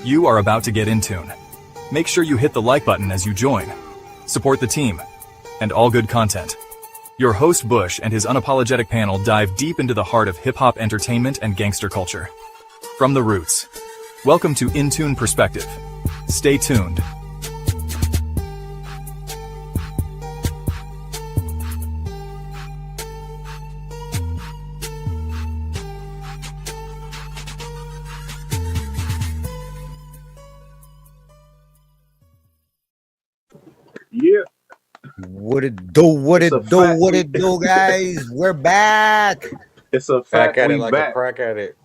You are about to get in tune. Make sure you hit the like button as you join. Support the team and all good content. Your host Bush and his unapologetic panel dive deep into the heart of hip-hop entertainment and gangster culture. From the roots. Welcome to In Tune Perspective. Stay tuned. Yeah. What it do, guys? We're back. It's a fact. Back at We it like back. a crack at it.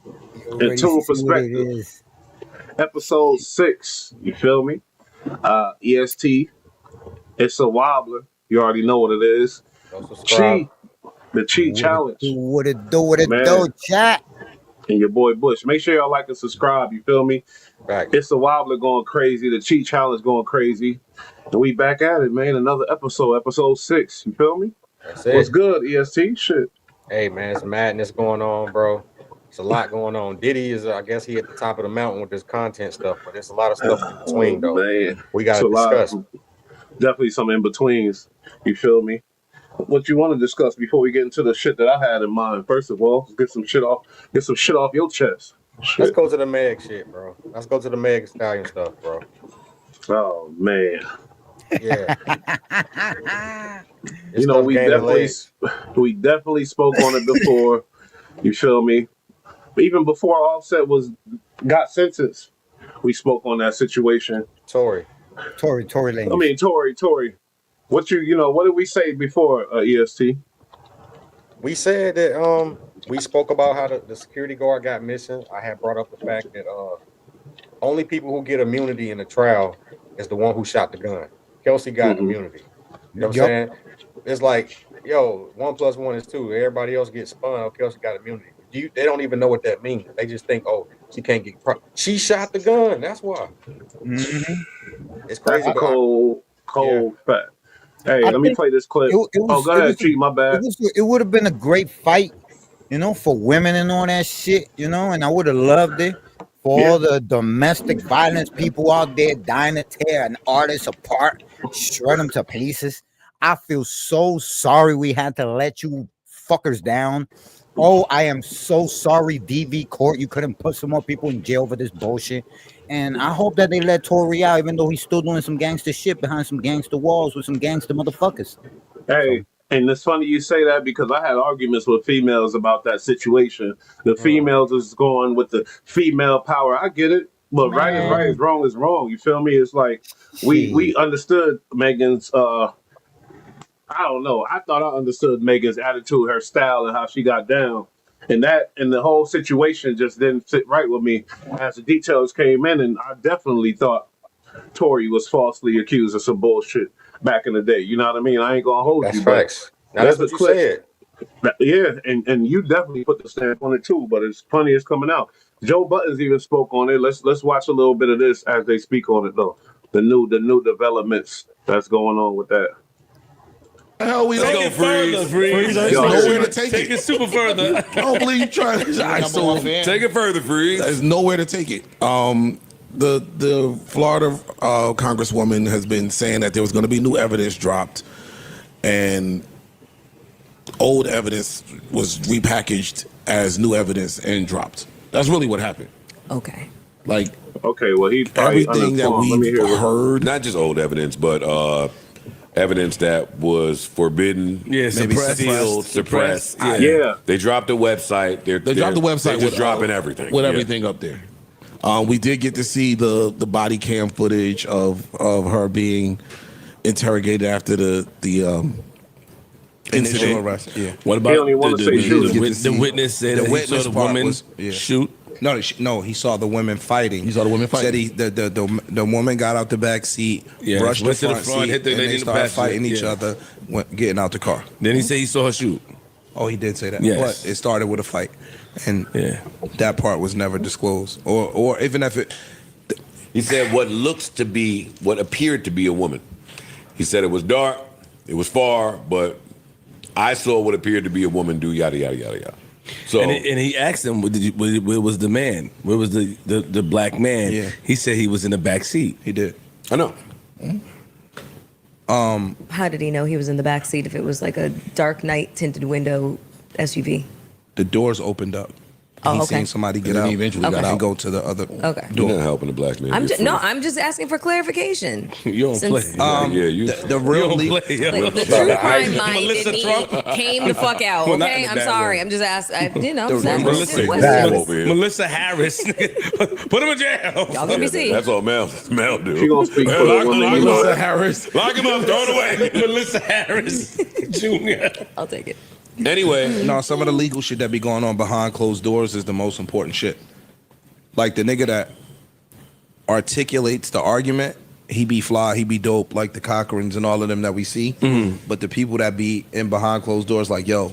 In Tune Perspective. Episode 6. You feel me? EST. It's a wobbler. You already know what it is. Chi. The Chi Challenge. What it do, chat. And your boy Bush. Make sure y'all like and subscribe. You feel me? Back. It's a wobbler going crazy. The Chi Challenge going crazy. And we back at it, man. Another episode 6. You feel me? That's it. What's good, EST? Shit. Hey, man, it's madness going on, bro. It's a lot going on. Diddy is, I guess, he at the top of the mountain with this content stuff, but there's a lot of stuff in between, though. Man. We got to discuss. Definitely some in-betweens. You feel me? What you want to discuss before we get into the shit that I had in mind? First of all, get some shit off your chest. Shit. Let's go to the Meg shit, bro. Let's go to the Meg Stallion stuff, bro. Oh, man. Yeah. You know, we definitely spoke on it before. You feel me? But even before Offset got sentenced, we spoke on that situation. Tory Lanez. I mean, Tory. What did we say before, EST? We said that we spoke about how the security guard got missing. I had brought up the fact that only people who get immunity in the trial is the one who shot the gun. Kelsey got immunity. You know what I'm saying? It's like, 1 + 1 is 2. Everybody else gets spun. Oh, Kelsey got immunity. They don't even know what that means. They just think, she can't get. She shot the gun. That's why. Mm-hmm. It's crazy. That's cold fact. Hey, let me play this clip. Go ahead, Chief. My bad. It would have been a great fight, for women and all that shit, and I would have loved it. For all the domestic violence people out there dying to tear an artist apart, shred them to pieces. I feel so sorry we had to let you fuckers down. Oh, I am so sorry, DV Court. You couldn't put some more people in jail for this bullshit. And I hope that they let Tory out, even though he's still doing some gangster shit behind some gangster walls with some gangster motherfuckers. Hey. And it's funny you say that because I had arguments with females about that situation. The females is going with the female power. I get it, but right is right, is wrong. You feel me? It's like we understood Megan's. I don't know. I thought I understood Megan's attitude, her style, and how she got down. And the whole situation just didn't sit right with me as the details came in, and I definitely thought Tory was falsely accused of some bullshit back in the day. You know what I mean? I ain't gonna hold you. That's facts. Now that's what you said. Yeah, and you definitely put the stamp on it too, but it's funny it's coming out. Joe Buttons even spoke on it. Let's watch a little bit of this as they speak on it though. The new developments that's going on with that. Hell, we Take don't it further, Freeze. There's nowhere to take Take it super further. I don't believe you trying to. Take it further, Freeze. There's nowhere to take it. The Florida congresswoman has been saying that there was going to be new evidence dropped, and old evidence was repackaged as new evidence and dropped. That's really what happened. Okay. Like, okay, well, he everything that we've heard, not just old evidence, but evidence that was forbidden, maybe suppressed. Yeah. They dropped the website. They dropped the website They're just with dropping everything. with everything up there. We did get to see the body cam footage of her being interrogated after the incident. Arrest. Yeah. What about the witness said that he saw the woman shoot? No, he saw the women fighting. He saw the women fighting. Said the woman got out the back seat, rushed the front seat, hit the and lady they in the started passenger. fighting each other, getting out the car. Then he said he saw her shoot. Oh, he did say that. Yes. But it started with a fight, and that part was never disclosed, or even if it. He said what appeared to be a woman. He said it was dark, it was far, but I saw what appeared to be a woman do yada yada yada yada. So And he asked him, where was the man? Where was the black man? Yeah. He said he was in the back seat. He did. I know. How did he know he was in the back seat if it was like a dark night tinted window SUV? The doors opened up. Oh, He okay. seen somebody get And then out he eventually got and out. go to the other Okay. You're door. not helping the black man. I'm You're just no. free. I'm just asking for clarification. You don't Since- play. Yeah, you. The real legal. The true crime mind Melissa in me Trump. came the fuck out. Well, not Okay, in a I'm bad sorry. way. I'm just asking. You know, The that's Melissa just a Exactly. question. Over here. Melissa Harris. Put him in jail. Y'all gonna be seeing. That's all Mel do. She gonna speak for the Lock women. him Melissa up. Harris. Lock him up. Throw it away. Melissa Harris Jr. I'll take it. Anyway, No, some of the legal shit that be going on behind closed doors is the most important shit. Like the nigga that articulates the argument, he be fly, he be dope, like the Cochrans and all of them that we see. But the people that be in behind closed doors, like, yo,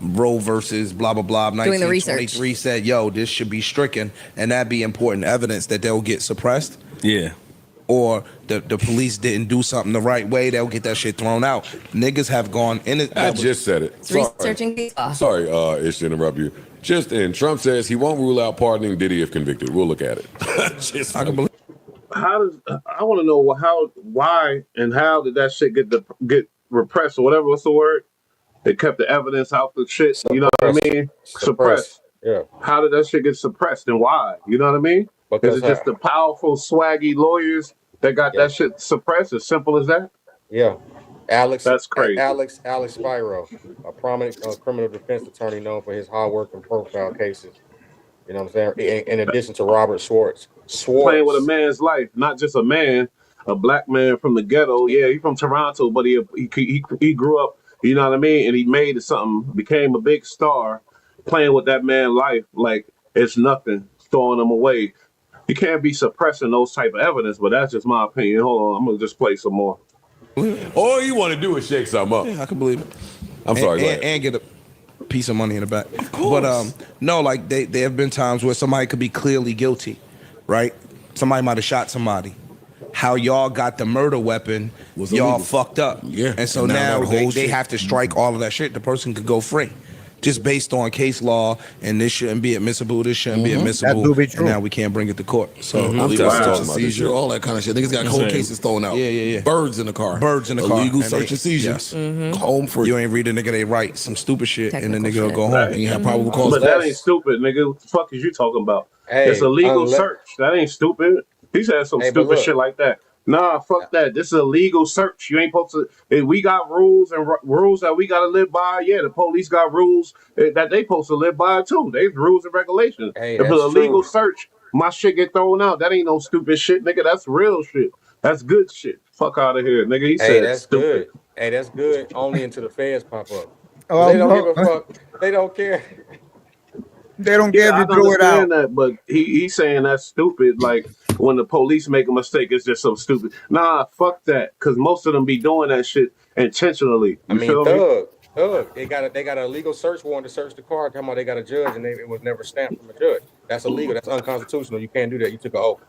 Roe versus blah, blah, blah, Doing the research. 1923 said, yo, this should be stricken. And that be important evidence that they'll get suppressed. Yeah. Or the police didn't do something the right way, they'll get that shit thrown out. Niggas have gone in it. I just said it. It's researching case law. Sorry, Ish, to interrupt you. Just in, Trump says he won't rule out pardoning Diddy if convicted. We'll look at it. Just, I can believe. How does I want to know why, and how did that shit get repressed or whatever? What's the word? They kept the evidence out the shit. You know what I mean? Suppressed. Yeah. How did that shit get suppressed and why? You know what I mean? Because Is it just the powerful, swaggy lawyers that got that shit suppressed? As simple as that? Yeah. That's crazy. Alex Spiro, a prominent criminal defense attorney known for his hard work and profile cases. You know what I'm saying? In addition to Robert Schwartz. Playing with a man's life, not just a man, a black man from the ghetto. Yeah, he's from Toronto, but he grew up, you know what I mean? And he made it something, became a big star, playing with that man's life like it's nothing, throwing him away. You can't be suppressing those type of evidence, but that's just my opinion. Hold on, I'm gonna just play some more. all you want to do is shake something up. Yeah, I can believe it. I'm sorry. Go And, ahead. get a piece of money in the back. But no, like there have been times where somebody could be clearly guilty, right? Somebody might have shot somebody. How y'all got the murder weapon, Was y'all illegal. fucked up. Yeah. And so And now now that whole they shit- have to strike all of that shit. The person could go free. Just based on case law, and this shouldn't be admissible, this shouldn't be admissible. That do be and true. now we can't bring it to court. So I'm Wow. telling search and Wow. seizure, all that kind of shit. Niggas got cold right. cases thrown out. Yeah. Birds in the car. Birds in the car. Illegal And search they- and seizure. yes. Home free. You ain't read a nigga they write some stupid shit, and the Technical nigga will shit. go home. And you have probable cause. But that ain't stupid, nigga. What the fuck is you talking about? Hey, It's a legal unless- search. That ain't stupid. He said some Hey, but stupid look. shit like that. Nah, fuck that. This is a legal search. You ain't supposed to. If we got rules and rules that we gotta live by. Yeah, the police got rules that they supposed to live by too. They rules and regulations. Hey, if it's that's a legal true. search, my shit get thrown out. That ain't no stupid shit, nigga. That's real shit. That's good shit. Fuck out of here, nigga. He Hey, said that's stupid. good. Hey, that's good only until the feds pop up. Oh, They don't no. give a fuck. They don't care. They don't care Yeah, I if you throw it out. understand that, but he's saying that's stupid. Like when the police make a mistake, it's just so stupid. Nah, fuck that. Because most of them be doing that shit intentionally. I You mean, feel me? Thug. They got a legal search warrant to search the car. Talking about they got a judge and it was never stamped from a judge. That's illegal. That's unconstitutional. You can't do that. You took an oath.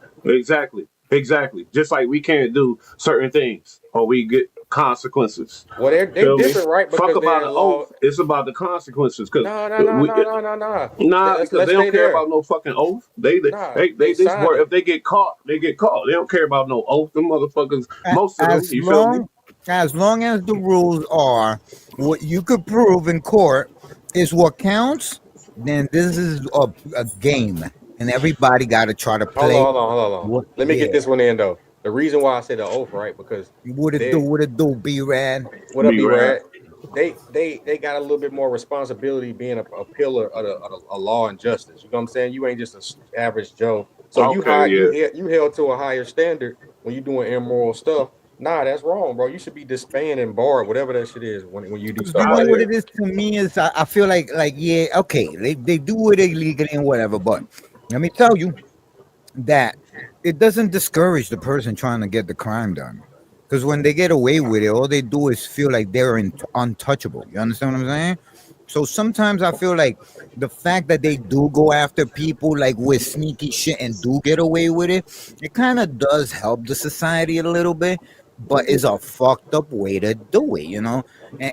Exactly. Just like we can't do certain things or we get consequences. Well, they're Feel me? different, right? Fuck Because about they're an law. oath. It's about the consequences. Cause No. Nah, Let's because they don't stay care there. about no fucking oath. They Nah, this they signed word. it. If they get caught, they get caught. They don't care about no oath. Them motherfuckers. Most of them. As You feel me? long as the rules are what you could prove in court is what counts, then this is a game, and everybody got to try to play. Hold on. What- Let me yeah. get this one in though. The reason why I said the oath, right? Because What it do, B-Rad? what up, B-Rad. B-Rad? They got a little bit more responsibility being a pillar of a law and justice. You know what I'm saying? You ain't just an average Joe. So you held to a higher standard when you doing immoral stuff. Nah, that's wrong, bro. You should be disbanded and barred, whatever that shit is when you do You stuff know like what that. it is to me is I feel like yeah, okay, they do it illegally and whatever, but let me tell you that it doesn't discourage the person trying to get the crime done. Because when they get away with it, all they do is feel like they're untouchable. You understand what I'm saying? So sometimes I feel like the fact that they do go after people like with sneaky shit and do get away with it, it kind of does help the society a little bit. but it's a fucked up way to do it,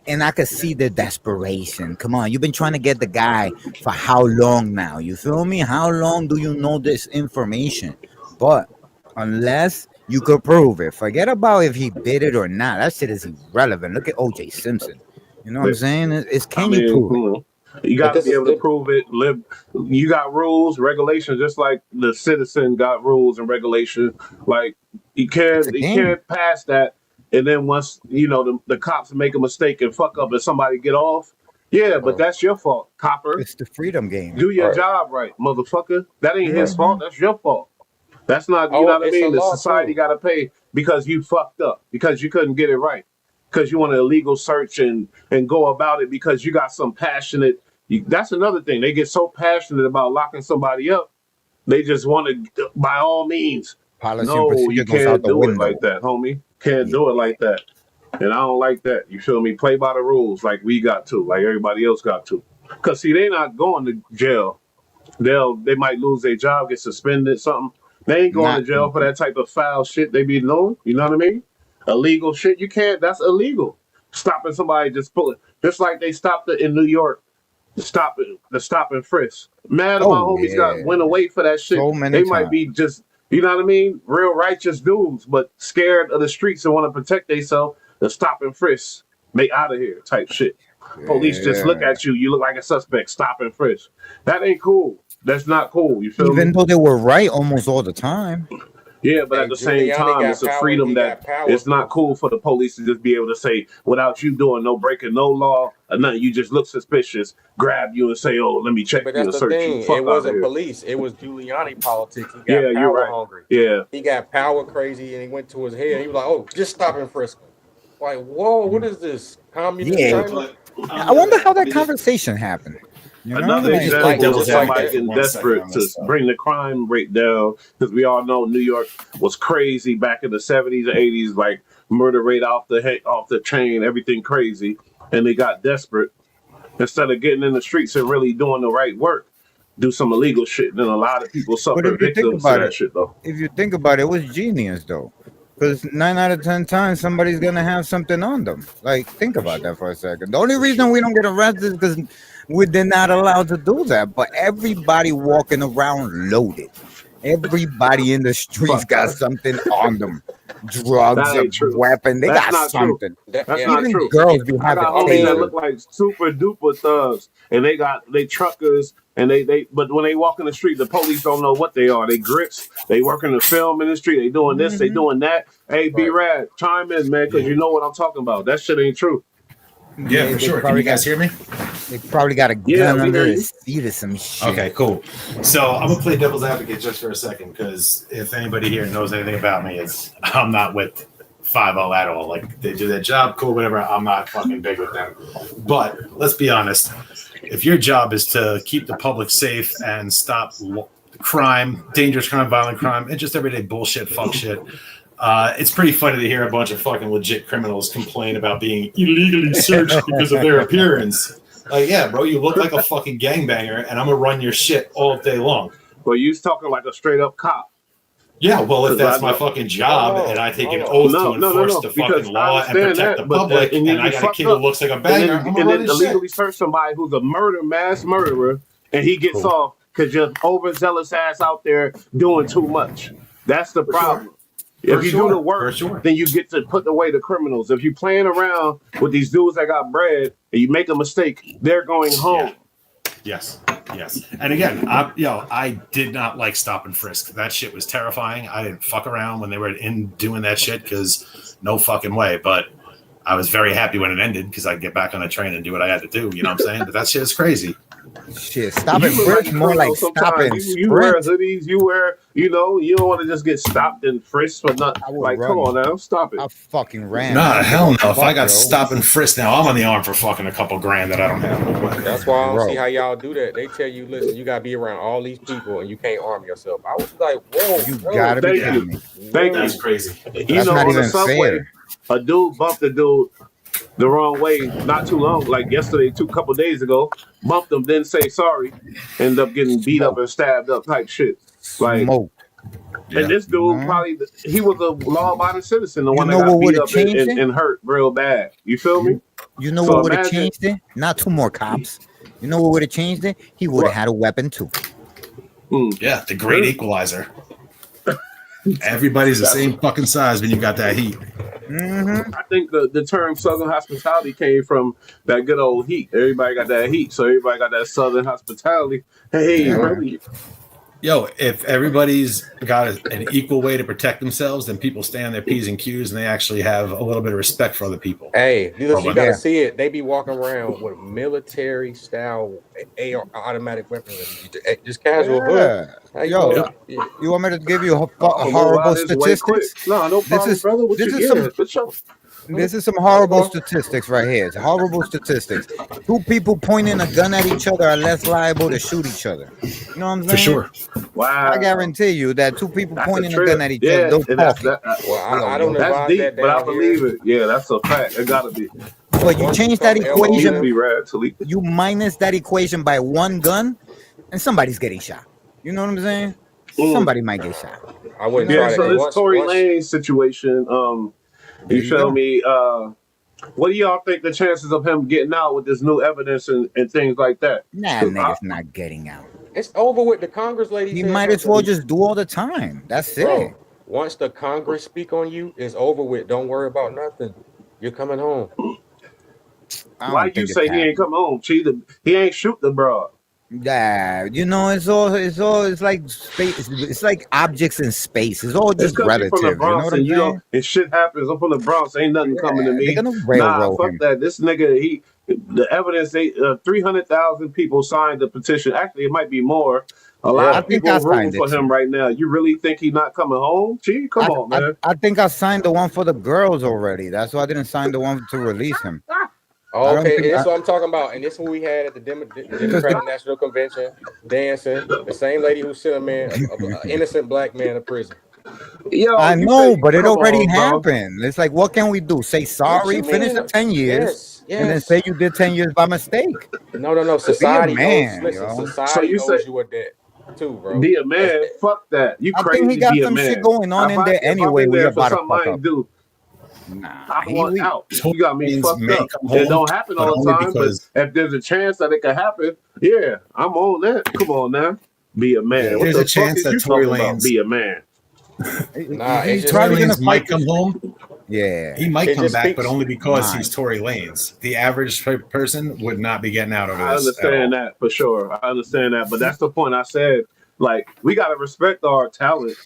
and I could see the desperation. Come on, you've been trying to get the guy for how long now? You feel me? How long do you know this information? But unless you could prove it, forget about if he did it or not. That shit is irrelevant. Look at OJ Simpson. You know what I'm saying? It's I can you mean, prove it? you But got to this be is able to the prove it. You got rules, regulations, just like the citizen got rules and regulations. Like It's a you game. can't pass that. And then once the cops make a mistake and fuck up, and somebody get off, yeah, but that's your fault, copper. It's the freedom game. Do your right. job right, motherfucker. That ain't his Hmm. fault. That's your fault. That's not, Oh, what I it's a mean? The law society too. got to pay because you fucked up, because you couldn't get it right, because you want an illegal search and go about it because you got some passionate. That's another thing. They get so passionate about locking somebody up, they just want to, by all means. Policy and No, procedure you goes out can't the do it like window. that, homie. Can't Yeah. do it like that. And I don't like that. You feel me? Play by the rules like we got to, like everybody else got to. Because, see, they not going to jail. They might lose their job, get suspended, something. They ain't going to Not jail for that type of foul shit they be doing. You know what I mean? Illegal shit. You can't. That's illegal. Stopping somebody just pulling, just like they stopped it in New York. Stop and frisk. Mad at my oh homies got yeah. went away for that shit. So many They might times. be just, you know what I mean, real righteous dudes, but scared of the streets and want to protect themselves. The stop and frisk, they out of here type shit. Police just look Yeah. at you. You look like a suspect. Stop and frisk. That ain't cool. That's not cool. You feel Even me? though they were right almost all the time. Yeah, but at Hey, the same Giuliani time, got it's a power. freedom He that got power it's not through. cool for the police to just be able to say, without you doing no breaking no law or nothing, you just look suspicious, grab you and say, oh, let me check But you that's and the search you. thing. Fuck It out of wasn't here. police. It was Giuliani politics. He Yeah, got you're power right. hungry. Yeah. He got power crazy, and he went to his head. He was like, "Oh, just stop and frisk him." Like, whoa, what is this? Communist Yeah. China? I wonder how that conversation happened. Another They just Like, like example just is like somebody that. getting desperate to bring the crime rate down because we all know New York was crazy back in the 70s or 80s, like murder rate off the chain, everything crazy, and they got desperate instead of getting in the streets and really doing the right work, do some illegal shit. And then a lot of people but suffer victims to that shit though. if you think about it, it was genius though. Because 9 out of 10 times somebody's gonna have something on them. Like, think about that for a second. The only reason we don't get arrested is because they're not allowed to do that. But everybody walking around loaded. Everybody in the streets Fuck got that. something on them. Drugs, That a ain't true. weapon. They That's got not true. something. That, That's yeah, not Even true. girls be I having got I homies that mean, look like super duper thugs, and they truckers, and but when they walk in the street, the police don't know what they are. They grips. They work in the film industry. They doing this. They Mhm. doing that. Hey, B right. Rad, chime in, man, because Yeah, you know what I'm talking about. That shit ain't true. yeah, for sure. Can you guys hear me? They probably got a Yeah, gun we under hear their you. seat or some shit. Okay, cool. So I'm gonna play devil's advocate just for a second, because if anybody here knows anything about me, it's I'm not with 5-0 at all. Like, they do their job, cool, whatever. I'm not fucking big with them. But let's be honest. If your job is to keep the public safe and stop crime, dangerous crime, violent crime, and just everyday bullshit, fuck shit, it's pretty funny to hear a bunch of fucking legit criminals complain about being illegally searched because of their appearance. Like, yeah, bro, you look like a fucking gangbanger, and I'm gonna run your shit all day long. But you talking like a straight up cop. Yeah, well, if 'Cause I that's my know. fucking job, Hold on, and I take an hold oath to No, enforce the because fucking I law and understand protect the that, but public, and and I you got a fucked kid who up, looks like a and banger, I'm gonna then run his illegally shit. search somebody who's a mass murderer, and he gets off because you're overzealous ass out there doing too much. That's the For sure. problem. For If you do the sure. work, For sure. then you get to put away the criminals. If you playing around with these dudes that got bread and you make a mistake, they're going home. Yes. Yes. And again, I did not like stop and frisk. That shit was terrifying. I didn't fuck around when they were in doing that shit, because no fucking way. But I was very happy when it ended, because I'd get back on the train and do what I had to do. You know what I'm saying? But that shit is crazy. Shit, stop You and look like frisk a more criminal like stop sometimes. and You wear sprint. hoodies. You wear, you don't want to just get stopped and frisked for not. I would Like, come run. on now, stop it. I fucking ran. I Nah, don't give hell a no. If I fuck, got bro. stop and frisk now, I'm on the arm for fucking a couple grand that I don't have. That's why I don't see Bro, how y'all do that. They tell you, listen, you gotta be around all these people and you can't arm yourself. I was like, whoa, you bro, gotta be Thank Yeah. kidding you. me. Thank That's you. crazy. You That's know, not on the even subway, fair. a dude bumped a dude the wrong way not too long, like yesterday, couple days ago. Bumped him, didn't say sorry, ended up getting beat up Smoke, and stabbed up type shit. Like, smoke. And this dude probably he was a law-abiding citizen, the one that know got what beat would've up changed it? and hurt real bad. You feel me? You know So what would have imagine changed it? Not 2 more cops. You know what would have changed it? He would have what? had a weapon too. Yeah, the great equalizer. Everybody's the That's same fucking size when you got that heat. I think the term Southern hospitality came from that good old heat. Everybody got that heat, so everybody got that Southern hospitality. Hey, really? Yo, if everybody's got an equal way to protect themselves, then people stay on their P's and Q's and they actually have a little bit of respect for other people. Hey, you Yeah. gotta see it. They be walking around with military style AR automatic weapons. Just casual. Yeah. How you Yo, doing? you want me to give you I'm gonna move horrible out of this way quick. statistics? No, no problem, brother. What this you is some for sure. This is some horrible statistics right here. It's horrible statistics. 2 people pointing a gun at each other are less liable to shoot each other. You know what I'm saying? For sure. Wow. I guarantee you that 2 people That's pointing a a gun trip. at each Yeah, other don't and that's talk. Well, I don't that's advise deep, that but I down believe here. it. Yeah, that's a fact. It gotta be. But you change that It needs equation. to be rad, Talib. You minus that equation by 1 gun, and somebody's getting shot. You know what I'm saying? Somebody might get shot. I wouldn't Yeah, try so to. this Tory Lanez situation, There you you feel go. me? What do y'all think the chances of him getting out with this new evidence and things like that? Nah, 'Cause nigga's not getting out. It's over with. The Congress lady. He said might as well something. just do all the time. That's it. Bro, once the Congress speak on you, it's over with. Don't worry about nothing. You're coming home. I don't why think you it's say he happening. ain't come home? He ain't shoot the broad. Yeah, you know, it's like space. It's like objects in space. It's all It's just because you relative. from the You know Bronx what and I'm you saying? know, and shit happens. I'm from the Bronx. Ain't nothing coming to Yeah, me. they're gonna Nah, railroad fuck him. that. This nigga, the evidence, 300,000 people signed the petition. Actually, it might be more. A lot I of think people I are rooting signed for it him too. right now. You really think he not coming home? Gee, come on, man. I think I signed the one for the girls already. That's why I didn't sign the one to release him. Oh, I don't okay, think and that's what I'm talking about. And this is who we had at the Democratic National Convention dancing. The same lady who sent a man, an innocent black man to prison. Yo, I you know, say, but it come already on, bro. happened. It's like, what can we do? Say What sorry, you finish mean? the 10 years, Yes, and then yes. say you did 10 years by mistake. No. Be a Society owes. man, Listen, yo. So society you say, owes you a debt too, bro. be a man? Fuck that. You I think he crazy? got Be a some shit man. going on in there If I'm anyway. in We there for about to something fuck I up. ain't do, Nah, I want out. Tory You got me Lanez fucked may up. come It home, don't happen but all the only time, but because if there's a chance that it can happen, yeah, I'm on that. Come on now. Be a man. What there's the a fuck chance is that you Tory talking about? Lanez, Be a man. Nah, it's he's just Tory probably gonna Lanez might fight. come home. Yeah, He might it come just back, but speaks. only because might. he's Tory Lanez. The average person would not be getting out over I this at all. understand that for sure. I understand that, but that's the point I said. Like, we gotta respect our talent.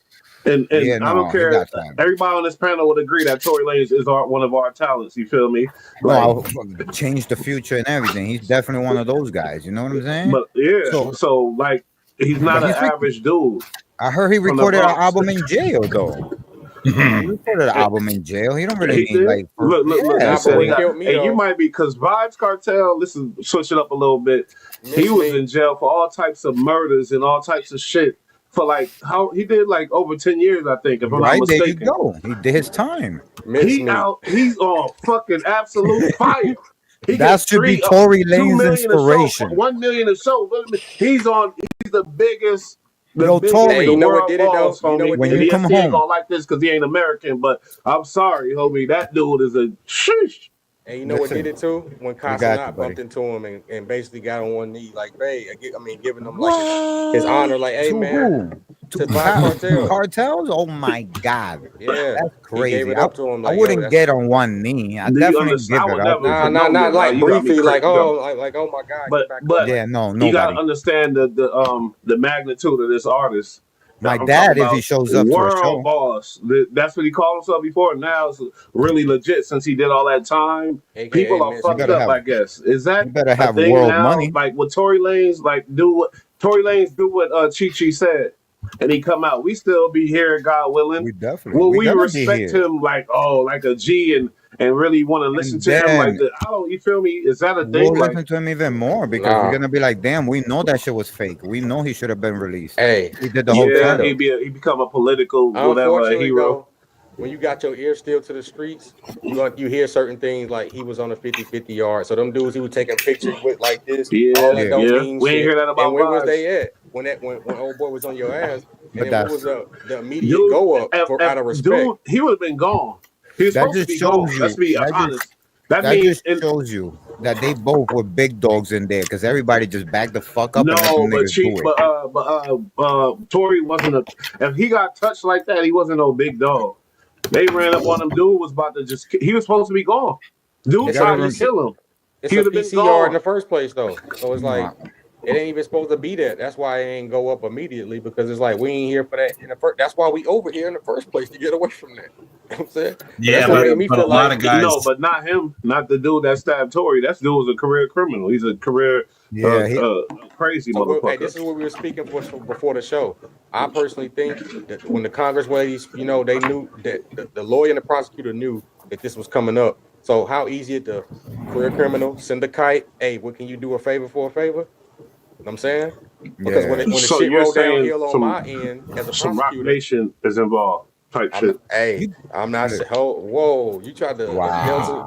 And Yeah, I don't no, he care. got time. Everybody on this panel would agree that Tory Lanez is one of our talents. You feel me? No, Like, I'll change the future and everything. He's definitely one of those guys. You know what I'm saying? but yeah. So, So like, he's not but an he's average dude I heard he from the recorded an Bronx. album in jail, though. He recorded an album in jail. He don't really He need did. like, Look. yeah. He Nah, but said he what got. killed me And you though, might be because Vibes Cartel. Listen, switch it up a little bit. He miss was me. in jail for all types of murders and all types of shit for like how he did like over 10 years, I think, if I'm not Right there, you mistaken. go. He did his time. Miss He me. out. He's on fucking absolute fire. He That gets should be 2 Tory Lane's million a show, inspiration. 1 million a show. He's the biggest. Yo, The Tory, Hey, you know what world did it though? lost, You know homie. what when did And you it? come ESPN ain't home, gonna like this because he ain't American, but I'm sorry, homie. That dude is a sheesh. And you know what listen, did it too? When we got you, Casanat buddy. bumped into him and basically got on one knee, like, hey, I mean, giving him like his honor, like, hey, To man, who? to To Vibe Cartel. cartels? Oh my God, Yeah, that's he gave crazy. it up to him. I Like, yo, wouldn't that's get on one knee. I Do you definitely understand? give I it would up. never for not no like you got me briefly, like, crazy. oh, like, oh my God, get back up. But Yeah, no, you gotta nobody. understand the magnitude of this artist. My I'm dad, talking if he about shows up to a world show, boss. That's what he called himself before. Now it's really legit since he did all that time. AKA People are Miss you fucked better up, have I guess. Is you that better a have thing world now? money. Like what Tory Lanez Tory Lanez do what Chi Chi said, and he come out. We still be here, God willing. We definitely, Will we we gonna be respect here. him like a G and really want to listen And to him like then that? I don't. You feel me? Is that a we'll thing? Like, listen to him even more because we're Nah, gonna be like, damn, we know that shit was fake. We know he should have been released. hey, He did the whole yeah, time. he become a political whatever unfortunately hero. though, when you got your ear still to the streets, you hear certain things like he was on a 50-50 yard. So them dudes he was taking pictures with like this, all that don't mean We ain't shit. hear that about And where was vibes. they at when old boy was on your ass? And But then what was the immediate go up out of respect? Dude, he would have been gone. He was that supposed to just be shows gone. you. Let's be honest. That That means just shows you that they both were big dogs in there because everybody just backed the fuck up and let no, them but niggas do it. Tory wasn't a. If he got touched like that, he wasn't no big dog. They ran up on him. Dude was about to just. He was supposed to be gone. Dude tried to kill him. It's He a would have been PC yard in the gone. first place, though. So it's like it ain't even supposed to be that. That's why it ain't go up immediately because it's like we ain't here for that in the first. That's why we over here in the first place to get away from that. You know what I'm saying? Yeah, but a lot of guys. No, but not him. Not the dude that stabbed Tory. That dude was a career criminal. He's a career crazy motherfucker. Hey, this is what we were speaking for before the show. I personally think that when the Congress ladies, you know, they knew that the lawyer and the prosecutor knew that this was coming up. So how easy it the career criminal send a kite? Hey, what can you do a favor for a favor? You know what I'm saying? Because when the So shit you're rolled saying downhill on my end as a some Rock prosecutor, Nation is involved type shit. hey, I'm not saying. Whoa, you tried to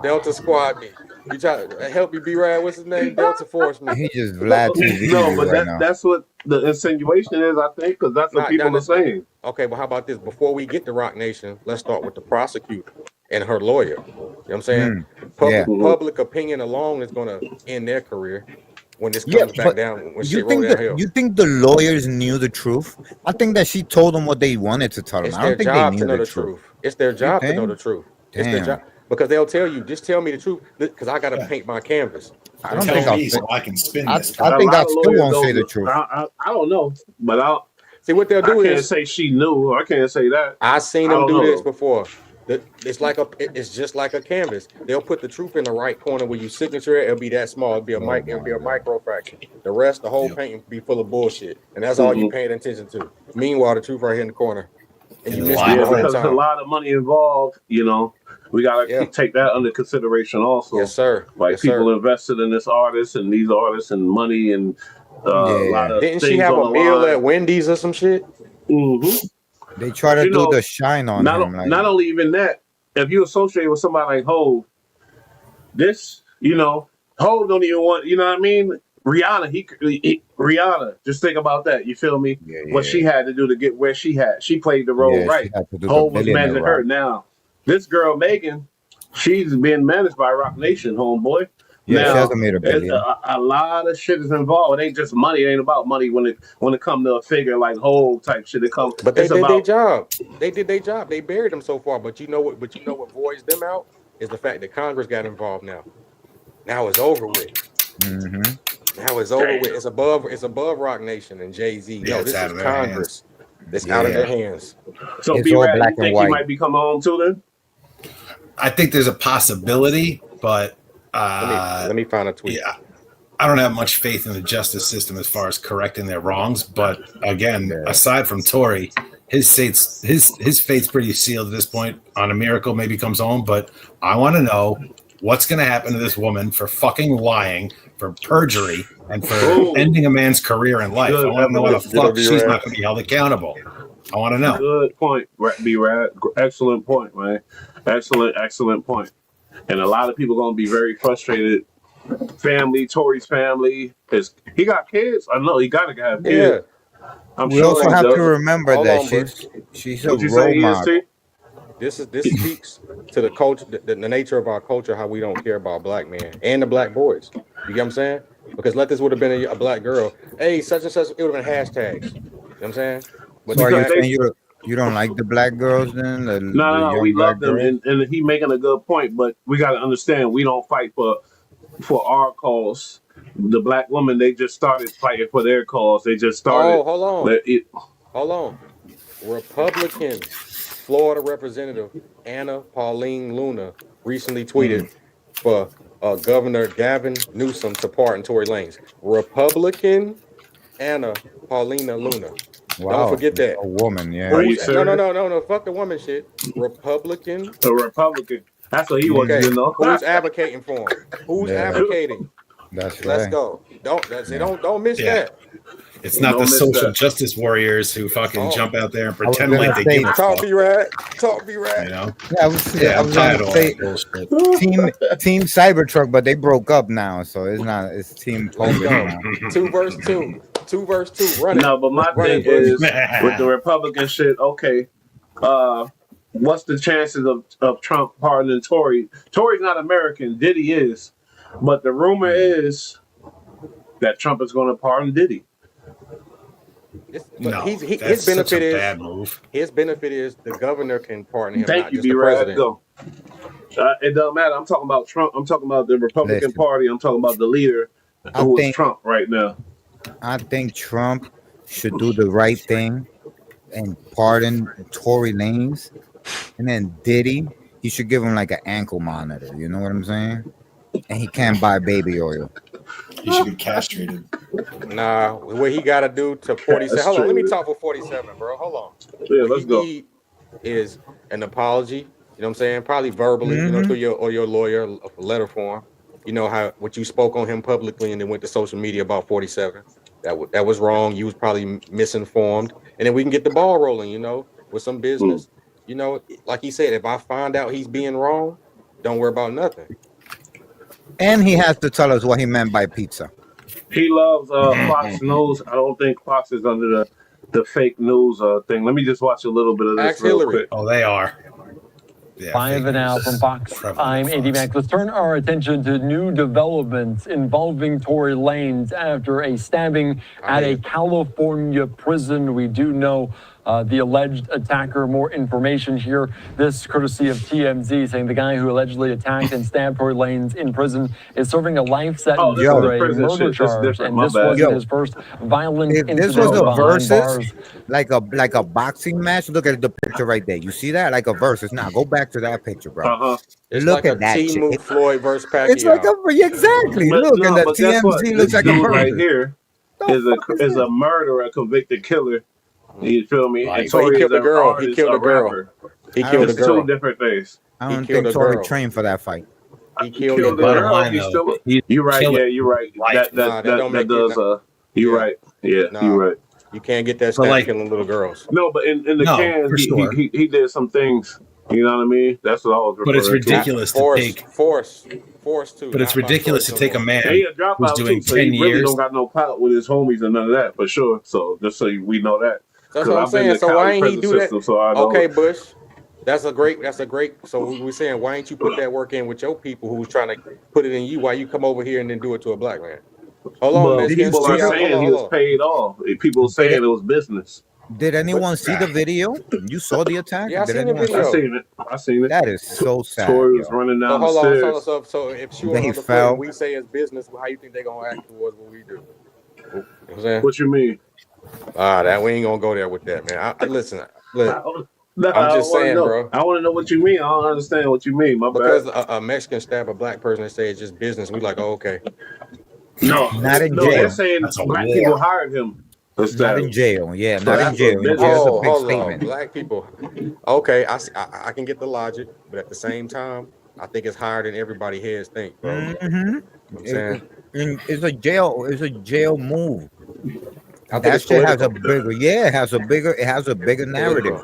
Delta squad me. You try to help you be right. What's his name? Delta Force me. He just Vlad TV No, but right now. that's what the insinuation is, I think, because that's what people are saying. Okay, but how about this? Before we get to Rock Nation, let's start with the prosecutor and her lawyer. You know what I'm saying? Public opinion alone is going to end their career when this comes back down. When shit roll downhill. You think the lawyers knew the truth? I think that she told them what they wanted to tell them. It's I don't their think job they to knew know the the truth. truth. It's their job to know the truth. It's their Damn. job because they'll tell you, just tell me the truth because I got to paint my canvas. I don't think I'll so I can spin this. I think I still won't say the don't- truth. I don't know, but I'll See what they'll do I can't is say she knew. I can't say that. I seen I them don't do know. this before. It's just like a canvas. They'll put the truth in the right corner where you signature it. It'll be that small. It'll be a micro fraction. The rest, the whole painting be full of bullshit, and that's all you paying attention to. Meanwhile, the truth right here in the corner, and you missed it the whole because there's a time. lot of money involved. You know, we gotta take that under consideration also. Yes, sir. Like Yes, people sir. invested in this artist and these artists and money and a lot of Didn't things she have on a the meal line. at Wendy's or some shit? They try to do the shine on him. Like, Not only even that, if you associate with somebody like Hov, Hov don't even want, you know what I mean? Rihanna, Rihanna, just think about that. You feel me? What she had to do to get where she had. She played the role right. Hov was managing her. Now, this girl, Megan, she's being managed by Rock Nation, homeboy. Yeah, now, she hasn't made a billion. A lot of shit is involved. It ain't just money. It ain't about money when it comes to a figure like Hov type shit. But they did their job. They did their job. They buried them so far. But you know what? What voids them out is the fact that Congress got involved now. Now it's over with. Now it's over with. It's above Rock Nation and Jay-Z. No, this is Congress. It's out of their hands. So It's B-Rad, all black you think and white. he might be coming home too then? I think there's a possibility, but let me find a tweet. Yeah, I don't have much faith in the justice system as far as correcting their wrongs. But again, aside from Tory, his fate's pretty sealed at this point. On a miracle, maybe comes home. But I want to know what's going to happen to this woman for fucking lying, for perjury, and for ending a man's career in life. I want to know why the fuck she's not going to be held accountable. I want to know. Good point, B-Rad. Excellent point, man. Excellent point. And a lot of people going to be very frustrated. Tory's family, he got kids. I know he got to have kids. Yeah. We also have to remember that she's a role model. This speaks to the culture, the nature of our culture, how we don't care about black men and the black boys. You get what I'm saying? Because let this would have been a black girl. Hey, such and such, it would have been hashtags. You know what I'm saying? But So are you saying you don't like the black girls then? No, we love them, and he making a good point. But we got to understand, we don't fight for our cause. The black women, they just started fighting for their cause. They just started. Oh, hold on. Republican Florida Representative Anna Pauline Luna recently tweeted for Governor Gavin Newsom to pardon Tory Lanez. Republican Anna Paulina Luna. Wow, don't forget that. A woman, yeah. No. Fuck the woman shit. Republican. A Republican. That's what he wants to know. Who's advocating for him? Who's advocating? That's right. Let's go. Don't miss that. It's not Don't the miss social that. justice warriors who fucking jump out there and I was pretend gonna like they say, give a Talk fuck. B-Rad. Talk B-Rad. You know? yeah, I I'm was tired gonna of all say that bullshit. Team Cybertruck, but they broke up now, so it's Team Let's Police go. now. 2 verse 2. 2 verse 2. Run it. No, but my Run thing it, Bush. is with the Republican shit. Okay, what's the chances of Trump pardoning Tory? Tory's not American. Diddy is, but the rumor is that Trump is going to pardon Diddy. No, His that's such benefit a is bad move. his benefit is the governor can pardon him, Thank not you, just the B-Rad. president. Go. It doesn't matter. I'm talking about Trump. I'm talking about the Republican Listen, Party. I'm talking about the leader I who is think Trump right now. I think Trump should do the right thing and pardon Tory Lanez, and then Diddy, he should give him like an ankle monitor. You know what I'm saying? And he can't buy baby oil. He should be castrated. Nah, what he got to do to 47. Hold on, let me Castrated. talk for 47, bro. Hold on. Yeah, What let's he go. need is an apology. You know what I'm saying? Probably verbally, Mhm. through your lawyer, a letter form. You know how what you spoke on him publicly and then went to social media about 47. That was wrong. You was probably misinformed, and then we can get the ball rolling. With some business. Like he said, if I find out he's being wrong, don't worry about nothing. And he has to tell us what he meant by pizza. He loves Fox News. I don't think Fox is under the fake news thing. Let me just watch a little bit of this Ask real Hillary. quick. Oh, they are. Yeah, Live fake now news from is Fox. prevalent I'm at AD Fox. Max. Let's turn our attention to new developments involving Tory Lanez after a stabbing at a California prison. We do know the alleged attacker. More information here. This courtesy of TMZ, saying the guy who allegedly attacked and stabbed Tory Lanez in prison is serving a life sentence this is for the a prison murder shit. This is charge, different. and My this bad. wasn't Yo, his first violent if this incident was a behind versus, bars. like a boxing match, look at the picture right there. You see that? Like a versus. Now go back to that picture, bro. It's Look like at a that shit. T-Move Floyd versus Pacquiao. It's like exactly. But Look, and the guess what? TMZ This looks like a dude right versus. here is a murderer, a convicted killer. You feel me? Right. And But he Tory is killed the an girl. He artist, killed a the girl. rapper. He I killed the It's girl. two different things. I He don't killed think a Tory girl. trained for that fight. He killed Killed the the Bottom girl. girl. line, He's though, still. he's You're right. killing Yeah, you're right. life. Nah, that don't make does. it. You're Yeah. right. Yeah, Nah. you're right. You can't get that But staff like, killing little girls. No, but in the no, can, for sure. he did some things. You know what I mean? That's what I was But it's referring to. ridiculous to take. Force too. But it's not by ridiculous to choice take no a more. man And he a who's dropout doing too, so he 10 really years. don't got no clout with his homies and none of that for sure. So just so we know that. That's Because what I'm I've been saying. to So why Cali ain't he prison do that? system, so I know. Okay, Bush. That's a great. So we're saying, why ain't you put that work in with your people who's trying to put it in you? Why you come over here and then do it to a black man? Hold on, Well, Mexican. people are saying he was Hold on. paid off. People saying it was business. Did anyone see the video? You saw the attack? Yeah, I Did seen the anyone see I video. it? seen it. That is so sad. Tory was Yo. running So down the hold on. stairs. So if she Then on he the foot fell. and we say it's business, how you think they gonna act towards what we do? You know what I'm saying? What you mean? That we ain't gonna go there with that, man. Listen, look, No, I'm I just wanna saying, know. bro. I want to know what you mean. I don't understand what you mean. My Because bad. a Mexican stab a black person and say it's just business, we like, oh, okay. No, Not in no, they're jail. saying That's a black war. people hired him to Not stab in him. jail. Yeah, So not in that's jail. what In business. jail is a Oh, big hold on, statement. black people. Okay, I can get the logic, but at the same time, I think it's higher than everybody heads think, bro. Mm-hmm. You know what I'm saying? It's a jail. It's a jail move. I think That it's shit has political. a bigger. Yeah, it has a bigger narrative.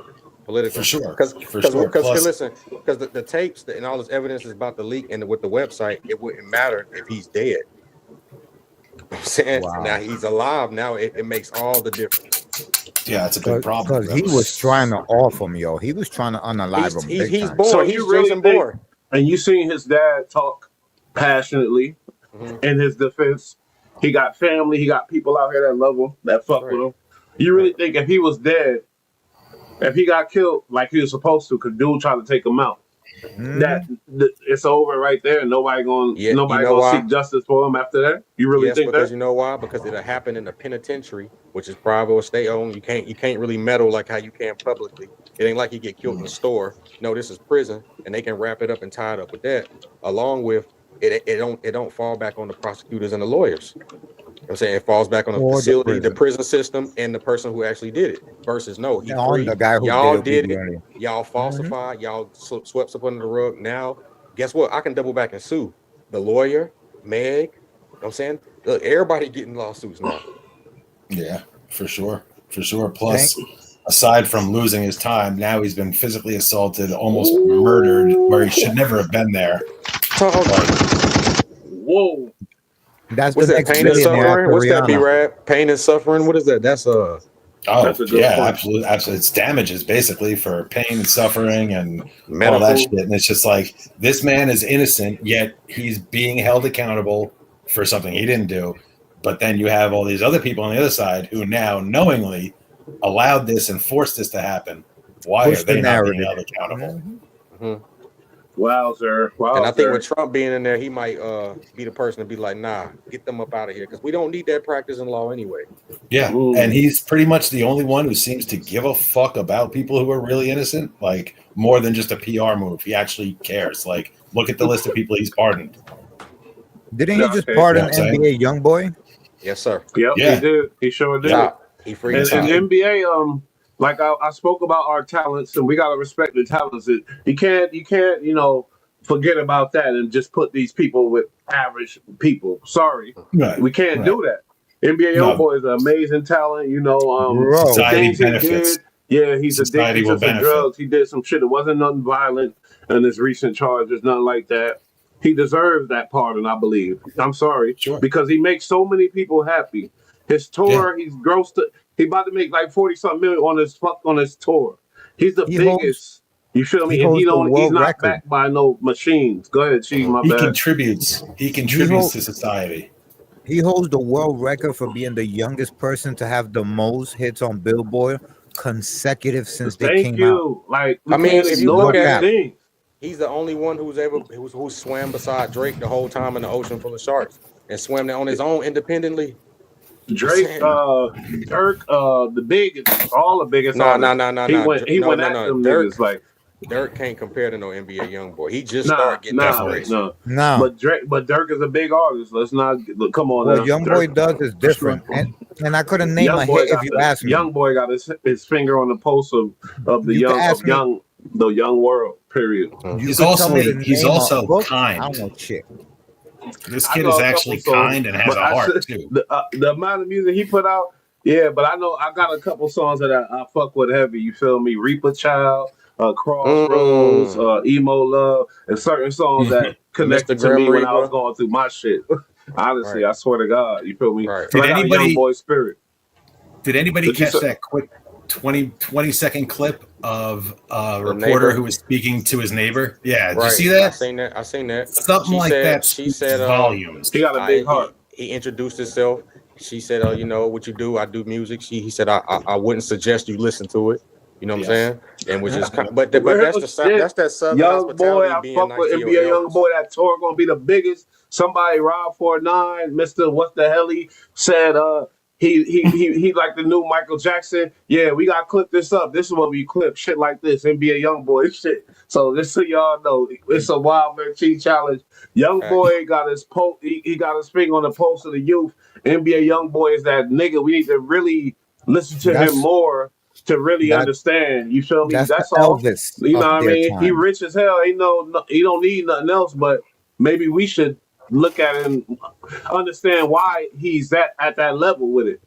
Political. For sure. Because Plus, listen, because the tapes and all this evidence is about the leak and with the website, it wouldn't matter if he's dead. You know what I'm saying? Wow. Now he's alive. Now it makes all the difference. yeah, it's a big problem. Because he was trying to off him, yo. He was trying to unalive him. Big He's time. born. So He's you really Jason think? Bourne. And you seen his dad talk passionately in his defense. He got family. He got people out here that love him, that fuck with him. You really think if he was dead, if he got killed like he was supposed to, because dude tried to take him out, that it's over right there, and nobody gonna seek justice for him after that? You really think because that? you know why? Because it'll happen in the penitentiary, which is private or state owned. You can't really meddle like how you can publicly. It ain't like you get killed in the store. No, this is prison, and they can wrap it up and tie it up with that. Along with it don't fall back on the prosecutors and the lawyers. You know what I'm saying? It falls back on the facility, the prison system, and the person who actually did it. Versus no, he free. The guy who Y'all did did it. it. Y'all falsified. Y'all swept up under the rug. Now, guess what? I can double back and sue the lawyer, Meg. You know what I'm saying? Look, everybody getting lawsuits now. Yeah, for sure. Plus, aside from losing his time, now he's been physically assaulted, almost murdered, where he should never have been there. Whoa. That's What's the that? next Pain and billionaire after suffering. What's that? Rihanna. B-Rap. Pain and suffering. What is that? That's Oh, That's a good yeah, point. absolutely. It's damages basically for pain and suffering and all medical. that shit. And it's just like this man is innocent, yet he's being held accountable for something he didn't do. But then you have all these other people on the other side who now knowingly allowed this and forced this to happen. Why Push are they the not being narrative. held accountable? Wowzer. And I think with Trump being in there, he might be the person to be like, nah, get them up out of here because we don't need that practice in law anyway. Yeah, and he's pretty much the only one who seems to give a fuck about people who are really innocent, like more than just a PR move. He actually cares. Like, look at the list of people he's pardoned. Didn't he just pardon NBA YoungBoy? Yes, sir. Yep, Yeah. he did. He sure did. Yeah, he freed us And out. NBA, like I spoke about our talents, and we gotta respect the talents. You can't, forget about that and just put these people with average people. Sorry, Right. we can't do that. NBA YoungBoy is an amazing talent. The Society things he benefits. did. Yeah, he's Society addicted will to some benefit. drugs. He did some shit. It wasn't nothing violent, and his recent charges, nothing like that. He deserves that pardon, I believe. I'm sorry, because he makes so many people happy. His tour, he's grossed. He about to make like 40-something million on his tour. He's the biggest. You feel me? And he's not backed by no machines. Go ahead, Chief. My He bad. contributes. He contributes to society. He holds the world record for being the youngest person to have the most hits on Billboard consecutive since they came out. Like, I mean, if you look at it, it, he's the only one who swam beside Drake the whole time in the ocean full of sharks and swam there on his own independently. Drake, Dirk, the biggest, all the biggest. No. He went at them Dirk, niggas like. Dirk can't compare to no NBA YoungBoy. He just started getting that race. No. But Dirk is a big artist. Let's not come on. What now. YoungBoy does is different, and I couldn't name a hit if you asked me. YoungBoy got his finger on the pulse of the young world. Period. He's also kind. I don't know shit. This kid is actually kind and has a heart too. The amount of music he put out, yeah. But I know I got a couple songs that I fuck with heavy. You feel me? Reaper Child. Crossroads, Emo Love, and certain songs that connected to me when I was going through my shit. Honestly, I swear to God, you feel me? Right. Did anybody, young boy spirit. Did anybody catch that quick 20-second clip of a reporter who was speaking to his neighbor? Yeah, did you see that? I seen that. Something like that. She said volumes. He got a big heart. He introduced himself. She said, what you do? I do music. He said, I wouldn't suggest you listen to it. You know what I'm saying? And which is, but that's that Southern young boy. I being fuck nice with to NBA your young elders. boy. That tour gonna be the biggest. Somebody Rob 49, Mr. What the hell he said? He like the new Michael Jackson. Yeah, we gotta clip this up. This is what we clip shit like this. NBA young boy shit. So just so y'all know, it's a Wild Man Cheat challenge. Young boy got his he got his finger on the pulse of the youth. NBA young boy is that nigga. We need to really listen to him more. To really understand, you feel me? That's all. Elvis You know what I mean? time. He rich as hell. He don't need nothing else. But maybe we should look at it and understand why he's at that level with it.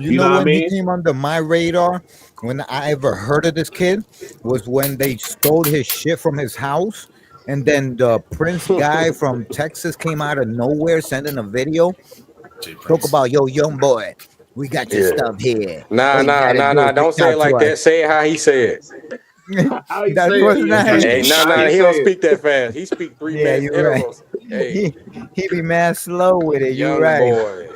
You know what I when mean? he came under my radar, when I ever heard of this kid, was when they stole his shit from his house, and then the Prince guy from Texas came out of nowhere sending a video. Talk about young boy. We got your stuff here. Nah. Don't say it like that. Say it how he said. That's what's nice. Hey, he don't speak that fast. He speak 3 minutes intervals. Right. Hey, he be mad slow with it. young You right. boy.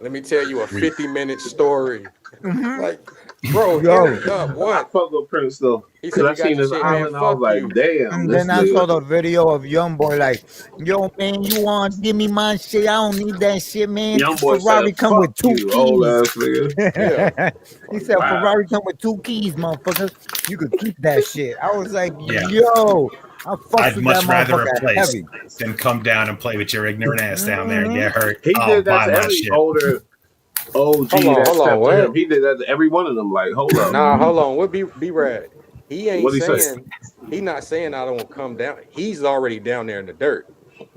Let me tell you a 50-minute story. Like, bro, I what? fuck with Prince though. He Cause I said, "You seen got his your shit, island. man. I was Fuck like, you." damn. And this then I nigga. saw the video of YoungBoy like, yo man, you want to give me my shit? I don't need that shit, man. Young boy Ferrari said, come with "Fuck 2 you, old keys. ass nigga." He said Wow. Ferrari come with 2 keys, motherfucker. You could keep that shit. I was like, Yeah. yo, I fucked I'd with much that rather motherfucker replace heavy. than come down and play with your ignorant ass down there and get hurt. He I'll did buy that to my every shit. older OG Hold on, to what? him. He did that to every one of them. Like, hold up. Nah, hold on. What be rad? He ain't What'd he say? saying he not saying I don't come down. He's already down there in the dirt.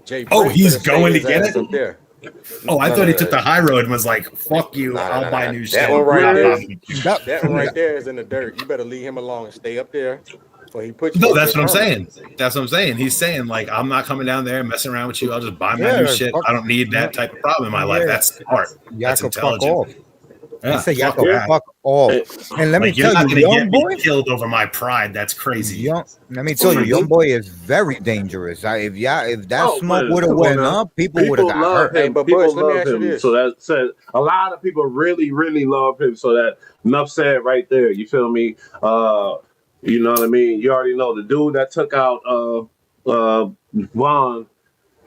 Jay Oh, Prince he's better stay going his to get ass it? up there. Oh, I None thought he of took the that. high road and was like, "Fuck you, Nah, I'll buy new shit." That one right Nah, there, nah. that one right there is in the dirt. You better leave him alone and stay up there, or he put you No, in that's good what I'm karma. saying. That's what I'm saying. He's saying like, I'm not coming down there and messing around with you. I'll just buy my new Yeah, shit. fuck. I don't need Yeah, that type of problem in my life. yeah. That's smart. Y'all That's can fuck intelligent. off. He Yeah, said y'all fuck can Yeah. that. fuck off. Eh, And let me Like, you're tell not you, gonna young get me boy, killed over my pride. That's crazy. let me tell you, young boy is very dangerous. If that Oh smoke man, would have come on went now. up, people would have People got love hurt. Hey, him. but People Bush, let me love ask you him. So this. that said, a lot of people really, really love him. So that enough said right there. You feel me? You know what I mean? You already know the dude that took out Vaughn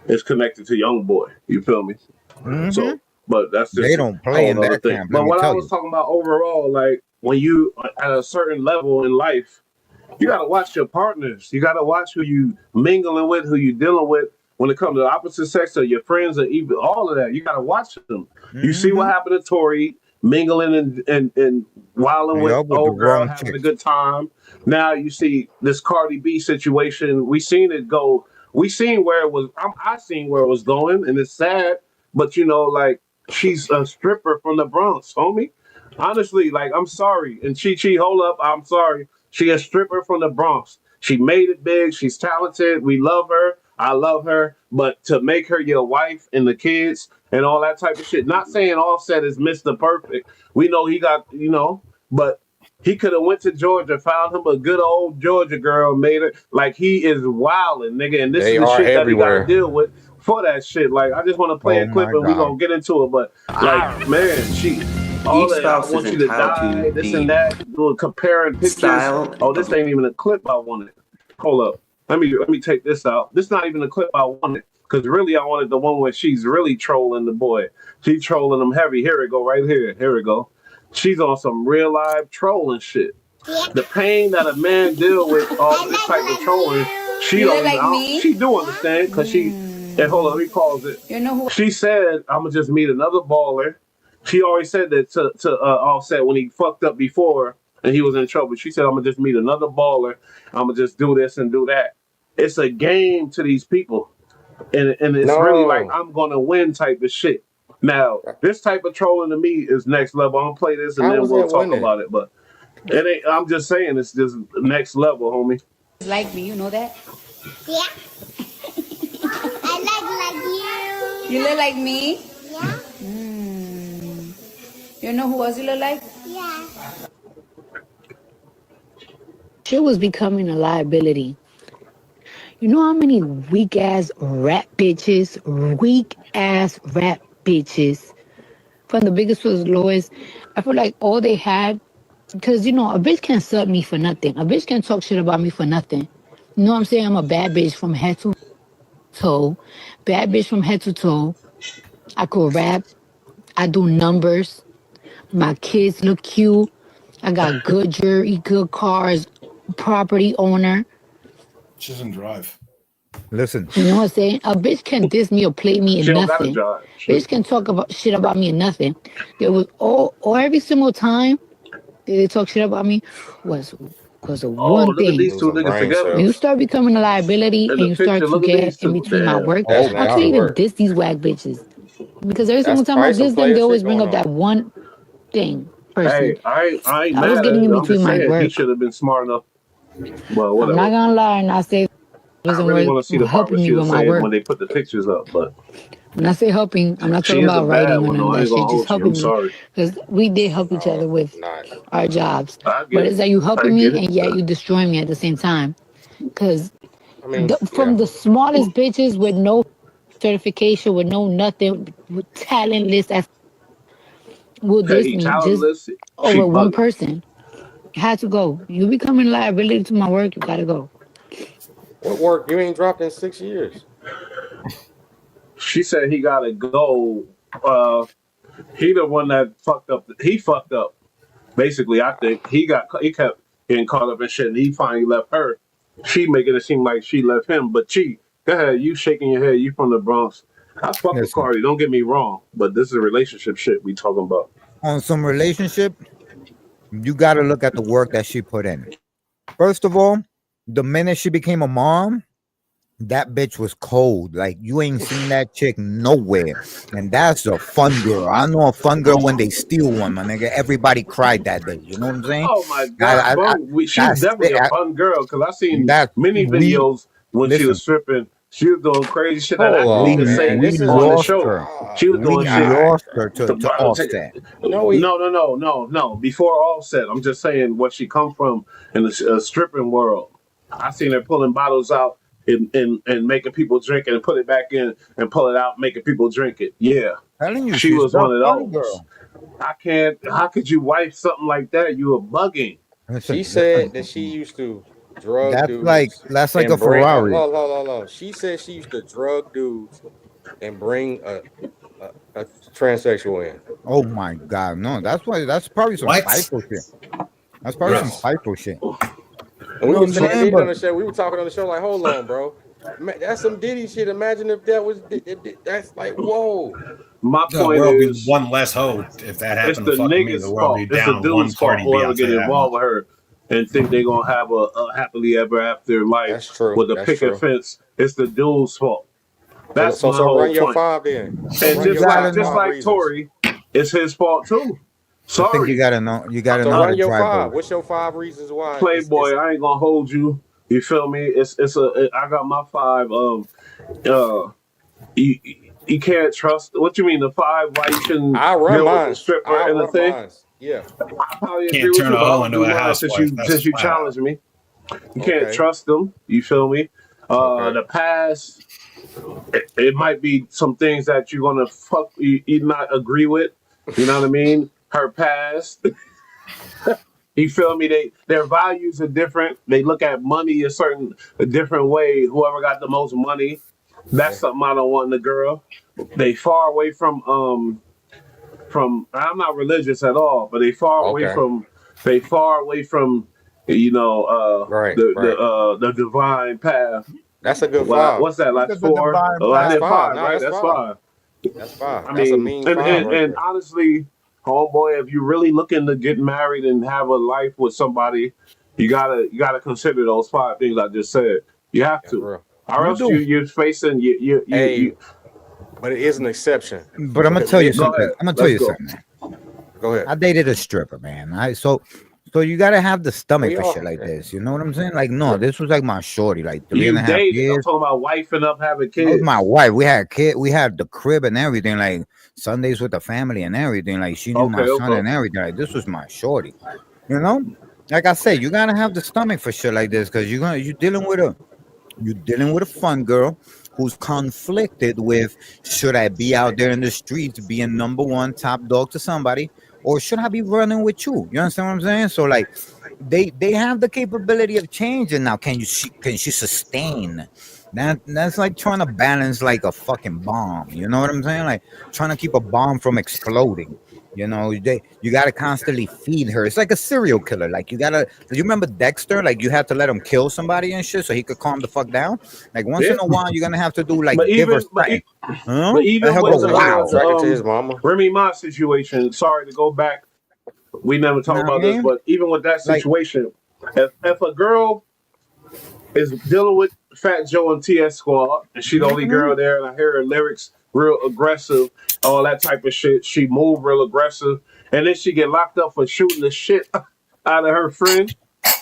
is connected to Young Boy. You feel me? Hmm. So, but that's They just a don't play in whole other that thing. camp. Let But me what I tell was you. talking about overall, like when you at a certain level in life, you gotta watch your partners. You gotta watch who you mingling with, who you dealing with. When it comes to the opposite sex or your friends or even all of that, you gotta watch them. You see what Hmm. happened to Tori mingling and wilding with Yup, with the old girl, wrong having a chicks. good time. Now you see this Cardi B situation. We seen it go. We seen where it was. I seen where it was going, and it's sad. But you know, like she's a stripper from the Bronx, homie. Honestly, like I'm sorry. And Chi, hold up, I'm sorry. She a stripper from the Bronx. She made it big. She's talented. We love her. I love her. But to make her your wife and the kids and all that type of shit. Not saying Offset is Mr. Perfect. We know he got, but he could have went to Georgia, found him a good old Georgia girl, made it like he is wilding, nigga. And this is They the are shit that he got to everywhere. deal with for that shit. Like I just want to play Oh a clip my and we God. gonna get into it. But like, man, she all Each that I spouse is want you to entitled die, to this and the that, doing comparing pictures. style Oh, this of ain't even a clip I wanted. Hold up. Let me take this out. This not even a clip I wanted. Cause really I wanted the one where she's really trolling the boy. She's trolling him heavy. Here it go, right here. Here it go. She's on some real live trolling shit. The pain that a man deal with all this type of trolling, she You don't look even. like me. She do understand because she. And hold on, let me pause it. You know who? She said, "I'm gonna just meet another baller." She always said that to Offset when he fucked up before and he was in trouble. She said, "I'm gonna just meet another baller. I'm gonna just do this and do that." It's a game to these people, and it's really like No. I'm gonna win type of shit. Now, this type of trolling to me is next level. I'm gonna play this and How then was we'll that talk winning? about it. But it ain't. I'm just saying it's just next level, homie. Like me, you know that? Yeah. I like you. You look like me? Yeah. You know who else you look like? Yeah. Shit was becoming a liability. You know how many weak ass rap bitches, from the biggest to the lowest? I feel like all they had, because a bitch can't sub me for nothing. A bitch can't talk shit about me for nothing. You know what I'm saying? I'm a bad bitch from head to toe. Bad bitch from head to toe. I could rap. I do numbers. My kids look cute. I got good jewelry, good cars, property owner. She doesn't drive. Listen, You know what I'm saying? A bitch can diss me or play me She in don't got a nothing. job. Bitch can talk about shit about me in nothing. There was all every single time they talk shit about me was because of Oh, one look at thing. these two Losing niggas brain together. When you cells. start becoming a liability In and the you start picture, to look at get these in two. between my Damn. work, That's I can't nasty even work. diss these whack bitches. Because every That's single time I probably some diss them, player they shit always bring going up on. that one thing, person. Hey, I ain't I was mad at getting it. in I'm between just my saying he work. should have been smart enough. Well, I'm whatever. not gonna lie and I say I wasn't really want to see the part where helping me she with was my saying work. when they put the pictures up, but When I say helping, I'm not she talking is a about bad writing or one none of though. I that ain't shit. gonna Just hold you. I'm helping me. sorry. Because we did help each No, other with not. our jobs. I But get it's it. that you I helping get me it. and yet you destroying me at the same time. Because I mean, yeah. from the smallest bitches with no certification, with no nothing, with talentless as will Hey, diss he me just talentless. She over one bugging. person. Had to go. You becoming a liability to my work, you gotta go. What work? You ain't dropped in 6 years. She said he gotta go. Uh, he the one that fucked up. He fucked up. Basically, I think he kept getting caught up in shit, and he finally left her. She making it seem like she left him, but she, go ahead, you shaking your head. You from the Bronx. I fuck with listen. Cardi. Don't get me wrong, but this is a relationship shit we talking about. On some relationship, you got to look at the work that she put in. First of all, the minute she became a mom, that bitch was cold. Like you ain't seen that chick nowhere. And that's a fun girl. I know a fun girl when they steal one, my nigga. Everybody cried that day. You know what I'm saying? Oh my God, she's That's definitely a fun girl because I seen that many we videos when she listen. was stripping. She was doing crazy shit that Hold actually on, could say man. We This is on the lost show. her. She was We doing shit. lost her to Offset. No. Before Offset, I'm just saying what she come from in the stripping world. I seen her pulling bottles out and making people drink it and put it back in and pull it out, making people drink it. Yeah, Telling you, she she's was the one of fun those. girl. I can't. How could you wife something like that? You are bugging. Listen, She said that she used to drug dudes that's like a and bring. Ferrari. Hold. She said she used to drug dudes and bring a transsexual in. Oh my God, no, that's probably some What? psycho shit. That's probably some Bro. psycho shit. And You we know what was I'm me and saying? Diddy on But the show. We were talking on the show like, hold on, bro. That's some Diddy shit. Imagine if that was. That's like, whoa. My The point world be is, one less hoe if that it's happened to the fucking me. nigga's The world be fault. It's the down one dude's fault. Cardi B. Whoever I'll tell get you that involved much. with her and think they gonna have a happily ever after life That's true. with a That's picket true. fence. It's the dude's fault. So, That's so, my so whole run your point. five then. So And run you your gotta five just know. like reasons. Tory, it's his fault too. I think you Sorry, gotta know. You gotta So know how to run your drive five. those. What's your five reasons why it's Playboy. I ain't gonna hold you. You feel me? I got my five. Uh, you, you can't trust. What you mean? The five why you shouldn't I run deal with the mines. stripper I and the run thing? mines. Yeah. I probably agree Can't with turn you, a but hoe I'll into do a mine since housewife. That's you flat out. challenged me. You can't Okay. trust them. You feel me? Okay. The past, it might be some things that you're gonna you not agree with. You know what I mean? Her past. You feel me? Their values are different. They look at money a different way. Whoever got the most money, that's Yeah. something I don't want in a girl. They far away from I'm not religious at all, but Okay. they far away from Right. Right. the divine path. That's a good five. What's that? Look Like at the four? divine Oh, I That's path. did five. five, No, right? that's That's five. five. That's five. I That's a mean, mean five right and there. honestly, homeboy, if you're really looking to get married and have a life with somebody, you gotta consider those five things I just said. You have That's to, real. or You else do. you're facing Hey, you. but it is an exception. But I'm gonna Because tell you this Go something. ahead, I'm gonna tell let's you go. something, man. go ahead. I dated a stripper, man. So you gotta have the stomach We for shit all like yeah. this. You know what I'm saying? Like, no, this was like my shorty, like three and You a half dated. I'm years. talking about wifing up, having That was my kids. wife. We had a kid. We had the crib and everything. Like Sundays with the family and everything. Like she knew my Okay, son okay. and everything. Like this was my shorty. You know, like I said, you gotta have the stomach for shit like this because you're dealing with a fun girl who's conflicted with should I be out there in the streets being number one top dog to somebody or should I be running with you? You understand what I'm saying? So like they have the capability of changing now. Can she sustain? That's like trying to balance like a fucking bomb. You know what I'm saying? Like trying to keep a bomb from exploding. You gotta constantly feed her. It's like a serial killer. Like you remember Dexter? Like you had to let him kill somebody and shit so he could calm the fuck down. Like once Yeah, in a while, you're gonna have to do like but give her even but something. Huh? but Let even her Oh, go with so he was wow. the attracted to his mama? Remy Ma situation. Sorry to go back. We never You know talked what I about this, mean? but even with that Like situation, if a girl is dealing with Fat Joe and TS Squad, and she the only mhm. girl there, and I hear her lyrics real aggressive, all that type of shit. She move real aggressive, and then she get locked up for shooting the shit out of her friend.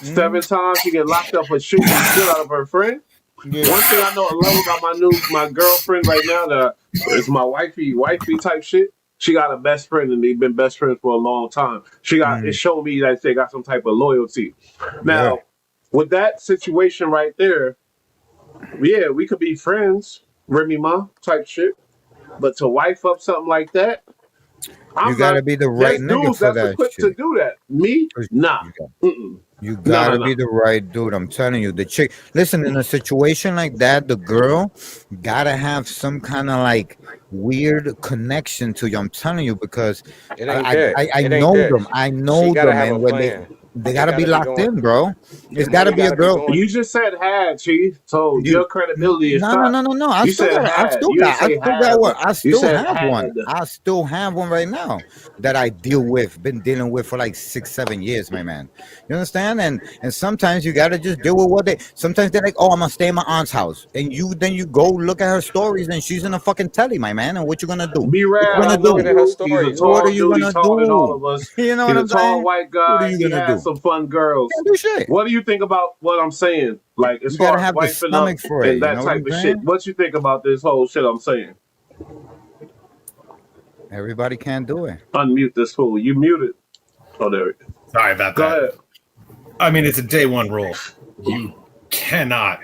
Mhm. 7 times she get locked up for shooting the shit out of her friend. Yeah. One thing I know I love about my girlfriend right now that is my wifey type shit. She got a best friend and they've been best friends for a long time. It Mm. showed me that they got some type of loyalty. Yeah. Now, with that situation right there, yeah, we could be friends, Remy Ma type shit. But to wife up something like that, You I'm gotta not. be the right There's nigga dudes for that's that equipped to shit. do that. Me, 'Cause nah. You got Mm-mm. you No, no, gotta be no. the right dude. I'm telling you, the chick. Listen, in a situation like that, the girl gotta have some kind of like weird connection to you. I'm telling you because It ain't that. I It ain't know that. them. I She know gotta them, have a and when they plan. They gotta be gotta be locked going. in, bro. It's The gotta money be a gotta be girl. going. You just said had, Chief. So You your credibility is no, shot. no. I You still said got. had. You didn't I say still got have. what? I You still said have one. had. I still have one right now that I deal with. Been dealing with for like 6, 7 years, my man. You understand? And sometimes you gotta just deal with what they. Sometimes they're like, oh, I'm gonna stay in my aunt's house, and you go look at her stories, and she's in a fucking telly, my man. And what you gonna do? Be What you rad, gonna I do? know Looking at her you. He's a stories. What are tall you dude. He's gonna taller than all of do? us. You know He's what a I'm tall saying? white What are guy. you He gonna has do? some fun girls. Can't do shit. What do you think about what I'm saying? Like as You gotta far as have the wifing up stomach for it. and You that know what type I'm of shit. saying? What you think about this whole shit I'm saying? Everybody can't do it. Unmute this fool. You muted. Oh, there. We go. Sorry about Go that. ahead. I mean, it's a day one rule. You cannot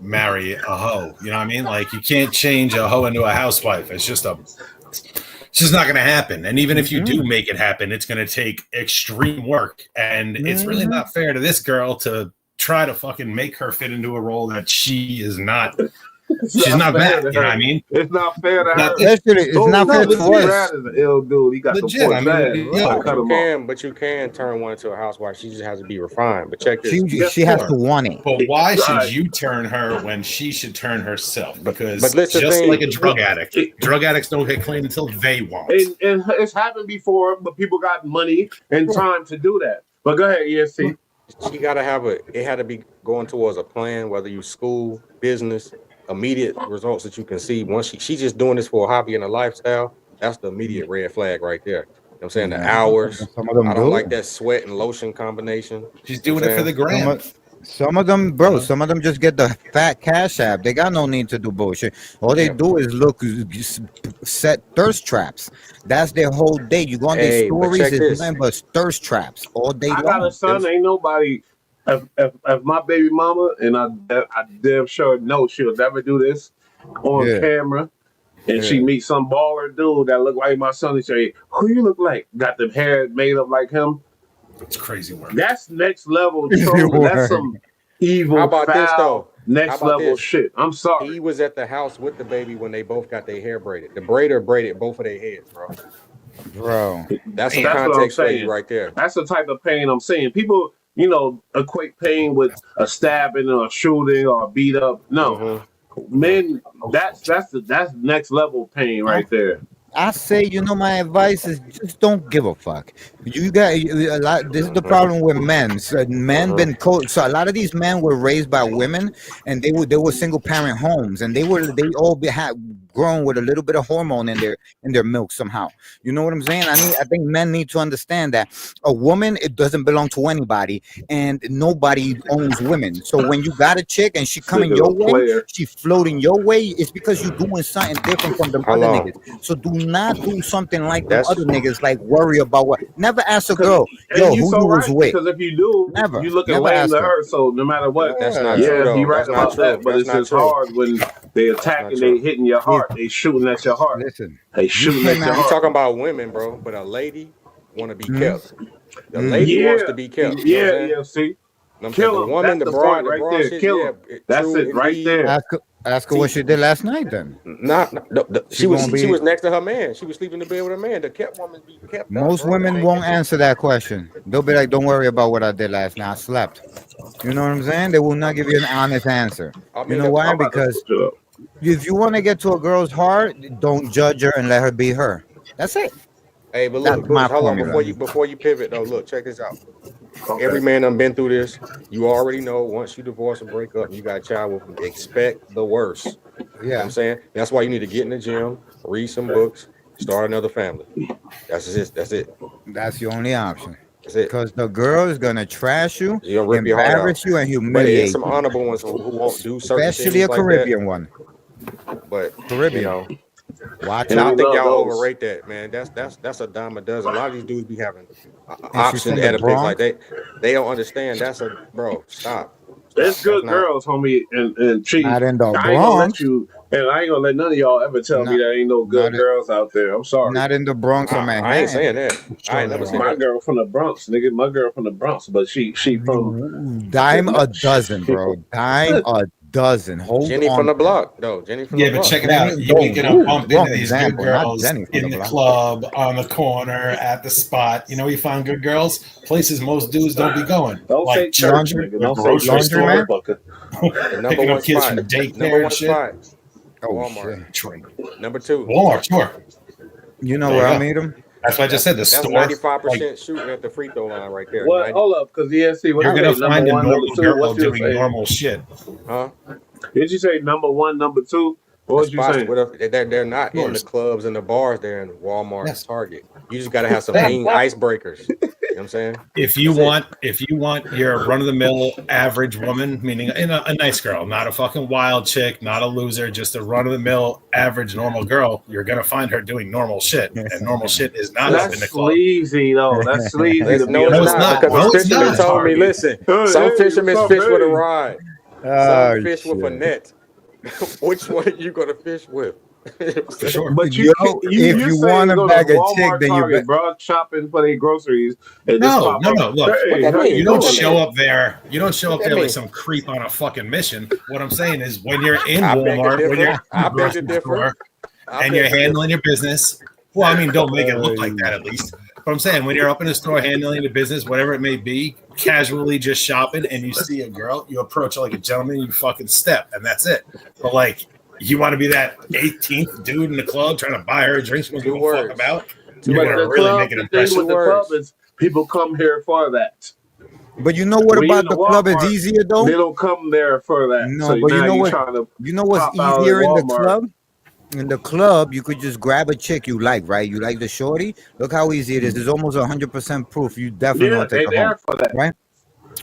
marry a hoe. You know what I mean? Like you can't change a hoe into a housewife. It's just not going to happen. And even if you do make it happen, it's going to take extreme work. And it's really not fair to this girl to try to fucking make her fit into a role that she is not. She's not fair bad. to You know what I her. mean? It's not fair to her. It's Oh, not fair no, to legit. us. Brad is an ill dude. He got Legit. some I points. mean, Bad. yeah. Cut him off. But you can turn one into a housewife. She just has to be refined. But check this. She has to want it. But why should Right. you turn her when she should turn herself? Because but listen, just thing- like a drug addict, drug addicts don't get clean until they want. And it's happened before, but people got money and time to do that. But go ahead, ESC. She gotta have it had to be going towards a plan, whether you school, business, immediate results that you can see. Once she's just doing this for a hobby and a lifestyle, that's the immediate red flag right there. You know what I'm saying? The hours. Some of them I don't do. like that sweat and lotion combination. She's doing it for the gram. Some of them, bro, some of them just get the fat cash app. They got no need to do bullshit. All they do is set thirst traps. That's their whole day. You go on their stories, it's nothing but thirst traps all day long. I got a son. Ain't nobody. If my baby mama, and I damn sure know she'll never do this on camera, and she meets some baller dude that look like my son and say, "Who you look like?" Got the hair made up like him. It's crazy work. That's next level trolling. That's some evil, How about foul, this though? next level shit. I'm sorry. He was at the house with the baby when they both got their hair braided. The braider braided both of their heads, bro. That's some context for you right there. That's the type of pain I'm saying. People, equate pain with a stabbing or a shooting or a beat up. No, men, that's next level pain right there. I say, my advice is just don't give a fuck. You got a lot. This is the problem with men. So men been so a lot of these men were raised by women, and they were single parent homes, and they all had grown with a little bit of hormone in their milk somehow. You know what I'm saying? I think men need to understand that a woman, it doesn't belong to anybody, and nobody owns women. So when you got a chick and she coming your way, she floating your way, it's because you're doing something different from the other niggas. So do not do something like the other niggas, like worry about what. Never ask a girl, yo, who you was with. Because if you do, you looking never lame ask to her. her. So no matter what, That's not true, though. he right That's not about true. that. But That's it's not just true. hard when they attacking, they hitting your heart, they shooting at your heart. Listen, they shooting at your You heart. talking about women, bro, but a lady want to be kept. The lady wants to be kept. You know what I'm saying? See. The Kill him. woman, That's the the broad, point the right broad there. shit, Kill yeah, him. That's true, it right indeed. there. Ask her what she did last night then. She was next to her man. She was sleeping in bed with her man. The kept woman be kept. Most women won't answer that question. They'll be like, don't worry about what I did last night. I slept. You know what I'm saying? They will not give you an honest answer. You know why? Because if you want to get to a girl's heart, don't judge her and let her be her. That's it. Hey, but That's look, my hold on formula. before you pivot though. Look, check this out. Every man done been through this. You already know once you divorce or break up, you got a child with them, expect the worst. You know what I'm saying? That's why you need to get in the gym, read some books, start another family. That's it. That's the only option. That's it. Because the girl is gonna trash you, You'll rip your heart out. embarrass you, and But humiliate there's some you. honorable ones who won't do certain Especially a things Caribbean like one. that. But Caribbean. Watch and I out. think y'all overrate that, man. That's a dime a dozen. A lot of these dudes be having option etiquette like they don't understand. That's a bro. Stop. There's good girls, homie, and Chief. Not in the I ain't gonna let Bronx. you, and I ain't gonna let none of y'all ever tell me there ain't no good girls out there. I'm sorry. Not in the Bronx or Manhattan. I ain't saying that. I ain't never said My that. girl from the Bronx, nigga. My girl from the Bronx, but she from Dime a dozen, bro. Dime a doesn't. Hold Jenny on. from the block, though. Jenny from Yeah, the but block. check it out. You're Don't- gonna ooh, bump wrong into these example, good not girls Jenny from in the the block. club, on the corner, at the spot. You know, you find good girls places most dudes don't be going, Don't say like church, church, or nigga. Don't say grocery church, store, motherfucker. The number picking one up kids spot. from daycare Number and one shit. spot. Oh Walmart. shit. Number 2. Walmart, sure. You know There where you I go. meet him? That's what I just said. The That's store. 95% Like, shooting at the free throw line right there. What? 90, Hold up, because ESC, what you're you gonna say? Number find a one, number normal two. girl What you doing say? normal shit. huh? Did you say number one, number two? What was you Spots saying? with they're not in the Stores. clubs and the bars. They're in Walmart Yes. and Target. You just got to have some mean icebreakers. You know what I'm saying? If you That's want your run of the mill average woman, meaning a nice girl, not a fucking wild chick, not a loser, just a run of the mill average normal girl, you're gonna find her doing normal shit, and normal shit is not up in the That's club. sleazy, though. That's sleazy to be No, up it's in it's the not, not. because No, the it's fisherman not. told me, listen, some Hey, fishermen what's up, fish with a hey? rod, Oh, some fish with a shit. net. Which one are you gonna fish with? For sure. But Yo, if you you say want you to go to bag a chick, Walmart, then you Target, bet. bro, shopping for their groceries, and just No, pop no, up. no. Look, Hey, that how mean? you you don't doing? show up there. You don't show up What that there like mean? some creep on a fucking mission. What I'm saying is, when you're in I beg to Walmart, when you're differ. in the I beg to grocery differ. store, I and beg you're to handling differ. your business. Well, I mean, don't make it look like that at least. But I'm saying, when you're up in the store handling the business, whatever it may be, casually just shopping, and you see a girl, you approach her like a gentleman, you fucking step, and that's it. But like, you want to be that 18th dude in the club trying to buy her a drink she doesn't Two give a fuck words. about, Two you're But gonna the words. really make club, an the thing impression. with the club is people come here for that. But you know what When you in about the the club is Walmart, easier though? they don't come there for that. So No, but now you trying to you know what's pop out at easier in the Walmart. club? In the club, you could just grab a chick you like, right? You like the shorty. Look how easy it is. It's almost 100% proof. You definitely Yeah, want to take they her home, there for that. right?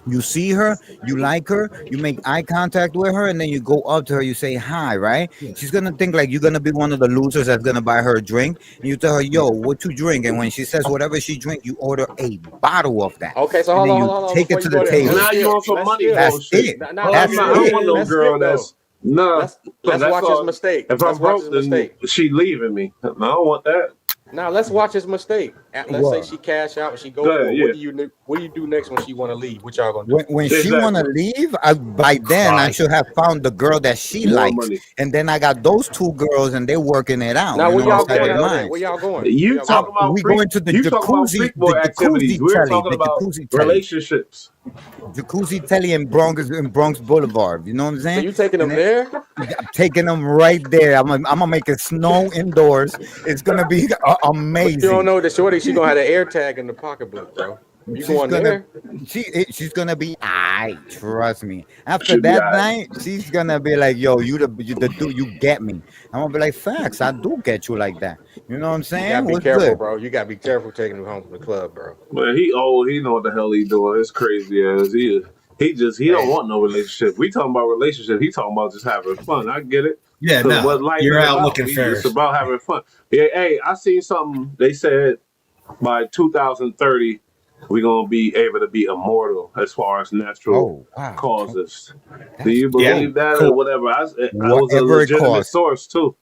You see her, you like her, you make eye contact with her, and then you go up to her, you say hi, right? She's gonna think like you're gonna be one of the losers that's gonna buy her a drink, and you tell her, yo, what you drink? And when she says whatever she drink, you order a bottle of that. Okay, so And hold then on, you hold on. take Before it to you the go there, table. Now you on some let's money skip. That's bullshit. it. Nah, Oh, That's I don't it. want no let's girl skip though. that's no. Let's watch That's his all. mistake. If Let's I'm watch broke, his then mistake. she leaving me. I don't want that. Now let's watch his mistake. Let's say What? she cash out and she go Go for ahead, it. yeah. What do you do next when she want to leave? What y'all gonna do? When she wanna Exactly. leave, by then I Cry. should have found the girl that she More likes, money. and then I got those two girls, and they're working it out. Now You where know, y'all inside going their Okay. after that? minds. Where y'all going? Where You y'all talking going? about We freak? go into the You talking about jacuzzi, freak boy activities? We're talking the about jacuzzi telly, relationships. jacuzzi telly in Bronx Boulevard. You know what I'm So saying? you taking them And then there? I'm taking them right there. I'm gonna make it snow indoors. It's gonna be But you don't amazing. know the shorty. She gonna have the air tag in the pocketbook, bro. You She's going gonna there? she's gonna be trust me. After Should be that alright. night, she's gonna be like, yo, the dude, you get me. I'm gonna be like, facts, I do get you like that. You know what I'm You saying? gotta be What's careful, good? bro. You gotta be careful taking them home from the club, bro. Man, he old. He know what the hell he doing. It's crazy as he don't Man, want no relationship. We talking about relationship. He talking about just having fun. I get it. Yeah, Cause no, what life you're is out about. looking It's for. about having fun. Yeah, hey, I seen something. They said by 2030 we're gonna be able to be immortal as far as natural Oh wow, causes. Do that's you Yeah, believe that or cool. whatever? I was a whatever it legitimate costs. source too.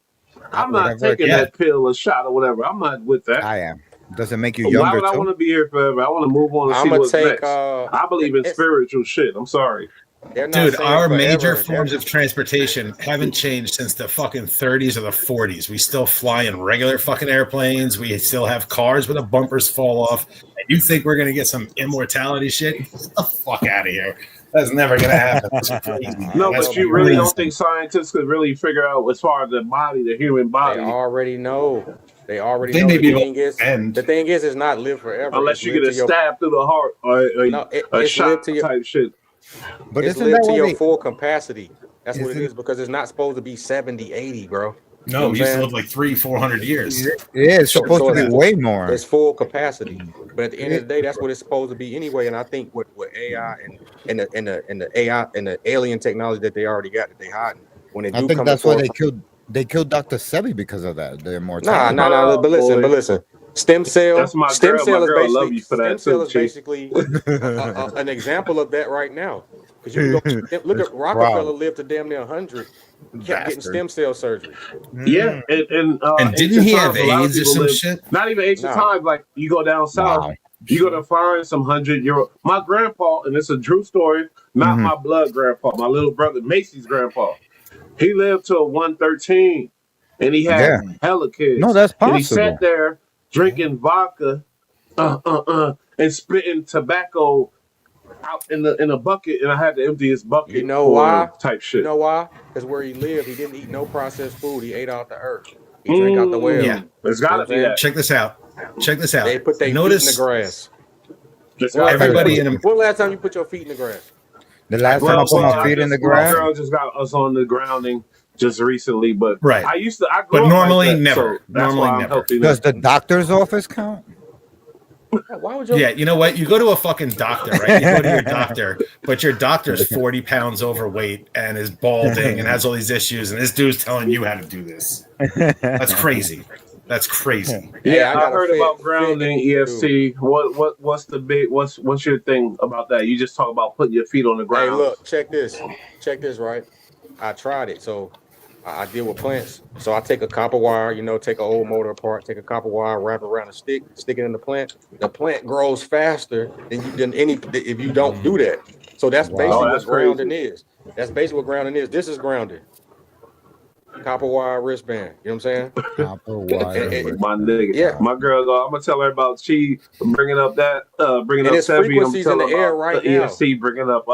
I'm not Whatever it taking Yeah, costs. that pill or shot or whatever. I'm not with that. I am. Does it make you Why younger would I too? want to be here forever? I want to move on and I'm see gonna what's take. next. I believe in It's spiritual shit. I'm sorry. they're not dude, saying our major forever. They're forms of just transportation haven't changed since the fucking 30s or the 40s. We still fly in regular fucking airplanes. We still have cars where the bumpers fall off. And you think we're gonna get some immortality shit? Get the fuck out of here. That's never gonna happen. That's crazy. I No, don't That's know but you about really that. don't crazy. think scientists could really figure out as far as the body, the human They body, already know. They already They know. may The be able thing is, to end. the thing is not live forever. unless It's you live get a to your stab through the heart or no. a It's live shot to your type shit. But it's isn't live that to why your they full capacity. That's what it isn't is because it's not supposed to be 70, 80, bro. You know No, what I'm we used to saying? live like 300-400 years. yeah, it's Short supposed So to be than that. way more. it's full capacity. But at the end of It, the day, that's what it's supposed to be anyway. And I think with AI and the AI and the alien technology that they already got that they hiding, when they I do think come that's why before, they killed Dr. Sebi because of that, the nah, immortality. nah, nah. Oh But boy, listen. Stem that's cell, my stem girl. My cell is girl, I love basically you for that too, Chief. an example of that right now. Because you can go look It's at Rockefeller proud lived to damn near 100, kept getting bastard. stem cell surgery. Yeah, Mm, in And didn't ancient he have times, a lot of AIDS or people some live. shit? Not even ancient Nah, times. Like you go down south, wow. You're gonna find some 100-year-old. My grandpa, and it's a true story, not my blood grandpa, my little brother Macy's grandpa. He lived till 113, and he had Yeah. hella kids. No, that's And he possible. sat there drinking vodka, and spitting tobacco out in a bucket, and I had to empty his bucket. You know for why? him type shit. You know why? Because where he lived, he didn't eat no processed food. He ate out the earth. He drank out the well. Yeah. It's gotta be that. Check this out. Check this out. They put their feet in Notice the grass. everybody in When last time you put your feet in the grass? The last time I put my feet in the My grass. girl just got us on the grounding just recently, but Right. I used to. I grew But up normally like that, never. So that's Normally why I'm never. healthy now. Does the doctor's office count? Why would you? Yeah, you know what? You go to a fucking doctor, right? You go to your doctor, but your doctor's 40 pounds overweight and is balding and has all these issues, and this dude's telling you how to do this. That's crazy. That's crazy. Yeah, I I got a heard fit- about grounding, fit EFT. What's the big? What's your thing about that? You just talk about putting your feet on the ground. Hey, look, check this. Check this, right? I tried it. So I deal with plants. So I take a copper wire, take an old motor apart, take a copper wire, wrap it around a stick, stick it in the plant. The plant grows faster than any if you don't do that. So that's basically that's what grounding is. That's basically what grounding is. This is grounded. Copper wire wristband. You know what I'm saying? Copper wire. My nigga. Yeah. My girl, I'm gonna tell her about she bringing up And up it's Sevi. I'm frequencies in the telling air about right the now. EFT bringing up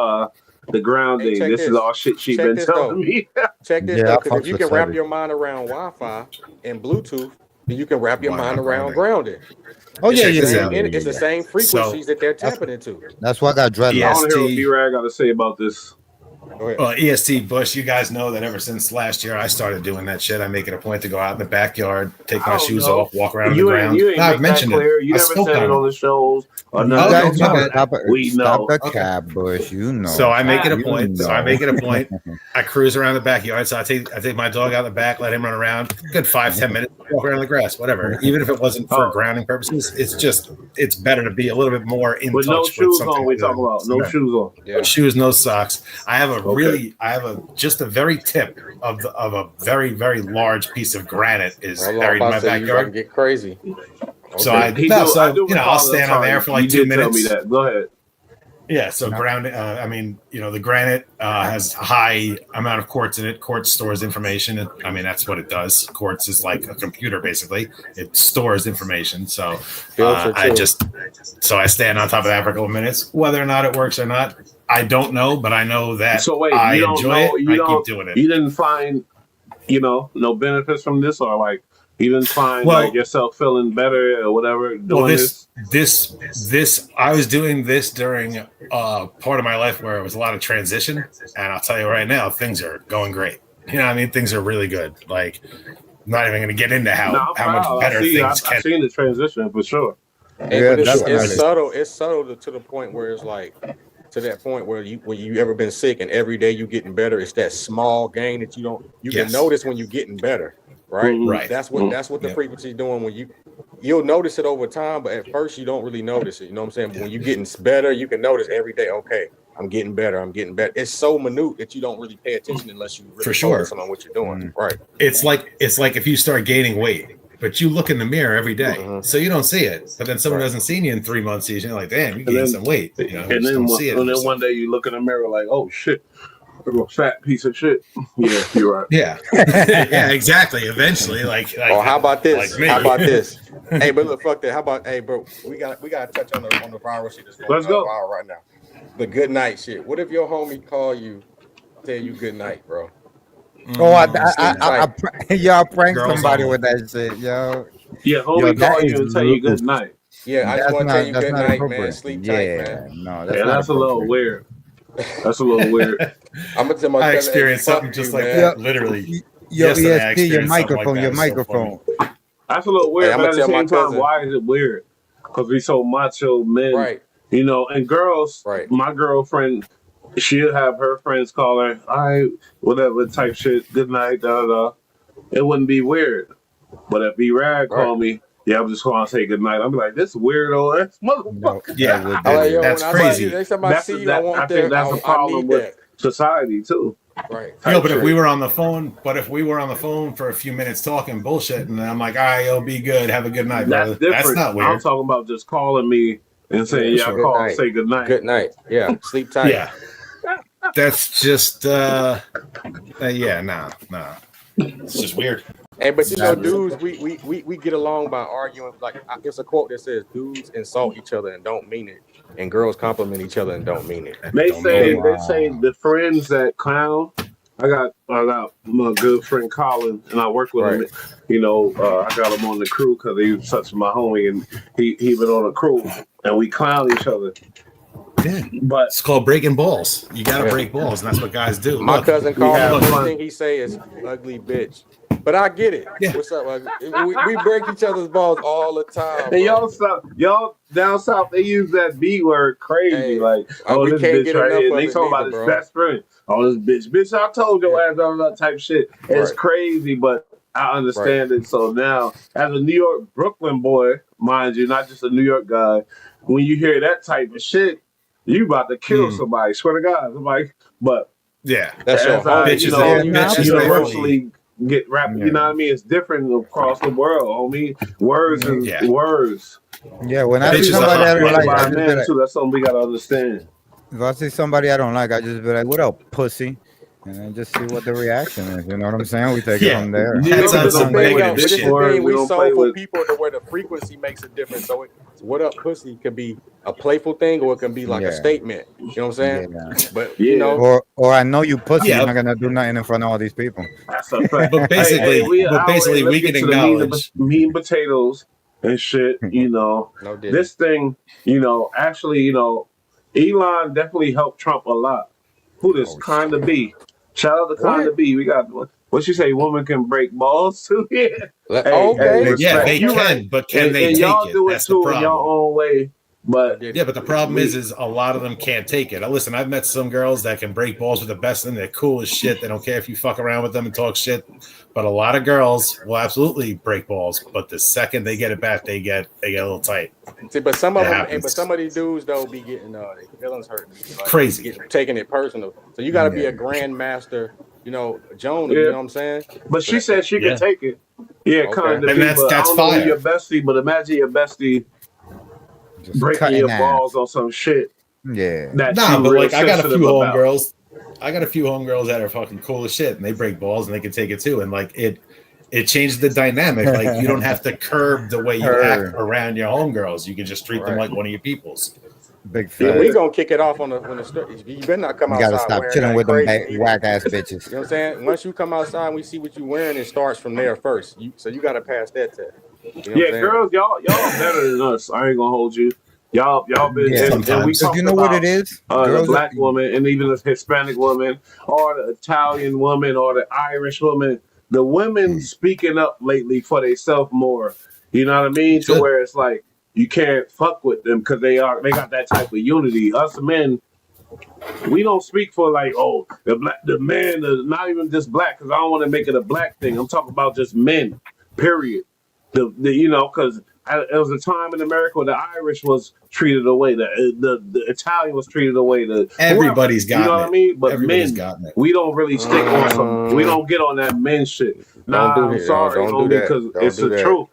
the grounding. check This is this. all shit she Check been this, telling though. me. Check this Yeah, though, I because fucks if you with can wrap Sevi. your mind around Wi-Fi and Bluetooth, then you can wrap your Why mind not around grounding. Oh yeah, Check yeah, this yeah, out. yeah, It's the yeah. same frequencies that they're tapping into. That's why I got dreadlocks. I want to hear what EST. B-Rag got to say about this. Go ahead. Well, EST Bush, you guys know that ever since last year, I started doing that shit. I make it a point to go out in the backyard, take I my don't shoes know. off, walk around You the ain't ground. you ain't I've make that mentioned clear. it. You I never spoke said it on on it. the shows or You nothing. guys Don't know do stop that. a, We know. stop a cab, Bush. You know. So I make it a You point. So I know. make it a point. I cruise around the backyard. So I take my dog out the back, let him run around. Good 5-10 minutes, walk around the grass, whatever. Even if it wasn't for grounding purposes, it's better to be a little bit more in With touch no with shoes something. on, we talk about no shoes on. No shoes, no socks. I have just a very tip of a very, very large piece of granite is buried in my You backyard. get crazy. So Okay. I'll recall stand that. on there for like You 2 did minutes. Tell me that. Go ahead. Yeah, so ground. The granite has a high amount of quartz in it. Quartz stores information. That's what it does. Quartz is like a computer, basically. It stores information. So I stand on top of that for a couple minutes. Whether or not it works or not, I don't know, but I know that So wait, I you don't enjoy know, it. you I don't, keep doing it. You didn't find, no benefits from this, or like you didn't find like yourself feeling better or whatever doing this I was doing this during part of my life where it was a lot of transition, and I'll tell you right now, things are going great. You know what I mean? Things are really good. Like, I'm not even going to get into how much better things can. I've seen the transition for sure. But it's subtle. It's subtle to the point where it's like, to that point where when you ever been sick and every day you getting better, it's that small gain that you can notice when you're getting better, right? Right. That's what the frequency is doing. When you'll notice it over time, but at first you don't really notice it. You know what I'm saying? But when you're getting better, you can notice every day. Okay, I'm getting better. I'm getting better. It's so minute that you don't really pay attention unless you really focus on what you're doing. Right. It's like if you start gaining weight, but you look in the mirror every day, so you don't see it. But then someone doesn't see you in 3 months, sees you, like, damn, you gained some weight. You know, And then one day you look in the mirror like, oh shit, I'm a fat piece of shit. Yeah, you're right. Yeah, yeah, exactly. Eventually, like how about this? Like me. How about this? Hey, but look, fuck that. How about, hey, bro? We got to touch on the viral shit that's going Let's go viral right now. The good night shit. What if your homie call you, tell you good night, bro? Oh, I pranked somebody with that shit, yo. Yeah, homie call you and tell you good night. Yeah, I just want to tell you good night, man. Sleep tight, man. No, that's a little weird. That's a little weird. I'm gonna tell my I experienced something just like that, literally. Yo, Yesterday, I ESP, your experienced something microphone, like your that. microphone. That's a little weird, Hey, but at I'ma the tell my same time, cousin. why is it weird? Because we so macho men, Right. and girls. Right. My girlfriend, she'll have her friends call her, all right, whatever type shit, good night, da da da. It wouldn't be weird. But if B-Rad called me, yeah, I'm just going to say good night. I'm like, this weirdo ass motherfucker. Yeah, that's crazy. Next time I see you, I think that's a problem with society too. Right. Yo, but if we were on the phone, for a few minutes talking bullshit, and I'm like, all right, yo, be good, have a good night, brother. That's different. That's not weird. I'm talking about just calling me and saying y'all call and say good night. Good night. Yeah, sleep tight. Yeah. That's just nah. It's just weird. Hey, but you know, dudes, we get along by arguing. Like, it's a quote that says, "Dudes insult each other and don't mean it, and girls compliment each other and don't mean it." They say the friends that clown. I got my good friend Colin, and I work with him. You know, I got him on the crew because he was such my homie, and he been on the crew, and we clown each other. Yeah. But it's called breaking balls. You got to break balls, and that's what guys do. My cousin called me. The only thing he say is "ugly bitch," but I get it. Yeah. What's up? We break each other's balls all the time. And y'all down south, they use that B word crazy. Hey, like, oh, this bitch right here. They talking about his best friend. Oh, this bitch. I told your ass all that type shit. It's crazy, but I understand it. So now, as a New York, Brooklyn boy, mind you, not just a New York guy, when you hear that type of shit, you about to kill somebody. Swear to God, somebody. But that's your bitches universally get rapped. You know what I mean? It's different across the world, homie. Words is words. Yeah, when I see somebody I don't like, I just be like, that's something we gotta understand. If I see somebody I don't like, I just be like, "What up, pussy?" And then just see what the reaction is. You know what I'm saying? We take it from there. We solve for people to where the frequency makes a difference. So "what up, pussy" could be a playful thing, or it can be like a statement. You know what I'm saying? Yeah. But you know, or I know you pussy. You're not gonna do nothing in front of all these people. That's a fact. But basically, we can acknowledge meat and potatoes and shit. You know, this thing. You know, actually, you know, Elon definitely helped Trump a lot. Who this kind of be? Shout out to kind of be. We got what you say? Women can break balls too. Yeah. They can, but can they take y'all it? do That's it too the problem. in your own way. But but the problem is a lot of them can't take it. Now, listen, I've met some girls that can break balls with the best of them. They're cool as shit. They don't care if you fuck around with them and talk shit. But a lot of girls will absolutely break balls. But the second they get it back, they get a little tight. See, but some of them, but some of these dudes though be getting their feelings hurt, like, crazy, taking it personal. So you got to be a grandmaster, you know, Joan. You know what I'm saying? But she said she could take it. Yeah, kind of. And that's fine. Your bestie, but imagine your bestie just breaking your balls on some shit. Yeah. But like I got a few homegirls. I got a few homegirls that are fucking cool as shit, and they break balls and they can take it too. And like it changed the dynamic. Like you don't have to curb the way you act around your homegirls. You can just treat them like one of your peoples. Big fan. We gonna kick it off on the street. You better not come outside. You gotta stop chilling with them whack ass bitches. You know what I'm saying? Once you come outside and we see what you wearing, it starts from there first. So you gotta pass that test. You know girls, y'all better than us. I ain't gonna hold you. Y'all been and we you know what it is? The black woman and even the Hispanic woman or the Italian woman or the Irish woman. The women speaking up lately for themselves more. You know what I mean? To where it's like you can't fuck with them because they got that type of unity. Us men, we don't speak for like, oh, the man is not even just black, because I don't want to make it a black thing. I'm talking about just men, period. You know, because there was a time in America where the Irish was treated away, the Italian was treated away. Everybody's got it. You know what I mean? But everybody's men, we don't really stick on some. We don't get on that men shit. I'm sorry, because it's the truth.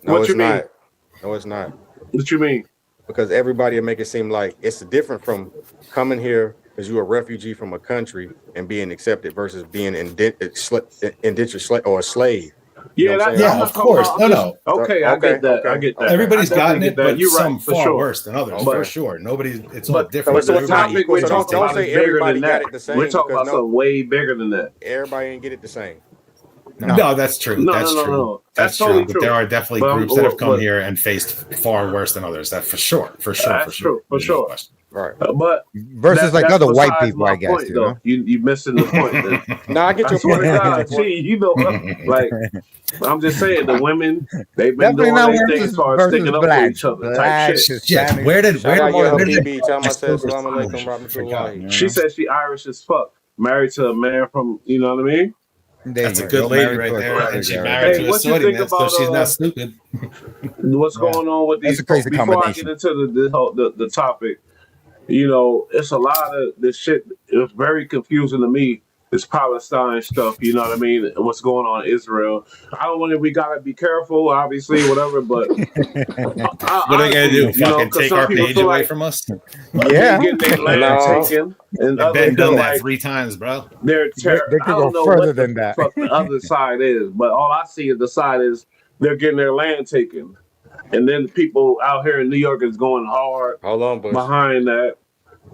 No, what you mean? No, it's not. What you mean? Because everybody will make it seem like it's different from coming here because you're a refugee from a country and being accepted versus being indentured slave or a slave. Yeah, of course. Okay, I get that. I get that. Everybody's gotten it, but you're some right, for far sure. worse than others, for sure. It's all different. But the topic we're talking about is bigger than that. We're talking about something way bigger than that. Everybody ain't get it the same. No, that's true. That's true. No. That's totally true. true. But there are definitely groups that have come here and faced far worse than others. That for sure. That's true. For sure. Right. But versus like other white people, I guess. Point, though. You missing the point. No, I get your point. You know, like I'm just saying, the women they've been doing their thing as far as sticking up for each other. Type shit. Yeah. Where did she said she Irish as fuck, married to a man from, you know what I mean? That's a good lady right there, and she married to a Saudi man, so she's not stupid. What's going on with these? Before I get into the topic, you know, it's a lot of this shit. It was very confusing to me this Palestine stuff. You know what I mean? And what's going on in Israel? I don't want to. We gotta be careful, obviously, whatever. But What are they gonna do? Fucking take our page away from us? They're getting their land taken, and They've others been done feel that like 3 times, bro. they're They I could go don't know further what the than that. fuck the other side is, but all I see is the side is they're getting their land taken, and then the people out here in New York is going hard Hold on, Bush. behind that.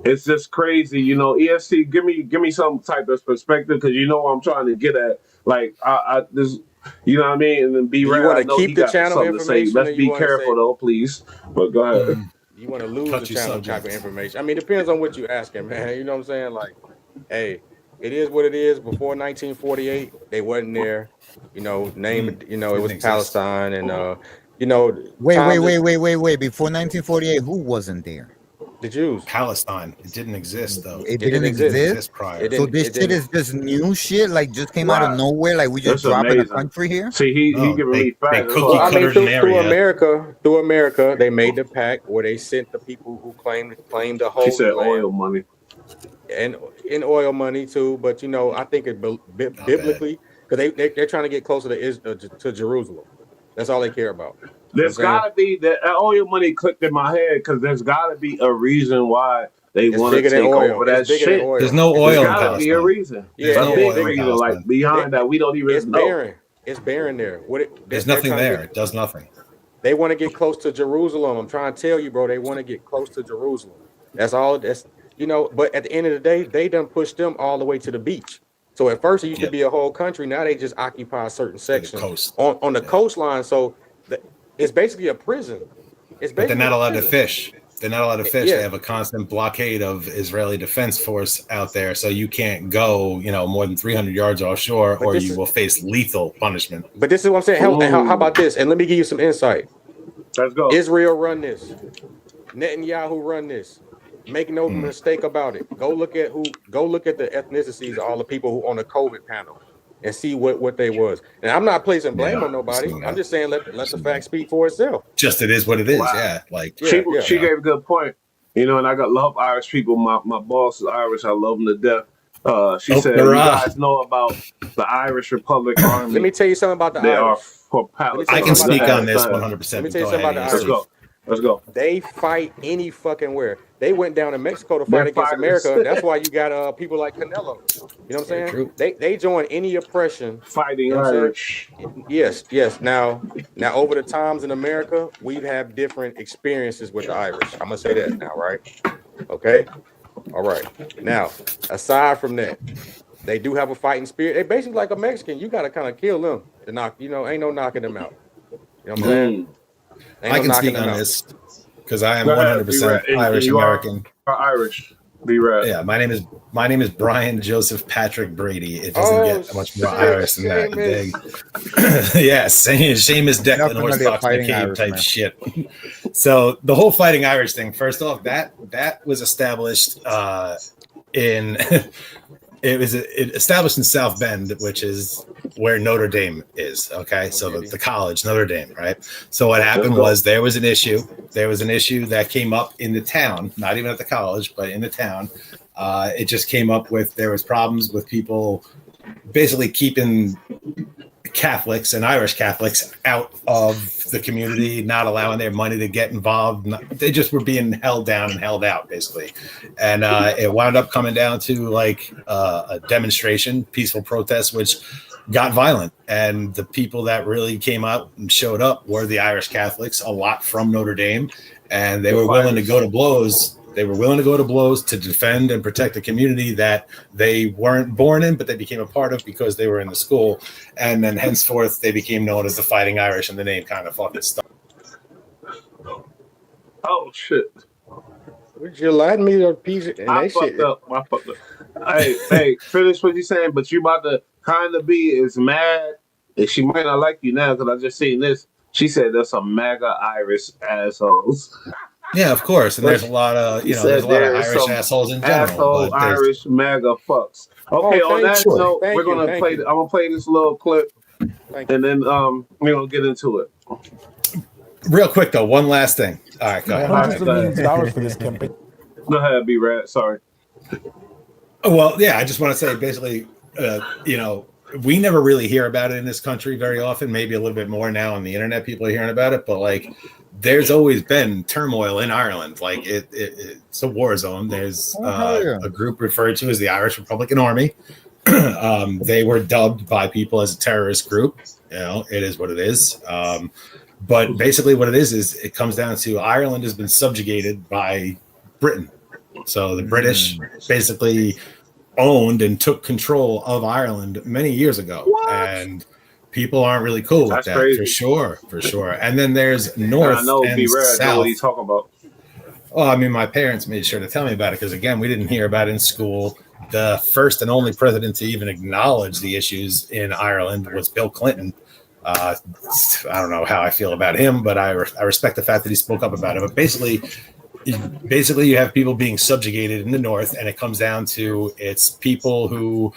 It's just crazy, you know. ESC, give me some type of perspective because you know what I'm trying to get at. Like I this, you know what I mean. And then Do you B-Rad, want I to know he keep the got channel something to say. information, or Let's you be want to careful say though, please. But go ahead. you want to lose the Touchy channel subject. type of information? I mean, it depends on what you asking, man. You know what I'm saying? Like, hey, it is what it is. Before 1948, they wasn't there. You know, you know, it was Didn't exist. Palestine, and you know, Wait. times Before 1948, who wasn't there? the Jews. Palestine. It didn't exist though. It didn't didn't exist. exist. prior. It So didn't. this It shit didn't. is just new shit, like just came out of Wow, nowhere, like we just that's dropping a amazing. country here. See, he No, giving they- me they facts. cookie Well, I mean, cuttered an through area. America, they made the pact where they sent the people who claimed the She Holy said Land oil money. and in oil money too. But you know, I think it biblically because they're trying to get closer to Jerusalem. That's all they care about. There's got to be that oil money clicked in my head because there's got to be a reason why they It's want to bigger than take oil. over that It's bigger than shit. oil. There's no There's oil in got to be a Palestine. reason. Yeah, There's A no big oil in reason, like Palestine. behind that we don't It's even know. barren. It's barren there. There's They're nothing trying to there. get- It does nothing. They want to get close to Jerusalem. I'm trying to tell you, bro. They want to get close to Jerusalem. That's all. That's you know. But at the end of the day, they done pushed them all the way to the beach. So at first it used to be a whole country. Now they just occupy a certain section on the coastline. So it's basically a prison. It's But they're basically not a allowed to prison. fish. They're not allowed to fish. Yeah. They have a constant blockade of Israeli Defense Force out there, so you can't go, more than 300 yards offshore, But or this you is- will face lethal punishment. But this is what I'm saying. How about this? And let me give you some insight. Let's go. Israel run this. Netanyahu run this. Make no mistake about it. Go look at the ethnicities of all the people who on the COVID panel and see what they was. And I'm not placing blame on nobody. I'm just saying let the fact speak for itself. Just it is what it is. Yeah, like She gave a good point. You know, and I got love Irish people. My boss is Irish. I love them to death. She said, "You guys know about the Irish Republic Army?" Let me tell you something about the They are Irish. for Palestine. I can speak Go ahead, on this go ahead. 100%. Let me tell you Go something ahead, about the Ian. Irish. Let's go. They fight any fucking where. They went down to Mexico to fight They're against fighters. America. That's why you got people like Canelo. You know what I'm saying? true. They join any oppression. Fighting You know what I'm saying? Irish. Yes. Now over the times in America, we've had different experiences with the Irish. I'm gonna say that now, right? Okay. All right. Now, aside from that, they do have a fighting spirit. They basically like a Mexican. You gotta kind of kill them to knock. Ain't no knocking them out. You know what I'm saying? Ain't I no can knocking speak them on out. this because I am Go ahead, 100% B-Rat. And Irish you American. are Irish. Be right. Yeah, my name is Brian Joseph Patrick Brady. It doesn't get much more Irish than that. Yeah, same as Declan Horsefox McCabe type shit. So the whole fighting Irish thing, first off, that was established established in South Bend, which is where Notre Dame is. Okay, so the college, Notre Dame, right? So what happened was there was an issue that came up in the town, not even at the college, but in the town. It just came up with there was problems with people basically keeping Catholics and Irish Catholics out of the community, not allowing their money to get involved. They just were being held down and held out, basically. And it wound up coming down to like a demonstration, peaceful protest, which got violent. And the people that really came out and showed up were the Irish Catholics, a lot from Notre Dame. And they were willing to go to blows. They were willing to go to blows to defend and protect a community that they weren't born in, but they became a part of because they were in the school. And then henceforth, they became known as the Fighting Irish, and the name kind of fucking stuck. Oh, shit. Would you lie to me or piece it? I fucked up. Hey, finish what you're saying, but you about to kind of be is mad. And she might not like you now because I just seen this. She said there's some MAGA Irish assholes. Yeah, of course. And there's a lot of, there's a lot of Irish assholes in general. Asshole but Irish MAGA fucks. Okay, on that note, we're gonna play. I'm gonna play this little clip, and then we're gonna get into it. Real quick though, one last thing. All right, go ahead. Hundreds of millions of dollars for this campaign. Go ahead, B-Rat. Sorry. Well, yeah, I just want to say basically you know, we never really hear about it in this country very often. Maybe a little bit more now on the internet, people are hearing about it. But like, there's always been turmoil in Ireland. Like it's a war zone. There's a group referred to as the Irish Republican Army. They were dubbed by people as a terrorist group. You know, it is what it is. But basically what it is it comes down to Ireland has been subjugated by Britain. So the British basically owned and took control of Ireland many years ago. And people aren't really cool with that. Crazy. For sure. And then there's north and south. Know what he's talking about. Well, I mean, my parents made sure to tell me about it because, again, we didn't hear about it in school. The first and only president to even acknowledge the issues in Ireland was Bill Clinton. I don't know how I feel about him, but I respect the fact that he spoke up about it. But basically, you have people being subjugated in the north, and it comes down to it's people who,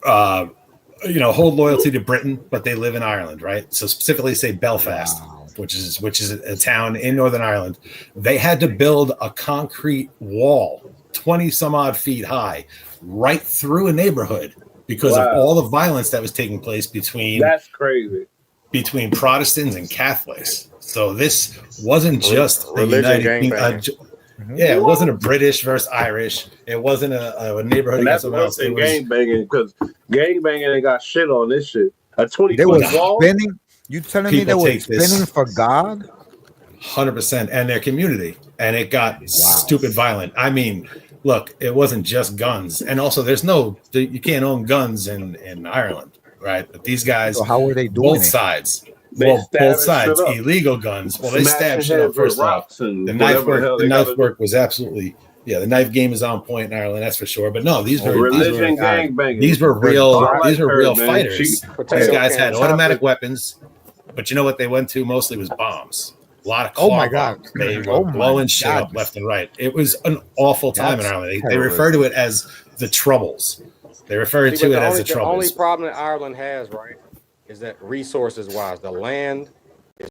hold loyalty to Britain, but they live in Ireland, right? So specifically, say Belfast, which is a town in Northern Ireland. They had to build a concrete wall, 20 some odd feet high, right through a neighborhood because of all the violence that was taking place between. That's crazy. Between Protestants and Catholics. So this wasn't just a United it wasn't a British versus Irish. It wasn't a neighborhood against someone else. It was gang banging because gang banging ain't got shit on this shit. A 20 they foot were wall. Spinning? You telling me they were spinning for God? 100% and their community. And it got stupid violent. I mean, look, it wasn't just guns. And also you can't own guns in Ireland. Right, but these guys, so how were they doing both sides? Both sides, illegal guns. Well, they stabbed shit up first off. The knife work was absolutely, the knife game is on point in Ireland, that's for sure. But no, these were real fighters. These guys had automatic weapons, but you know what they went to mostly was bombs. A lot of bombs. They were blowing shit up left and right. It was an awful time in Ireland. They refer to it as the Troubles. They refer to it as the Troubles. The only problem that Ireland has, right, is that resources-wise, the land is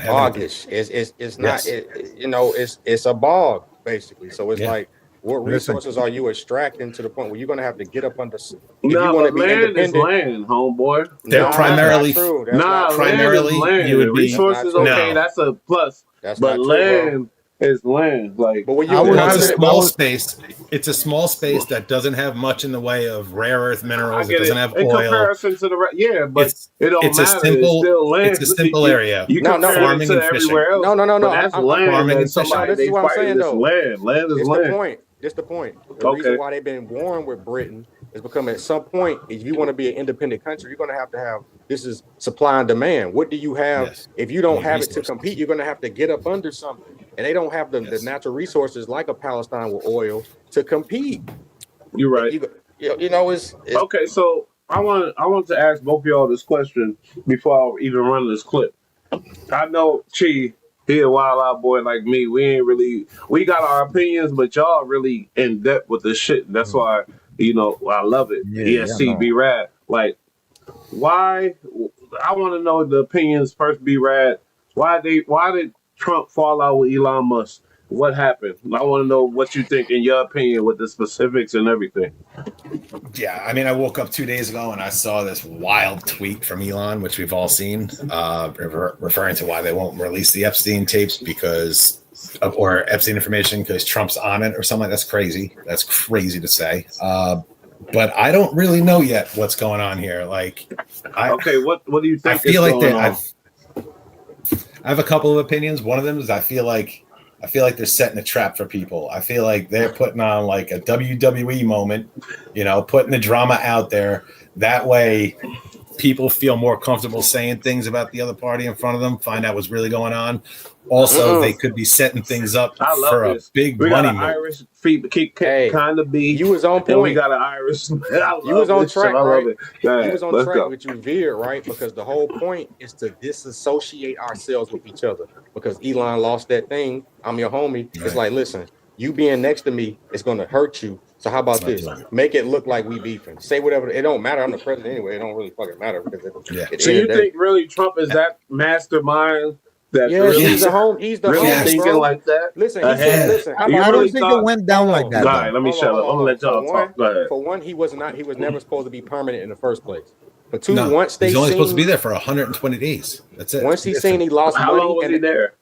boggish. It's not. It's a bog basically. So it's like, what resources are you extracting to the point where you're going to have to get up under? Land is land, homeboy. They're primarily land. You would be resources. Okay, that's a plus. But land. Is land like, but when it's a small space. It's a small space that doesn't have much in the way of rare earth minerals. It doesn't have oil. In comparison to the but it don't it's matter. A simple, it's still land. It's a simple area. You farming and fishing. No. That's land. Farming and fishing. This is what I'm saying though. Land is land. This the point. The reason why they've been warring with Britain is because at some point, if you want to be an independent country, you're going to have this is supply and demand. What do you have? If you don't have it to compete, you're going to have to get up under something. And they don't have the natural resources like a Palestine with oil to compete. You're right. It's okay. So I want to ask both of y'all this question before I even run this clip. I know Chi, he a wild out boy like me. We got our opinions, but y'all really in depth with this shit. That's why I love it. ESC be rad. Like, why? I want to know the opinions first. Be rad. Why did Trump fall out with Elon Musk? What happened? I want to know what you think in your opinion with the specifics and everything. Yeah, I mean, I woke up 2 days ago and I saw this wild tweet from Elon, which we've all seen, referring to why they won't release the Epstein tapes or Epstein information because Trump's on it or something. That's crazy. That's crazy to say. But I don't really know yet what's going on here. Like, what do you think? I feel like I have a couple of opinions. One of them is I feel like they're setting a trap for people. I feel like they're putting on like a WWE moment, putting the drama out there. That way people feel more comfortable saying things about the other party in front of them, find out what's really going on. Also, they could be setting things up for a big money move. Irish kind of be. You was on point. We got an Irish. You was on track, right? You was on track, but you veered, right? Because the whole point is to disassociate ourselves with each other. Because Elon lost that thing. I'm your homie. Right. It's like, listen, you being next to me is going to hurt you. So how about this? Make it look like we beefing. Say whatever. It don't matter. I'm the president anyway. It don't really fucking matter because So you think really Trump is that mastermind That's Yes, really, he's the home. He's the really homie, thinking bro. like that. Listen, he Ahead. said, listen. I You don't really think thought? it went down like that. All right, let me shut up. I'm gonna let y'all talk. Go ahead. For one, he was never supposed to be permanent in the first place. For two, No, once they he's only seen, supposed to be there for 120 days. That's it. once he seen he lost How money, long was he there?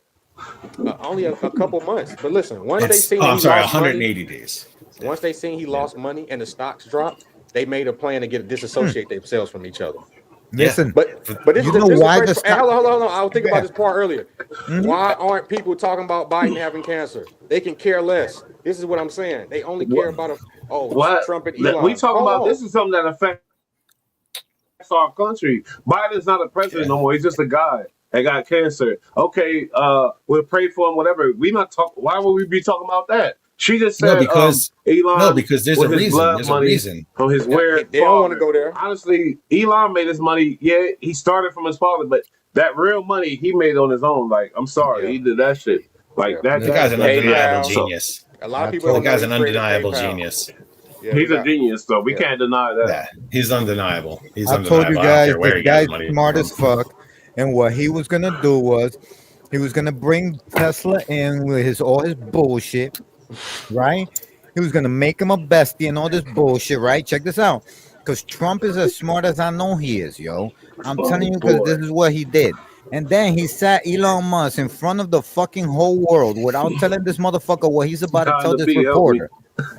only a couple months. But listen, once they It's, seen oh, he I'm sorry, lost money, 180 days. once they seen he lost money and the stocks dropped, they made a plan to disassociate themselves from each other. Listen, But this you is know this why is the great. stock? Hold on. I was thinking Yeah. about this part earlier. Mhm. Why aren't people talking about Biden having cancer? They can care less. This is what I'm saying. They only care about What? Trump and That- Elon. We talking about Hold this is something that affects our country. Biden's not a president no more. He's just a guy that got cancer. Okay, we'll pray for him. Whatever. We not talk. Why would we be talking about that? She just said, Elon, because there's with a his reason. blood There's money a reason. from his weird They don't want to father. go there. Honestly, Elon made his money. Yeah, he started from his father, but that real money he made on his own. Like, I'm sorry, he did that shit. Like that. The guy's an that- undeniable so- genius. A lot of people The don't know guy's he an created undeniable PayPal. genius. Yeah, He's a genius, though. We can't deny that. Yeah, he's undeniable. He's I undeniable. told you I don't guys care where this he got his guy's money smart from. as fuck, and what he was gonna do was he was gonna bring Tesla in with all his bullshit, right? He was gonna make him a bestie and all this bullshit, right? Check this out, because Trump is as smart as I know he is, yo. I'm telling you, because this is what he did. And then he sat Elon Musk in front of the fucking whole world without telling this motherfucker what he's about to Time tell to this be, help me. reporter.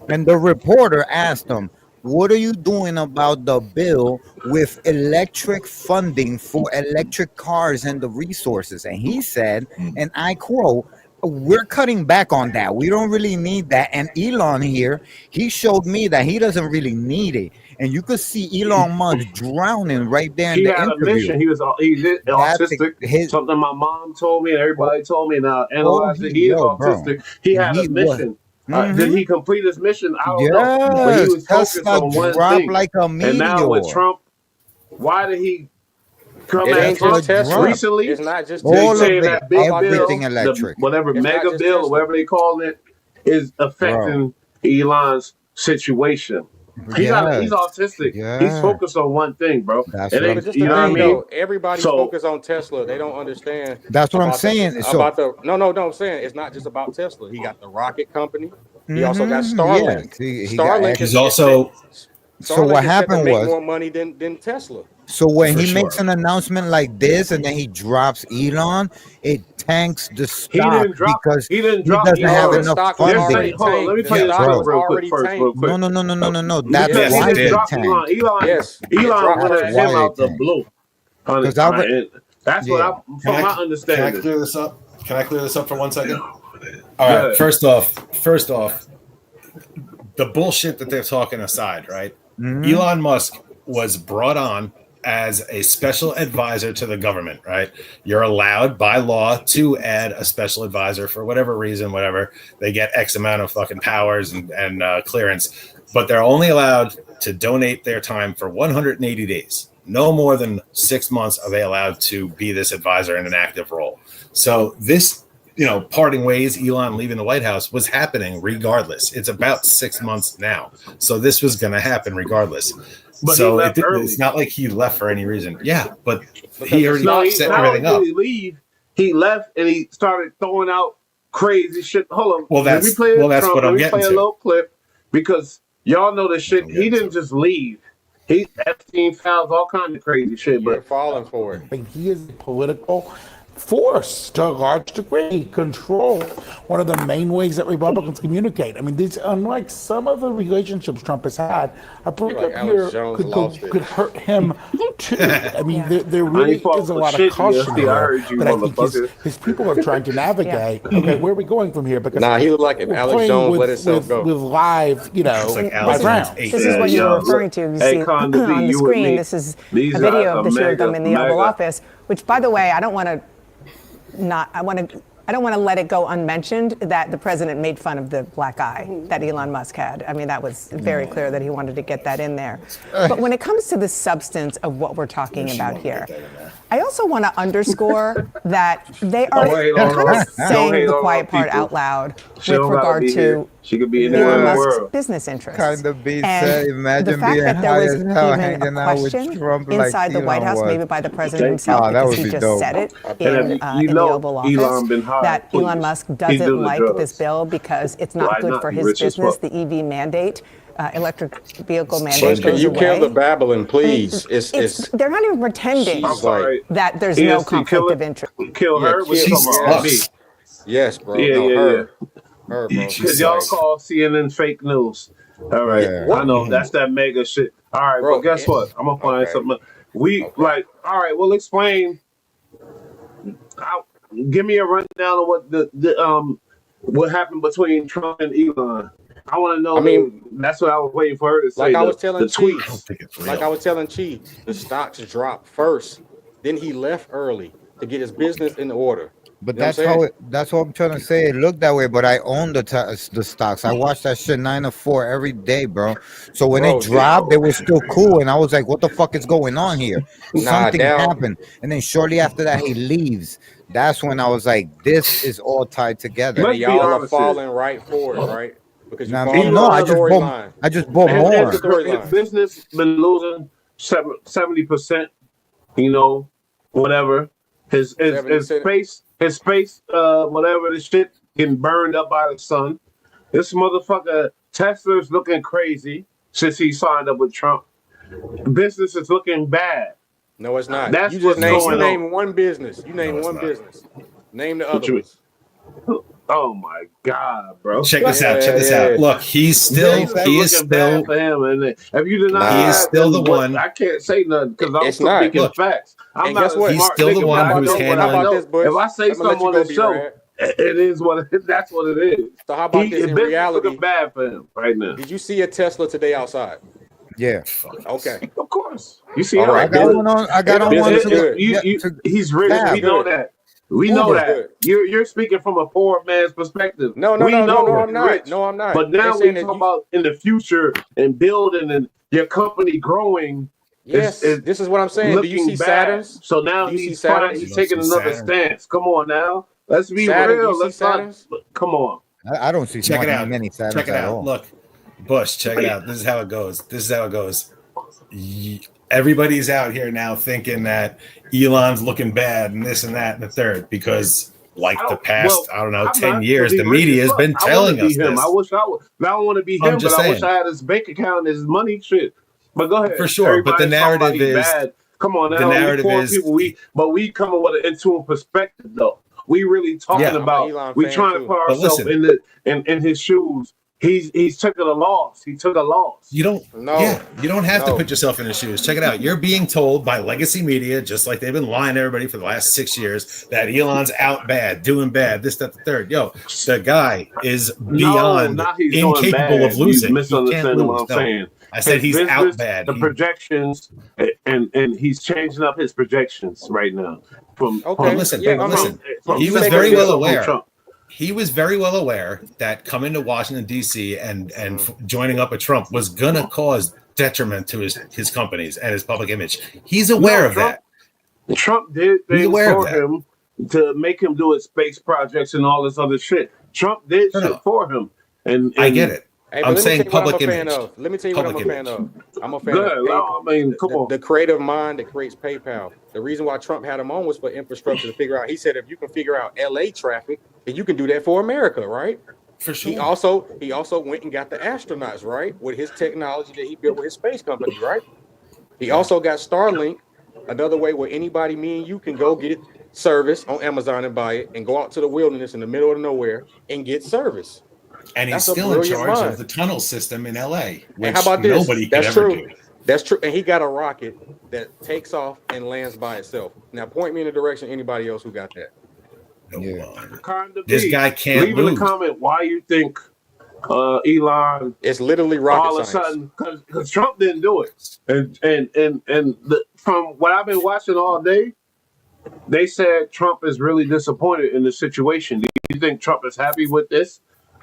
And the reporter asked him, what are you doing about the bill with electric funding for electric cars and the resources? And he said, and I quote, we're cutting back on that. We don't really need that. And Elon here, he showed me that he doesn't really need it. And you could see Elon Musk drowning right there in He the had a interview. mission. He's autistic. Something my mom told me and everybody told me. Now analyze it. He is autistic. He had a mission. Did he complete his mission? I don't know. But he Yes, was focused Tesla on one dropped thing. like a And now with meteor. Trump, why did he come It at ain't Trump just Tesla. recently? It's not just They All of saying it, that big bill, everything the electric. whatever It's not mega just bill or Tesla. whatever they call it, is affecting Elon's situation. He's autistic. He's Yes. focused on one thing, bro. That's It what ain't, I'm Just you the know what I thing, mean? though. Everybody's So- focused on Tesla. They don't understand. That's what I'm about saying. So- I'm saying it's not just about Tesla. He got the rocket company. He also got Mhm, Starlink. yes, he got Starlink everything. He's also So what Starlink is set to happened make was- more money than Tesla. So when For he sure. makes an announcement like this and then he drops Elon, it tanks the He stock didn't drop. because He didn't he drop doesn't have Elon. enough stock was They're funding. saying, hold on, let me The tell you this stock real was quick, already real tanked. quick. No. That's Because Yes, he it why didn't did. it drop tanked. Elon. Yes, it Elon dropped. went That's at why him it out the tanked. blue. Because I re- And that's what Yeah. I, from my understanding. Can I clear this up? Can I clear this up for 1 second? All Go right. ahead. First off, the bullshit that they're talking aside, right? Elon Musk was brought on as a special advisor to the government, right? You're allowed by law to add a special advisor for whatever reason, whatever. They get X amount of fucking powers and clearance, but they're only allowed to donate their time for 180 days. No more than 6 months are they allowed to be this advisor in an active role. So this, parting ways, Elon leaving the White House was happening regardless. It's about 6 months now. So this was going to happen regardless. But So he left early. it's not like he left for any reason. Yeah, but he already No, set not everything only up. did he leave, he left and he started throwing out crazy shit. Hold on. Well, Let me play that's Trump. what Let I'm me getting play a to. little clip because y'all know this shit. He didn't just leave. He Epstein files all kinds of crazy shit. You're But falling for it. He is a political force to a large degree, control one of the main ways that Republicans communicate. I mean, these, unlike some of the relationships Trump has had, a breakup Alex here Jones could lost it. hurt him too. I mean, there I really ain't fought is a for lot shit, of caution UFC. I here heard you, that I think motherfucker. his people are trying to navigate. Okay, where are we going from here? Because Nah, he looked like if we're Alex playing Jones with, let himself go. with live, It's like Alex live Jones rounds. ate This is what Yeah, you're look. referring to. You Hey, see Cardi, on the you with screen, me. this is These a guys video are of the two of them in the Oval mega. Office, which, by the way, I don't want to let it go unmentioned that the president made fun of the black eye that Elon Musk had. I mean, that was very clear that he wanted to get that in there. But when it comes to the substance of what we're talking about here, I also want to underscore that they are Don't hate on kind her. of Don't saying hate the on quiet her part people. out loud She with don't gotta regard be here. to She could be Elon anywhere in the Musk's world. business interests. Kind of be And said. the Imagine fact being that there high was as hell, even a hanging out with question Trump like inside the White Elon House, was. maybe by the president Thank himself, Oh, that because would he be just dope. said it And in the know Oval Office, Elon been high. that Please. Elon Musk He doesn't do the like this drugs. bill because it's not Why good not? for He his rich as business. fuck. The EV mandate, electric vehicle But mandate can goes you kill the away. babbling, please? It's they're not even pretending I'm sorry. that there's no EST, conflict of interest. kill Yeah, her? What you kill. talking about? Me? sucks. Yes, bro. Yeah, No, yeah, yeah. her, bro. She Because y'all sucks. call CNN fake news. All right. Yeah. I know. That's that mega shit. All right. Bro, But guess what? I'm going to find okay. something. We, Okay. like, all right. Well, explain. Give me a rundown of what what happened between Trump and Elon. I want to know. I mean, that's what I was waiting for her to say. like I was telling the Chief, tweets. like I was telling Chief, the stocks dropped first. Then he left early to get his business in order. But You know what that's I'm how saying? that's what I'm trying to say. It looked that way, but I own the stocks. I watched that shit 9 to 4 every day, bro. So when Bro, it dropped, they were still cool, and I was like, "What the fuck is going on here?" Something down. happened, and then shortly after that, he leaves. That's when I was like, "This is all tied together." Let's And be y'all are honest here. falling right for it, right? Because you Now, I follow mean, no, the storyline. I just bought And more. The storyline. his business been losing 70%. You know, whatever. His 70%. space, whatever the shit getting burned up by the sun. This motherfucker Tesla's looking crazy since he signed up with Trump. Business is looking bad. No, it's not. That's You just what's going on. name one business. You name one business. Name the other ones. Oh my God, bro! Check this out. Check this out. Look, he is Business still, bad for him, and if you deny he is that, still then the what- one. I can't say nothing because I'm It's not. speaking Look, facts. I'm and not guess a what? He's smart still the nigga, one but I who's know what handling- I How about know. this, Bush? If I say I'm gonna let something you on go, this show, B-Rad. it is what it, that's what it is. So how about this in business reality? looking bad for him right now. Did you see a Tesla today outside? Yeah, Okay. Of course, you see, All how right, I got one on. I got on one Business to, good. he's rich. Fab. We know that. We know Uber's that. good. You're speaking from a poor man's perspective. No, we know I'm he's not. rich. No, I'm not. But They're now we saying that talk you- about in the future and building and your company growing. Yes, this is what I'm saying. Do you looking see bad. Saturns? So now Do you see he's trying. Saturns? He's You don't taking see another Saturn. stance. Come on now. Let's be Saturn, real. you see Let's not. Saturns? Come on. I don't see Check it out. many Saturns Check it at out. all. Look, Bush, check it out. This is how it goes. Everybody's out here now thinking that Elon's looking bad and this and that and the third because, like the past, I don't know, I'm 10 not years, gonna the be rich media as has fuck. been I wanna telling be us him. this. I wish I want to be I'm him, just but I wish saying. I had his bank account, his money, shit. But go ahead. For sure, but the Everybody's talking about narrative he's is- bad. Come on the now, we narrative poor is- people. We coming with an into perspective though. We really talking Yeah. about. I'm an Elon We fan, trying to too. put But ourselves listen. in his shoes. He's taking a loss. He took a loss. You don't. No. Yeah, you don't have to No. put yourself in his shoes. Check it out. You're being told by legacy media, just like they've been lying to everybody for the last 6 years, that Elon's out bad, doing bad, this, that, the third. Yo, the guy is beyond not he's doing incapable bad. of losing. You He can't misunderstanding what lose. I'm No. saying. I said His he's out business, bad. The He- projections, and he's changing up his projections right now. From Okay. listen, Yeah, but listen. from He was separating very well himself from aware. Trump. He was very well aware that coming to Washington D.C. and joining up with Trump was gonna cause detriment to his companies and his public image. He's aware No, of that. Trump did He's things aware of for that. him to make him do his space projects and all this other shit. Trump did No, shit no. for him. And I get it. Hey, but I'm let me saying tell you what public I'm a fan image. of. Let me tell you what I'm a Public fan image. of. I'm a fan Good. of No, I mean, come on. the creative mind that creates PayPal. The reason why Trump had him on was for infrastructure to figure out. He said, if you can figure out LA traffic, then you can do that for America, right? For sure. He also went and got the astronauts, right? With his technology that he built with his space company, right? He also got Starlink, another way where anybody, me and you, can go get it service on Amazon and buy it and go out to the wilderness in the middle of nowhere and get service. And he's That's a still in brilliant charge mind. of the tunnel system in LA, which And how about this? nobody could That's ever true. do. That's true. And he got a rocket that takes off and lands by itself. Now, point me in the direction anybody else who got that. This guy can't leave in the lose. comment why you think Elon. It's literally rocket all of a science. sudden because Trump didn't do it, and from what I've been watching all day, they said Trump is really disappointed in the situation. Do you think Trump is happy with this?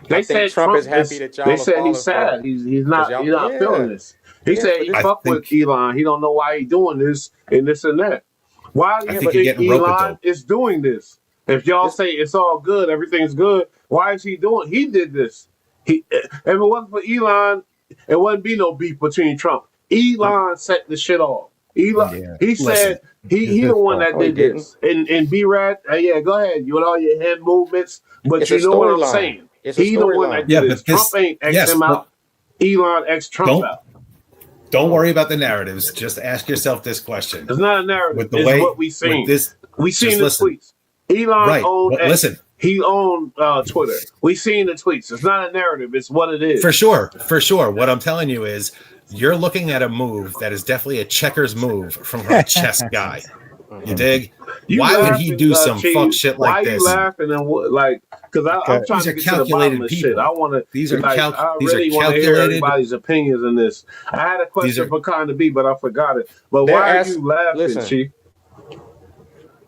They I think said Trump is happy that y'all They are said falling he's sad. for it. He's not. 'Cause y'all- He's not yeah. feeling this. He Yeah, said but he I fuck with Elon. He don't know why he doing this and this and that. Why do I you think you're think getting roped Elon is doing this? If y'all say it's all good, everything's good, why is he doing? He did this. If it wasn't for Elon, it wouldn't be no beef between Trump. Elon set the shit off. Elon, he Listen, said he the one that Oh, he did didn't. this. And B-Rad, yeah, go ahead. You with all your head movements, but It's a you know what I'm storyline. saying. It's a He the one that storyline. Yeah, did but this. Trump this, ain't X yes, him but out. Elon X Trump out. don't worry about the narratives. Just ask yourself this question. It's not a narrative. With the It's way, what we seen. with this, We just seen the listen. tweets. Elon Right, owned but X. listen. He owned Twitter. We seen the tweets. It's not a narrative. It's what it is. For sure. What I'm telling you is you're looking at a move that is definitely a checkers move from a chess guy. You dig? Why would he do some fuck shit like why this? you laughing and like? Because I'm trying These to are get to the bottom calculated of shit. people. I want to. These are like, I these are really want to hear calculated. everybody's opinions in this. I had a question for Cardi B, but I forgot it. But They're why are ask- you laughing, listen. Chief?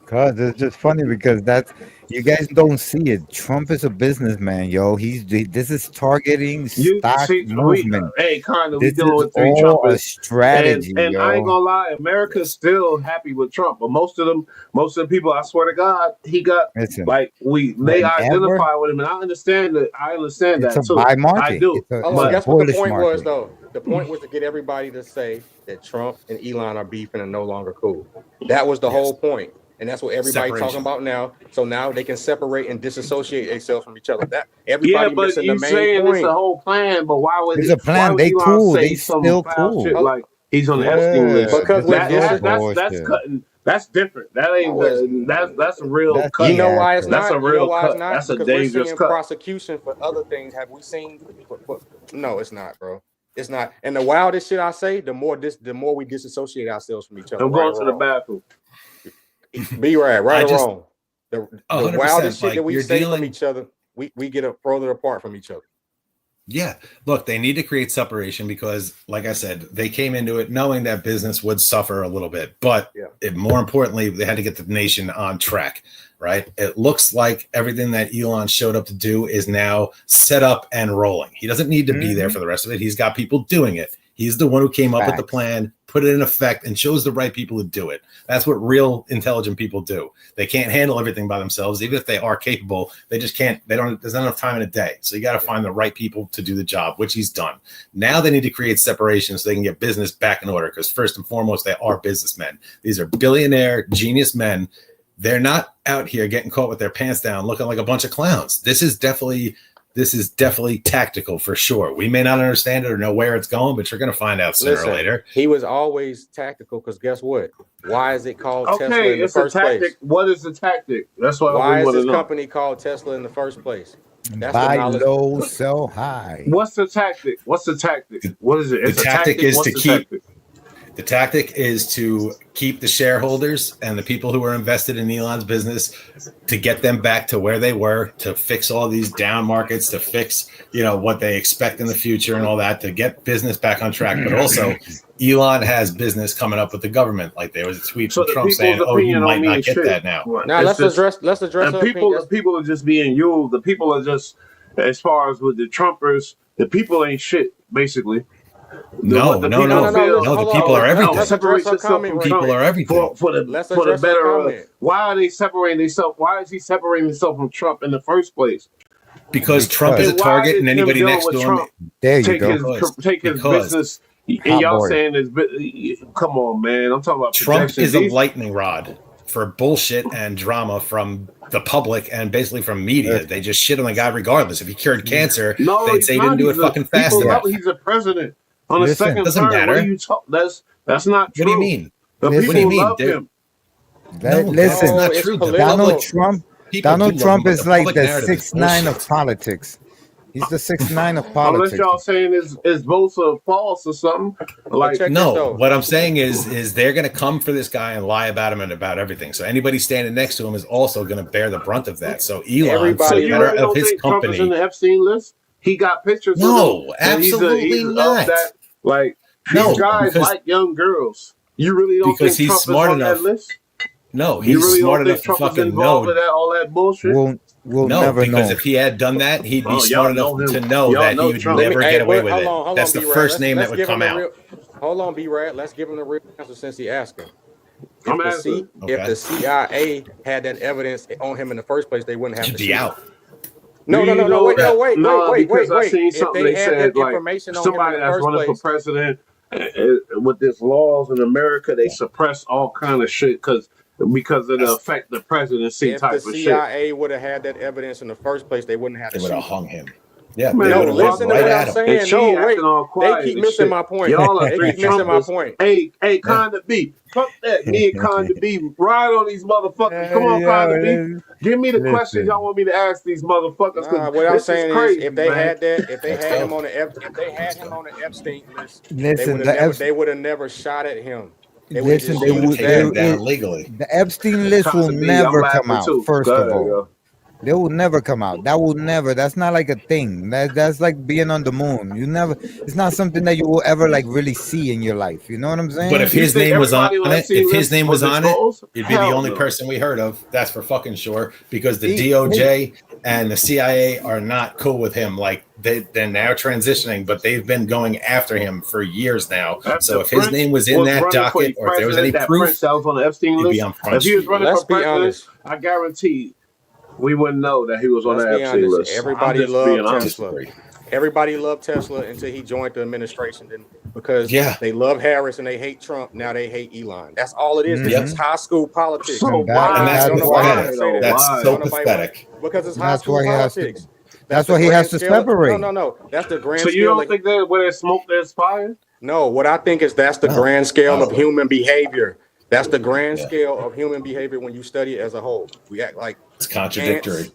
Cause it's just funny because that's you guys don't see it. Trump is a businessman, yo. This is targeting stock movement. Hey, kind of, we This dealing is with three all a Trumpers. strategy, and I ain't yo. gonna lie, America's still happy with Trump, but most of the people, I swear to God, he got Listen, like they whenever identify with him, and I understand that. I understand it's that a too. buy market. I do. Oh, guess what the bullish point was, market. though? The point was to get everybody to say that Trump and Elon are beefing and no longer cool. That was the whole point. And that's what everybody's talking Separation. about now. So now they can separate and disassociate themselves from each other. That Yeah, everybody but missing you the main saying it's point. a whole plan, but why would It's a why plan. would They Elon cool. say They some still foul cool. shit like he's on the Epstein Yeah, list? Because this is no That's bullshit. cutting. That's different. That ain't No, it's that's a real That's cut. You know why it's That's not? a You know real why it's cut. not? That's a Because we're dangerous seeing cut. prosecution for other things. Have we seen? No, it's not, bro. It's not. And the wildest shit I say, the more we disassociate ourselves from each other. I'm Right going or to the wrong. bathroom. Be right I or just- wrong. The 100%, wildest shit like, that we you're say dealing- from each other, we get further apart from each other. Yeah, look, they need to create separation because, like I said, they came into it knowing that business would suffer a little bit, but more importantly, they had to get the nation on track, right? It looks like everything that Elon showed up to do is now set up and rolling. He doesn't need to be there for the rest of it. He's got people doing it. He's the one who came up with the plan, put it in effect, and chose the right people to do it. That's what real intelligent people do. They can't handle everything by themselves, even if they are capable. They just can't. There's not enough time in a day. So you got to find the right people to do the job, which he's done. Now they need to create separation so they can get business back in order. Because first and foremost, they are businessmen. These are billionaire genius men. They're not out here getting caught with their pants down, looking like a bunch of clowns. This is definitely tactical for sure. We may not understand it or know where it's going, but you're going to find out sooner or later. He was always tactical because guess what? Why is it called Tesla in the it's first a tactic. place? What is the tactic? That's what Why we is want to this know. company called Tesla in the first place? That's Buy the knowledge. low, sell high. What's the tactic? What's the tactic? What is it? It's The a tactic is What's to the keep- tactic? The tactic is to keep the shareholders and the people who are invested in Elon's business to get them back to where they were, to fix all these down markets, to fix, what they expect in the future and all that, to get business back on track. But also, Elon has business coming up with the government. Like there was a tweet from Trump saying, "Oh, you might not get that now." Now let's address. And people are just being used. The people are just, as far as with the Trumpers, the people ain't shit, basically. No. The people are everything. Let's address her comment. People are everything. For the better. Why are they separating themselves? Why is he separating himself from Trump in the first place? Because Trump is a target, and anybody next to him. There you go. Take his business. And y'all saying this? Come on, man! I'm talking about Trump projection. is a lightning rod for bullshit and drama from the public and basically from media. They just shit on the guy regardless. If he cured cancer, they'd say he didn't do it fucking fast enough. He's a president on the second doesn't term. matter. What are you talking? That's not true. What do you mean? The What do you people mean? love him. Listen, that's not true. Donald Trump. Donald Trump is like the 6ix9ine of bullshit. politics. He's the 6ix9ine of Unless politics. y'all saying his votes are false or something. Like No, what I'm saying is they're going to come for this guy and lie about him and about everything. So anybody standing next to him is also going to bear the brunt of that. So Elon, So for the you better really don't of his think Trump is in company, the Epstein list? He got pictures. No, with him, and absolutely he's not. Of that, like No, these guys because- like young girls. You really don't because think he's Trump smart is on enough. that list? No, You he's really smart don't enough think to Trump is fucking involved know. with all that bullshit? We'll No, never because know. if he had done that, he'd be Oh, smart y'all know enough him. to know Y'all that know he would Trump. never get away with it. Hold That's on, the B-Rad. first name that Let's would give come him the out. real- Hold on, B-Rad. Let's give him the real answer since he asked him. I'm if asking. the CIA had that evidence on him in the first place, they wouldn't have He'd to be shoot out. him. No, wait, because I seen If something they they had said that like information on him in somebody the that's first running for place, president with this laws in America, they suppress all kind of shit because of the affect the presidency if the type of shit. CIA would have had that evidence in the first place, they wouldn't have to They would shoot have him. hung him. Yeah, Man, they No, would have went listen to right what at I'm him. And saying. she No, wait. acting all They quiet keep and missing shit. my point. Y'all are They three keep missing my Trumpers. point. Hey, Cardi B, fuck that. Me and Cardi B ride on these motherfuckers. Come on, Cardi B. Give me the questions y'all want me to ask these motherfuckers. Nah, Cause what I'm this is saying is, crazy, if they man. had that, if they Let's had go. him on the Epstein list, Listen, they would have never shot at him. They would have listen, just they used would. Take him that. down legally. The Epstein list will Cardi B, I'm never come laughing out. too. First Go of ahead, all, yo. they will never come out. That will never. That's not like a thing. That's like being on the moon. You never. It's not something that you will ever like really see in your life. You know what I'm saying? But if You his think name was on everybody on it, Epstein if his list name was on it, exposed? he'd be the Hell only no. person we heard of. That's for fucking sure. Because the He- DOJ and the CIA are not cool with him. Like they're now transitioning, but they've been going after him for years now. So if his name was in that running for docket, or if there was any president, that proof, Prince that was on the Epstein he'd be list, on front if he was street. running Let's for be president, honest. I guarantee we wouldn't know that he was on Let's the be Epstein honest. list. I'm Everybody just being loved honest. Tesla. Everybody loved Tesla until he joined the administration. Then because Yeah. they love Harris and they hate Trump, now they hate Elon. That's all it is. This Yep. is high school politics. So And that- why? And that's Don't nobody why pathetic. though? That's Why? so Don't nobody want pathetic. because it's high That's school why he has to. politics. That's the why he grand has to scale of- separate. No. That's the grand So scale. you don't of- think that where there's smoke, there's fire? No, what I think is that's the No. grand scale of No. human behavior. That's the grand Yeah. scale of human behavior when you study it as a whole. We act like It's contradictory.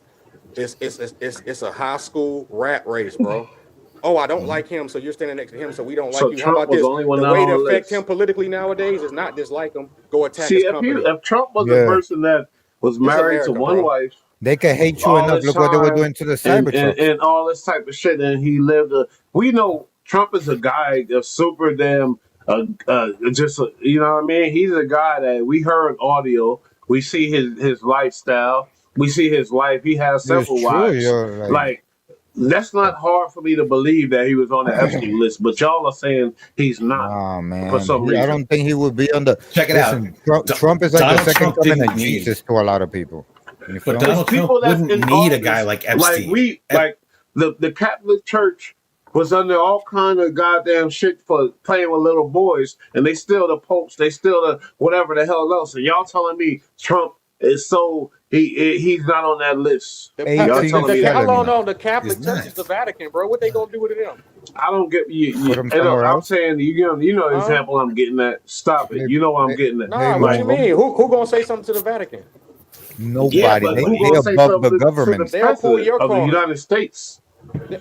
ants. It's a high school rat race, bro. Oh, I don't like him, so you're standing next to him, so we don't like So you. Trump How about was this? the only one The not way on to the affect list. him politically nowadays is not dislike him, go attack See, his if company. Trump was Yeah. a person that was married to America, one bro. wife They can hate you all enough. this Look what they were time doing to the and, Cybertrucks. and all this type of shit, and he lived we know Trump is a guy that's super damn you know what I mean? He's a guy that we heard audio, we see his lifestyle, we see his life. He has It's several true. wives. You're Like that's not hard for me to believe that he was on the Epstein list, but y'all are saying he's not Oh man, for some I reason. don't think he would be on the. Check it Listen, out. Trump is like Donald the second Trump coming didn't of need- Jesus to a lot of people. You feel But me? Donald Trump People that's wouldn't in need a office, guy like Epstein. Like the Catholic Church was under all kind of goddamn shit for playing with little boys, and they still the popes, they still the whatever the hell else. And y'all telling me Trump is so he's not on that list? The, Hey, Y'all see, telling me the- that? How long on the Catholic He's Church not. is the Vatican, bro? What they gonna do with them? I don't get you. Put him And somewhere I'm else. saying you know the example I'm getting at. Stop it. You know what I'm getting at. Nah, Hey, what you Longo. mean? Who gonna say something to the Vatican? Nobody. Yeah, but they who they gonna say above something the to government. the They'll pull president your of the card. United States?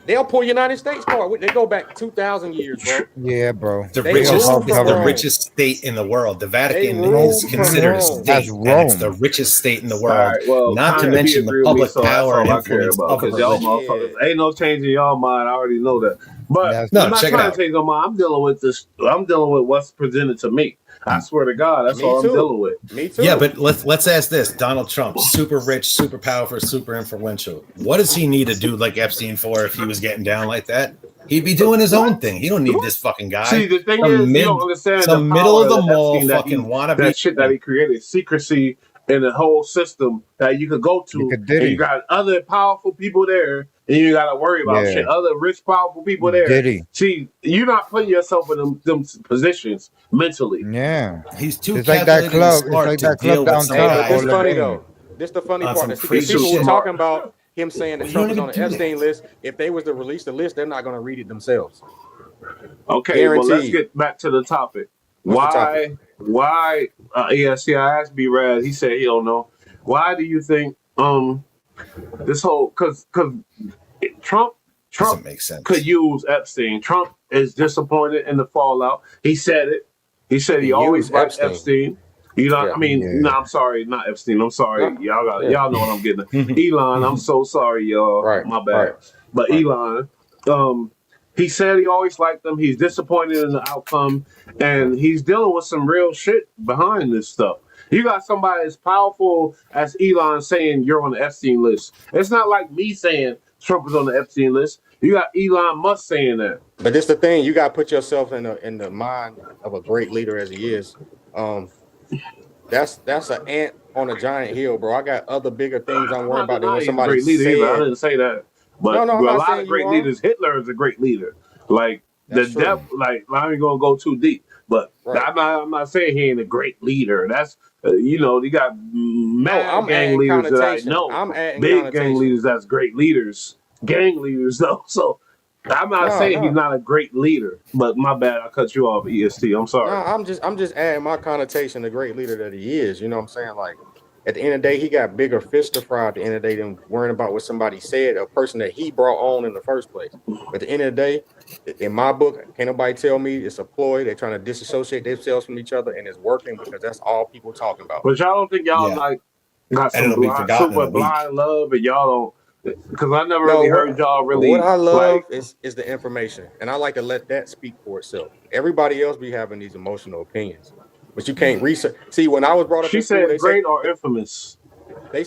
They'll pull United States card. They go back 2,000 years, bro. Yeah, bro. The They richest, ruled it's from the Rome. richest state in the world. The Vatican ruled is from considered a Rome. state, That's and it's the Rome. richest state in the All world. right, well, Not to kinda he mention the agree with me, public so that's power and all I care influence about. of a Because y'all religion. motherfuckers ain't no change in y'all mind. I already know that. But That's No, I'm not check it trying out. to change your mind. I'm dealing with this. I'm dealing with what's presented to me. I swear to God, that's Me all too. I'm dealing with. Me too. Yeah, but let's ask this: Donald Trump, super rich, super powerful, super influential. What does he need to do like Epstein for if he was getting down like that? He'd be doing his own thing. He don't need this fucking guy. See, the thing Some is, you don't understand some the middle power of the that mall Epstein, fucking wannabe. that shit that he created, secrecy in the whole system that you could go to, You could and Diddy. you got other powerful people there, and you got to worry about Yeah. shit. Other rich, powerful people there. Diddy. See, you're not putting yourself in them positions mentally. Yeah. He's too It's like that calculated and club. It's smart like to that deal club with some downtown. Hey, guy but this All the funny thing. though. This the funny on part. some Because crazy people who shit. talking about him saying that You Trump don't is on even the do Epstein list. If they was to release the list, they're not going to read it themselves. Okay, well, let's Guaranteed. get back to the topic. What's the topic? Why? Yeah, see, I asked B-Rad. He said he don't know. Why do you think this whole because Trump Doesn't make sense. could use Epstein. Trump is disappointed in the fallout. He said it. He said he He always used liked Epstein. Epstein. You know, Yeah. I mean, Yeah. no, I'm sorry, not Epstein. I'm sorry, Yeah. y'all know what I'm getting at. Elon, I'm so sorry, y'all. Right, My bad. right, But right. Elon, he said he always liked them. He's disappointed in the outcome, and he's dealing with some real shit behind this stuff. You got somebody as powerful as Elon saying you're on the Epstein list. It's not like me saying Trump is on the Epstein list. You got Elon Musk saying that. But this the thing. You got to put yourself in the mind of a great leader as he is. That's an ant on a giant hill, bro. I got other bigger things I'm I'm worried not about than when denying he's a somebody great leader either. I said. didn't say that, but No, I'm a not lot of saying you great are. leaders. Hitler is a great leader. Like the That's true. depth, like I ain't gonna go too deep, but Right. I'm not saying he ain't a great leader. That's you know, you got mad I'm gang adding leaders that I connotation. know, I'm adding big gang connotation. leaders that's great leaders, gang leaders though. So I'm not No, saying he's no, not a great leader, but my bad, I cut you off, EST. I'm no. sorry. I'm just adding my connotation to great leader that he is. You know what I'm saying? Like at the end of the day, he got bigger fish to fry at the end of the day than worrying about what somebody said, a person that he brought on in the first place. But at the end of the day, in my book, can't nobody tell me it's a ploy. They're trying to disassociate themselves from each other, and it's working because that's all people talking about. But y'all don't think y'all like got And some it'll be blind, forgotten in super a week. blind love, and y'all don't, because I never No, really heard y'all what really I love like. is the information, and I like to let that speak for itself. Everybody else be having these emotional opinions, but you can't research. See, when I was brought up She in school, said they said great or infamous.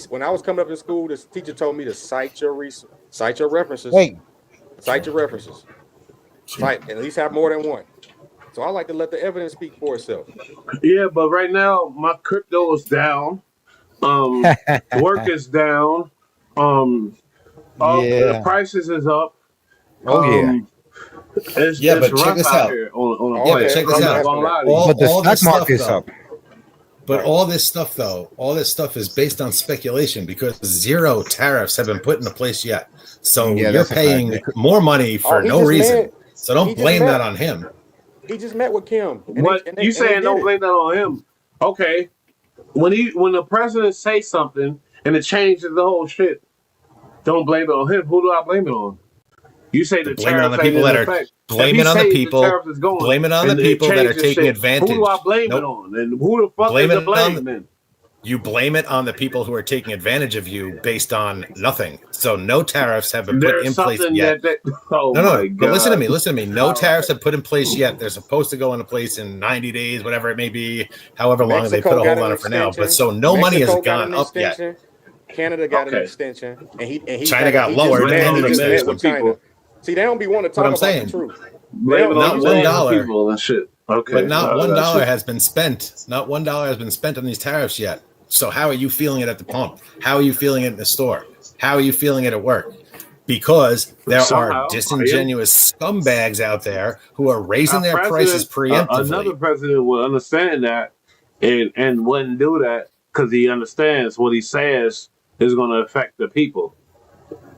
when I was coming up in school, this teacher told me to cite your references, Hey, cite your references, cite at least have more than one. So I like to let the evidence speak for itself. Yeah, but right now my crypto is down. Work is down. All the yeah. prices is up. Oh yeah. Yeah, It's but check rough this out out. here on a Oh, Yeah, but plane. okay, check okay, this I'm you not out. gonna asking that. lie to you. But the All stock this stuff market's though. up. But Right. all this stuff, though, all this stuff is based on speculation because zero tariffs have been put into place yet. So Yeah, you're that's a fact. paying more money Oh, for he no just reason. met. So don't He just blame that met. on him. He just met with Kim, and What you they saying? did Don't it. blame that on him. Okay, when the president say something and it changes the whole shit, don't blame it on him. Who do I blame it on? You say To the blame it on tariffs the ain't people in that are effect. If blame he it on the say the people, tariffs is going blame it on the and it people that are changes taking shit, who do I advantage. blame it Nope. on? And who the fuck is Blame the it on blame then? you blame it on the people who are taking advantage of you based on nothing. So no tariffs have been put There's in place something yet. that oh No. my But listen to god. me. Listen to me. No All right. tariffs have put in place yet. They're supposed to go into place in 90 days, whatever it may be, however long they put Mexico a got hold on an it for now. But extension. so no money has Mexico got gone an up yet. extension. Canada got an Okay. extension, and China got he just lowered met Blame it and on an the extension. American with China. people. See, they don't be wanting to But talk I'm about the saying truth. Blame it on not the $1, American people and shit. Okay. but not I got $1 you. has been spent. Not $1 has been spent on these tariffs yet. So how are you feeling it at the pump? How are you feeling it in the store? How are you feeling it at work? Because there are Somehow I am. disingenuous scumbags out there who are raising Our their prices president, another preemptively. president would understand that and wouldn't do that because he understands what he says is going to affect the people.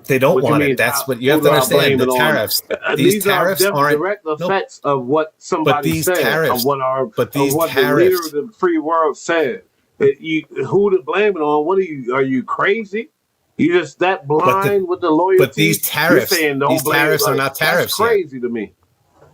They don't Which want it. means, That's what you who have to do I understand. blame The it on? tariffs, these These are tariffs aren't direct nope. effects of what But somebody these said, tariffs, of what the leader of the free world said. Who to blame it on? What are you crazy? You just that blind with the but loyalty? these You're tariffs, saying don't blame it. are Like, not that's tariffs yet. crazy to me.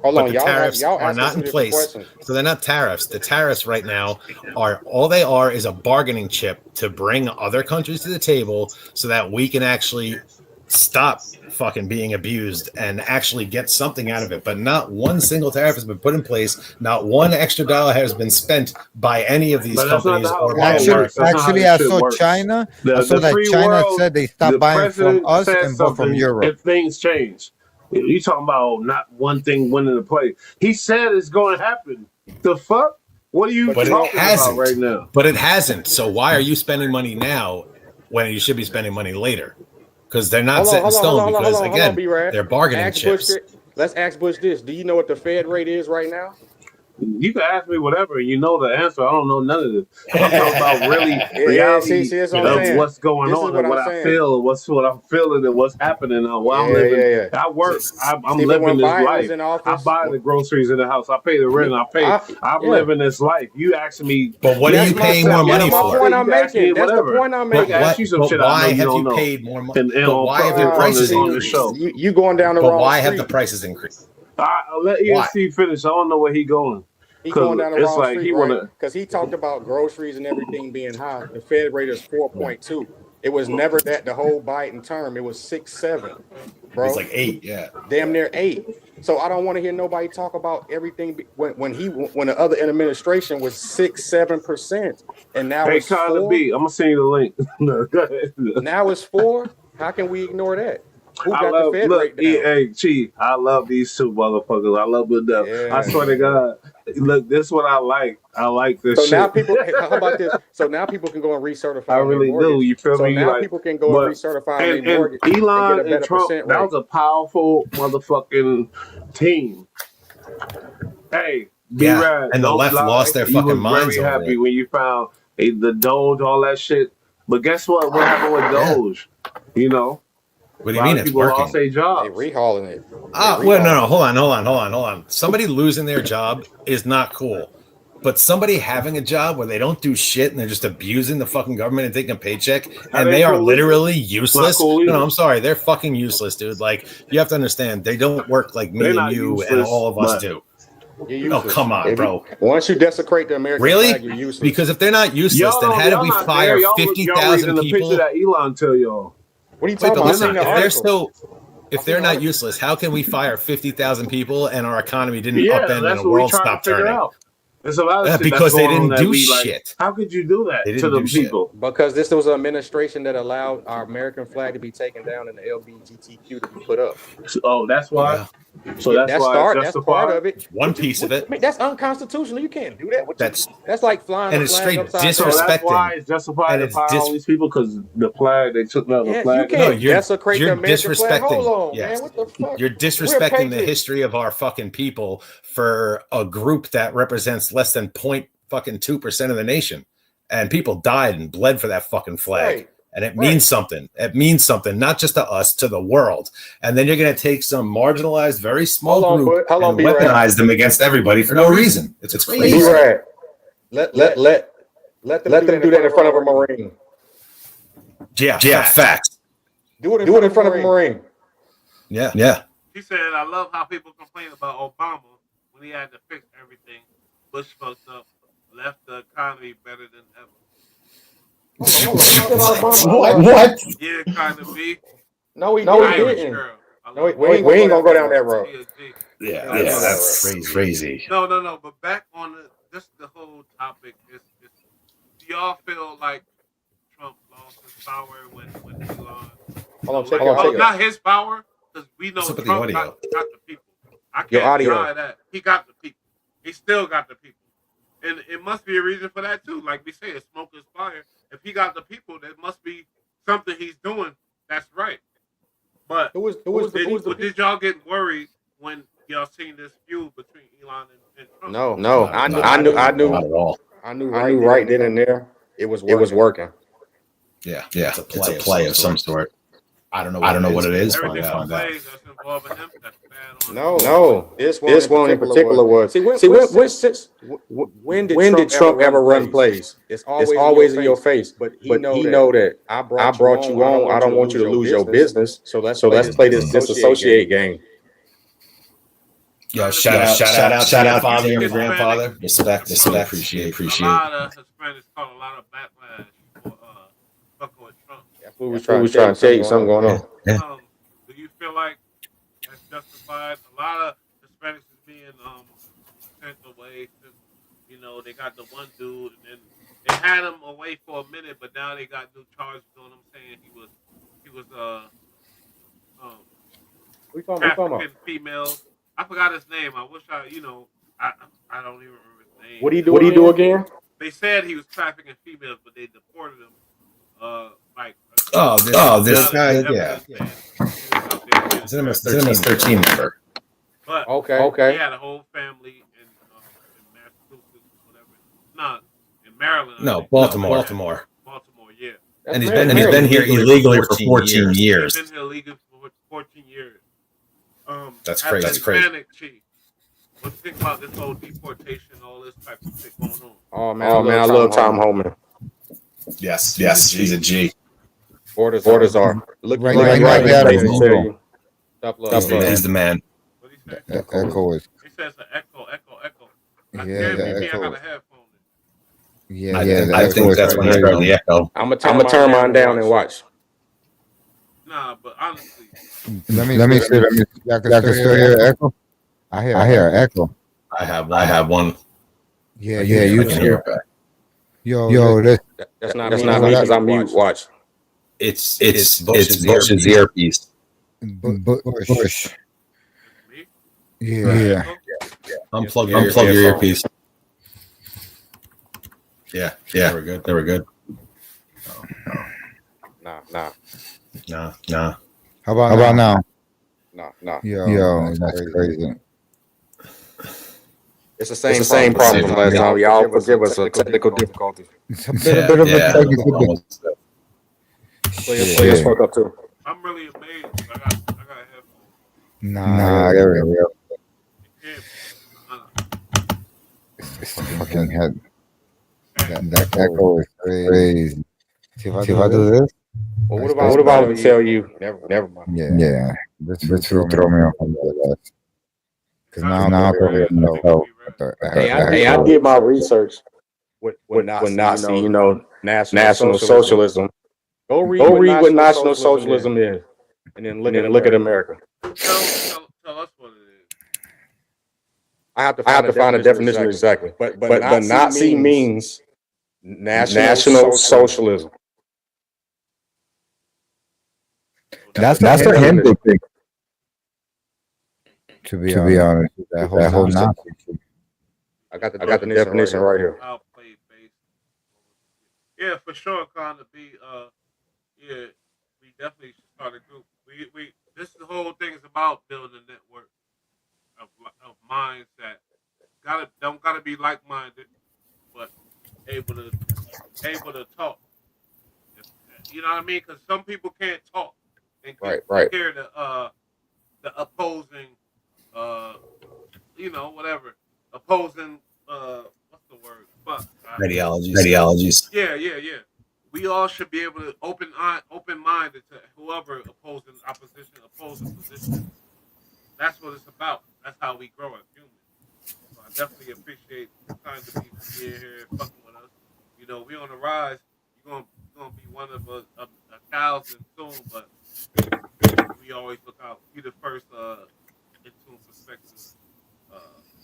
Hold But on, the tariffs y'all are asking not two in different place. questions. So they're not tariffs. The tariffs right now are all they are is a bargaining chip to bring other countries to the table so that we can actually stop fucking being abused and actually get something out of it. But not one single tariff has been put in place. Not one extra dollar has been spent by any of these But that's not companies how or the by world works. America. That's not how Actually, this I shit saw works. China. I saw The that free China world, said they the stopped buying from president us says and bought from something Europe. if things change. You talking about not one thing winning the play. He said it's going to happen. The fuck? What are you But it talking about hasn't. right now? But it hasn't. So why are you spending money now when you should be spending money later? Because they're not set in stone. Because Hold on, again, B-Rad. they're bargaining Ask Bush. chips. Let's ask Bush this. Do you know what the Fed rate is right now? You can ask me whatever, and you know the answer. I don't know none of this. I'm talking about really Yeah, see, reality that's what I'm of saying. what's going This is on what and I'm what I saying. feel, and what I'm feeling, and what's happening, and what I'm Yeah, living. yeah. I work. I'm Stephen, living when this Biden was life. in I office, buy the groceries in the house. I pay the rent. I'm yeah. living this life. You asking me? But what You are you ask me paying something more you money don't for? point say. You I'm can ask me making. That's the whatever. point I'm I making. can ask you some But shit I know why you have don't you know. paid more money? And But why have your prices on the increased? show. You going down the But wrong why street. have the prices increased? I'll let Why? ESC finish. I don't know where he going. He going down the It's wrong like street, he right? wanna. Because he talked about groceries and everything being high. The Fed rate is 4.2. It was never that the whole Biden term. It was 6, 7, bro. It was like 8, yeah. Damn near 8. So I don't want to hear nobody talk about everything when the other administration was 6, 7%, and now Hey, it's Cardi 4. B, I'm gonna send you the link. No, go ahead. Now it's 4. How can we ignore that? Who I got the love Fed look, rate down? Hey, Chi, I love these two motherfuckers. I love them to death. I Yeah. swear to God, look, this is what I like. I like this So shit. now people, how about this? So now people can go and recertify I their really do. mortgage. You feel So me? now Like, people can go and but recertify their and mortgage and get Elon a and better Trump, percent that rate. was a powerful motherfucking team. Hey, be Yeah, rad. and the Don't left lie. lost their You fucking was minds very over happy it. when you found the Doge, all that shit. But guess what? What happened with Yeah. Doge? You know, What a do you lot mean of it's people lost working? their jobs. They rehauling it. Well, no. Hold on. Somebody losing their job is not cool. But somebody having a job where they don't do shit and they're just abusing the fucking government and taking a paycheck That and ain't they are cool literally either. It's not useless. cool No, either. I'm sorry. They're fucking useless, dude. Like, you have to understand, they don't work like me They're and not you and useless, all of us but do. You're Oh, useless. come on, bro. Once you desecrate the American Really? flag, you're useless. Because if they're not useless, y'all then don't. how did Y'all we not fire there. Y'all 50,000 reading the picture people? that Elon tell y'all. What are you Wait, talking but about? listen, I seen the article. if they're not useless, how can we fire 50,000 people and our economy didn't Yeah, upend and that's the what we world trying to stopped figure turning? out. There's a lot of shit that's Because they going on didn't that do we like. shit. How could you do that They to didn't the do shit. people? Because this was an administration that allowed our American flag to be taken down and the LGBTQ to be put up. Oh, that's why. Yeah. So that's why it's That's part justified. of it. One piece of it. I mean, that's unconstitutional. You can't do that. That's like flying and the it's flag straight upside So down. that's why disrespecting. it's justified And to it's fire all these people because the flag they took down the Yeah, you flag. can't No, you're desecrate the American flag. Hold disrespecting. on, Yes. man. What the fuck? You're We're disrespecting the patriots. history of our fucking people for a group that represents less than 0.2% of the nation. And people died and bled for that fucking flag. Right. And it means something. It means something, not just to us, to the world. And then you're going to take some marginalized, very small group and weaponize them against everybody for no reason. It's crazy. B-Rad. Let them do that in front of a Marine. Yeah, facts. Do it in front of a Marine. Yeah. He said, I love how people complain about Obama when he had to fix everything. Bush fucked up, left the economy better than ever. What? Yeah, kind of B. No, he Irish didn't. girl. No, we ain't gonna go down that road. Yeah, that's crazy. No. But back on just the whole topic is do y'all feel like Trump lost his power when Elon? Hold on, not his power, because we know What's up with Trump the got audio? the people. I Your can't audio. deny that. He got the people. He still got the people. And it must be a reason for that too. Like we say, it's smoke is fire. If he got the people, there must be something he's doing that's right. But did y'all get worried when y'all seen this feud between Elon and Trump? No. I knew Not at all. I knew right then and there it was working. Yeah. It's a play of some sort. I don't know what it is. Everything Find from out. plays that's involving him, that's bad on No. This one in particular was. See, when did Trump ever run plays? It's always in your face. But he know that I brought you on. I don't want you to lose your business. So let's play this disassociate game. Yo, shout out to your father and your grandfather. Respect. Appreciate. A lot of Hispanics caught a lot of backlash for fucking with Trump. We was trying to tell you something going on. Do you feel like that's justified? A lot of Hispanics is being sent away. They got the one dude, and then they had him away for a minute, but now they got new charges on him, saying he was trafficking females. I forgot his name. I wish I don't even remember his name. What do you do again? They said he was trafficking females, but they deported him. This guy, yeah. It's an MS-13 number. But Okay. he had a whole family in Massachusetts, whatever. Not in Maryland. No, Baltimore. Baltimore, yeah. And he's been here illegally for 14 years. He's been here illegally for 14 years. That's as crazy. a Hispanic chief. What do you think about this whole deportation, all this type of shit going on? Oh man, I love Tom Homan. Yes, he's a G. Orders are looking Right right there. He's the man. What do you say? Echo is. He says an echo. I Yeah, got echo. a headphone. Yeah, I think that's when I heard the echo. I'm gonna turn mine down and watch. Nah, but honestly, Let me see. Y'all can still hear echo. I hear an echo. I have one. Yeah, you can hear it back. Yo, That's not me because I'm mute. Watch. It's Bush's earpiece. Bush. Yeah. Unplug your earpiece. Yeah. They were good. Nah. How about now? Nah. Yo, that's crazy. It's the same problem from last time. Y'all forgive us for technical difficulties. It's a bit of a technical. Players fuck up too. I'm really amazed. I got headphones. Nah, there we go. It It's the fucking head. That echo is crazy. See if I do this? Well, what about if I tell you? Never mind. Yeah. This will throw me off a little bit. Because now I don't know. Hey, I did my research with Nazi, National Socialism. Go read what National Socialism is, and then look at America. Tell us what it is. I have to find a definition exactly. But Nazi means National Socialism. That's the Hindu thing. To be honest, that whole Nazi. I got the definition right here. I'll play bass. Yeah, for sure, kind of be. Yeah, we definitely should start a group. We this the whole thing is about building a network of minds that don't gotta be like minded, but able to talk. You know what I mean? Because some people can't talk and Right. hear the opposing whatever opposing what's the word? Ideologies. Yeah. We all should be able to open minded to whoever opposing position. That's what it's about. That's how we grow as humans. So I definitely appreciate the kind of people being here and fucking with us. You know, we on the rise. You're gonna be one of a thousand soon, but we always look out. Be the first in tune perspective.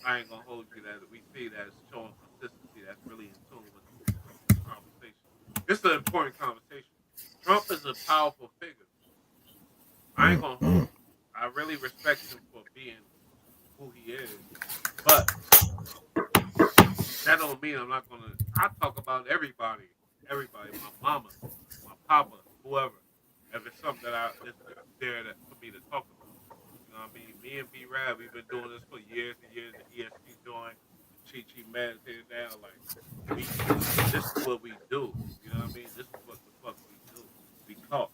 I ain't gonna hold you that we see that it's showing consistency. That's really in tune with the conversation. This is an important conversation. Trump is a powerful figure. I ain't gonna hold you. I really respect him for being who he is, but that don't mean I'm not gonna. I talk about everybody, my mama, my papa, whoever. If it's something that is there for me to talk about. You know what I mean? Me and B Rad, we've been doing this for years and years. The ESP joined, Chi meditated down. Like, this is what we do. You know what I mean? This is what the fuck we do. We talk.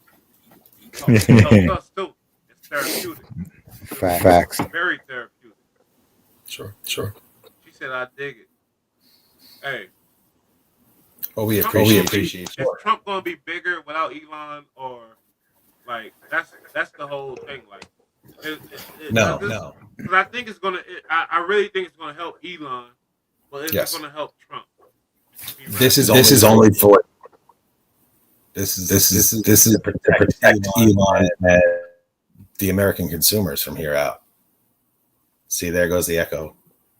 It helps us too. It's therapeutic. Facts. It's very therapeutic. Sure. She said, I dig it. Hey. Well, we appreciate Is Trump gonna be bigger without Elon, or like that's the whole thing? Like, no. Because I think it's gonna. I really think it's gonna help Elon, but it's Yes. gonna help Trump. This is only for. This is to protect Elon and the American consumers from here out. See, there goes the echo.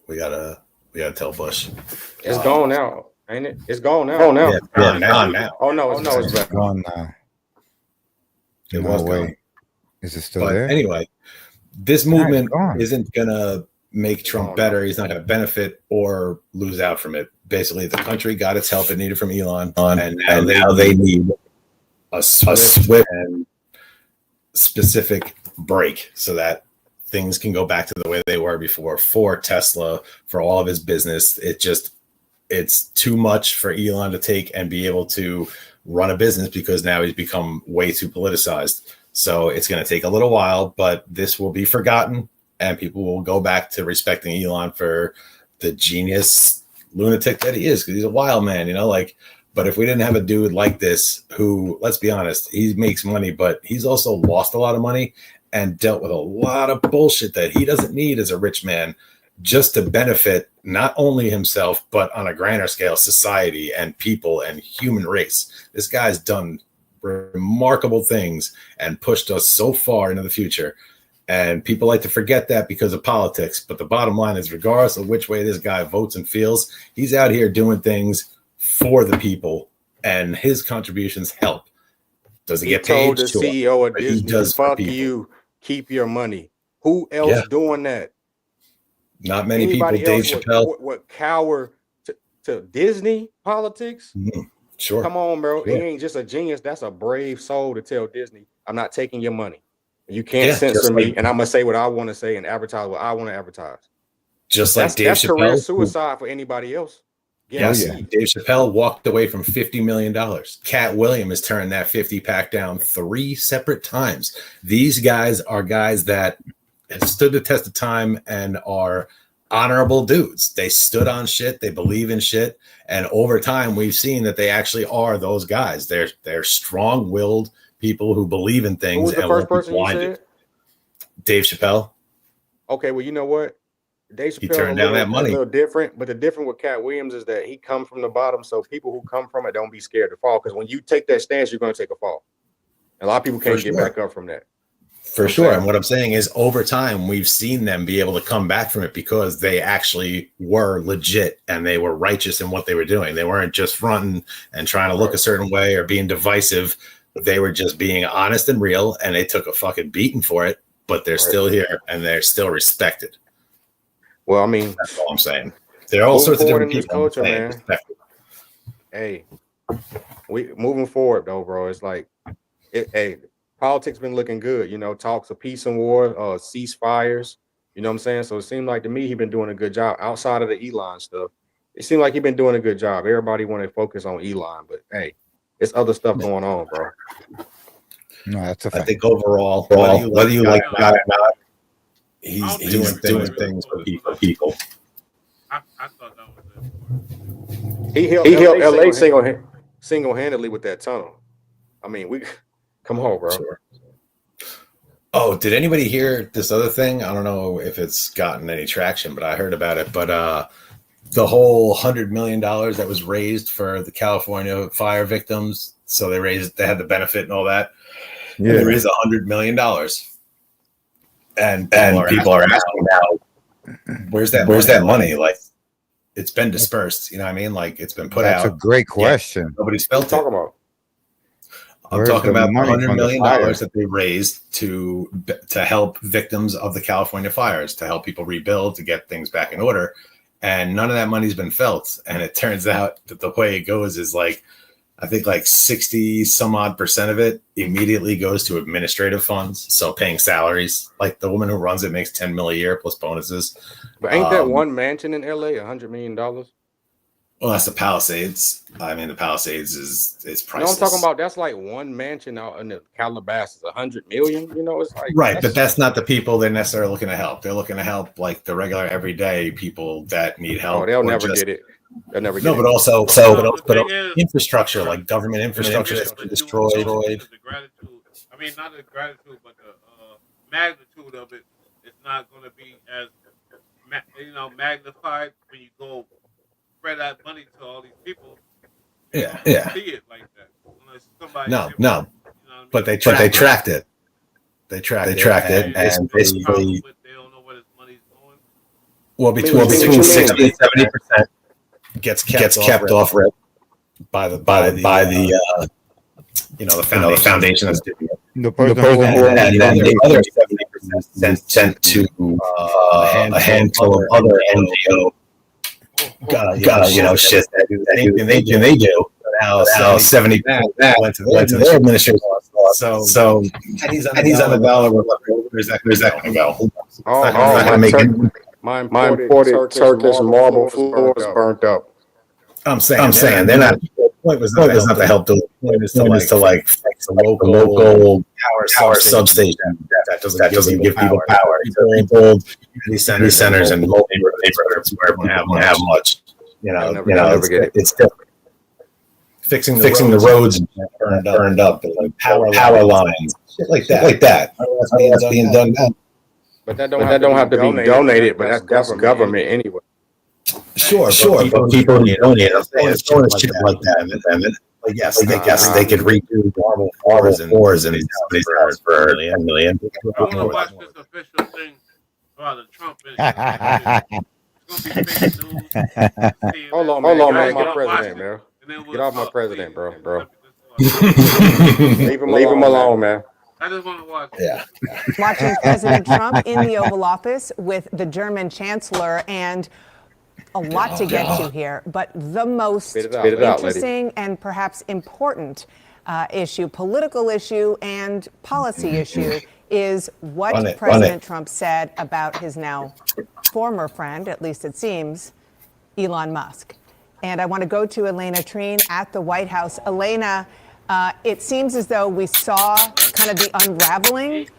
We gotta tell Bush. It's gone now, ain't it? It's gone now. Oh, now. Yeah, now. Oh no, it's back. Gone now. It was gone. Is it still But there? anyway, this movement isn't gonna make Trump better. He's not gonna benefit or lose out from it. Basically, the country got its help it needed from Elon, and now they need a swift and specific break so that things can go back to the way they were before. For Tesla, for all of his business, it's too much for Elon to take and be able to run a business because now he's become way too politicized. So it's going to take a little while, but this will be forgotten and people will go back to respecting Elon for the genius lunatic that he is, because he's a wild man, but if we didn't have a dude like this, who, let's be honest, he makes money, but he's also lost a lot of money and dealt with a lot of bullshit that he doesn't need as a rich man, just to benefit not only himself, but on a grander scale, society and people and human race. This guy's done remarkable things and pushed us so far into the future. And people like to forget that because of politics. But the bottom line is, regardless of which way this guy votes and feels, he's out here doing things for the people, and his contributions help. Does he get paid? Told the Sure. CEO of But he Disney, does for fuck people. you, keep your money. Who else doing that? Not many people. Anybody Dave else Chappelle. would cower to Disney politics? Sure. Come on, bro. Sure. He ain't just a genius. That's a brave soul to tell Disney, I'm not taking your money. You can't Yeah, censor just me, like- and I'm gonna say what I want to say and advertise what I want to advertise. Just like Dave that's career Chappelle. suicide for anybody else. Yes, Guaranteed. Dave Chappelle walked away from $50 million. Cat Williams has turned that 50 pack down 3 separate times. These guys are guys that have stood the test of time and are honorable dudes. They stood on shit. They believe in shit. And over time, we've seen that they actually are those guys. They're strong-willed people who believe in things. Who was the and first won't be person you blinded. said? Dave Chappelle. Okay, well, you know what? Dave He Chappelle turned down that money. A little different, but the different with Cat Williams is that he comes from the bottom, so people who come from it don't be scared to fall. Because when you take that stance, you're going to take a fall. And a lot of people can't get back up from that. For sure. And what I'm saying is over time, we've seen them be able to come back from it because they actually were legit and they were righteous in what they were doing. They weren't just fronting and trying to look a certain way or being divisive. They were just being honest and real, and they took a fucking beating for it, but they're still here and they're still respected. Well, I mean, that's all I'm saying. There are all sorts of different people. Culture, man. Hey, we moving forward though, bro. It's like, hey, politics been looking good. You know, talks of peace and war, ceasefires. You know what I'm saying? So it seemed like to me he been doing a good job outside of the Elon stuff. It seemed like he been doing a good job. Everybody want to focus on Elon, but hey, it's other stuff going on, bro. No, that's a fact. I think overall, whether you like it or not, he's doing things for people. I thought that was it. He helped LA single-handedly with that tunnel. I mean, come on, bro. Sure. Oh, did anybody hear this other thing? I don't know if it's gotten any traction, but I heard about it. But the whole $100 million that was raised for the California fire victims, so they had the benefit and all that. Yeah, they raised $100 million, and people are asking now, where's that money? Like, it's been dispersed. You know what I mean? Like, it's been put out. That's a great question. Yeah, nobody's felt it. Talking about. I'm talking about $100 million that they raised to help victims of the California fires, to help people rebuild, to get things back in order. And none of that money's been felt. And it turns out that the way it goes is like, I think like 60 some odd % of it immediately goes to administrative funds. So paying salaries, like the woman who runs it makes $10 million a year plus bonuses. But ain't that one mansion in LA $100 million? Well, that's the Palisades. I mean, the Palisades is priceless. No, I'm talking about that's like one mansion out in the Calabasas, $100 million. You know, it's like right, but that's not the people they're necessarily looking to help. They're looking to help like the regular everyday people that need help. Oh, they'll never get it. They'll never get it. No, but also infrastructure, like government infrastructure that's been destroyed. The gratitude. I mean, not the gratitude, but the magnitude of it is not going to be as magnified when you go spread that money to all these people. Yeah. See it like that. No. But they tracked it. They tracked it, and basically, they don't know where this money's going. Well, between 60 and 70% gets kept off rip by the foundation that's doing it. And then the other 70% sent to a handful of other NGO. Shit that they do. Now 70% went to their administration. So he's on the ballot. Where's that going to go? My imported Turkish marble floor is burnt up. I'm saying they're not. The point was not to help. The point is to like fix the local power substation that doesn't give people power. Rebuild these centers and local neighborhoods where we don't have much. It's different. Fixing the roads burned up, like power lines, shit like that. That's being done now. But that don't have to be donated. But that's government anyway. Sure. But people who donate, I'm saying it's shit like that. And I guess they could redo marble floors and these cars for $1 million. I want to watch this official thing about the Trump. It's gonna be fake news. Hold on, man. My president, man. Get off my president, bro. Leave him alone, man. I just want to watch. Yeah. Watching President Trump in the Oval Office with the German Chancellor, and a lot to get to here. But the most interesting and perhaps important issue, political issue and policy issue, is what President Trump said about his now former friend, at least it seems, Elon Musk. And I want to go to Elena Treen at the White House. Elena, it seems as though we saw kind of the unraveling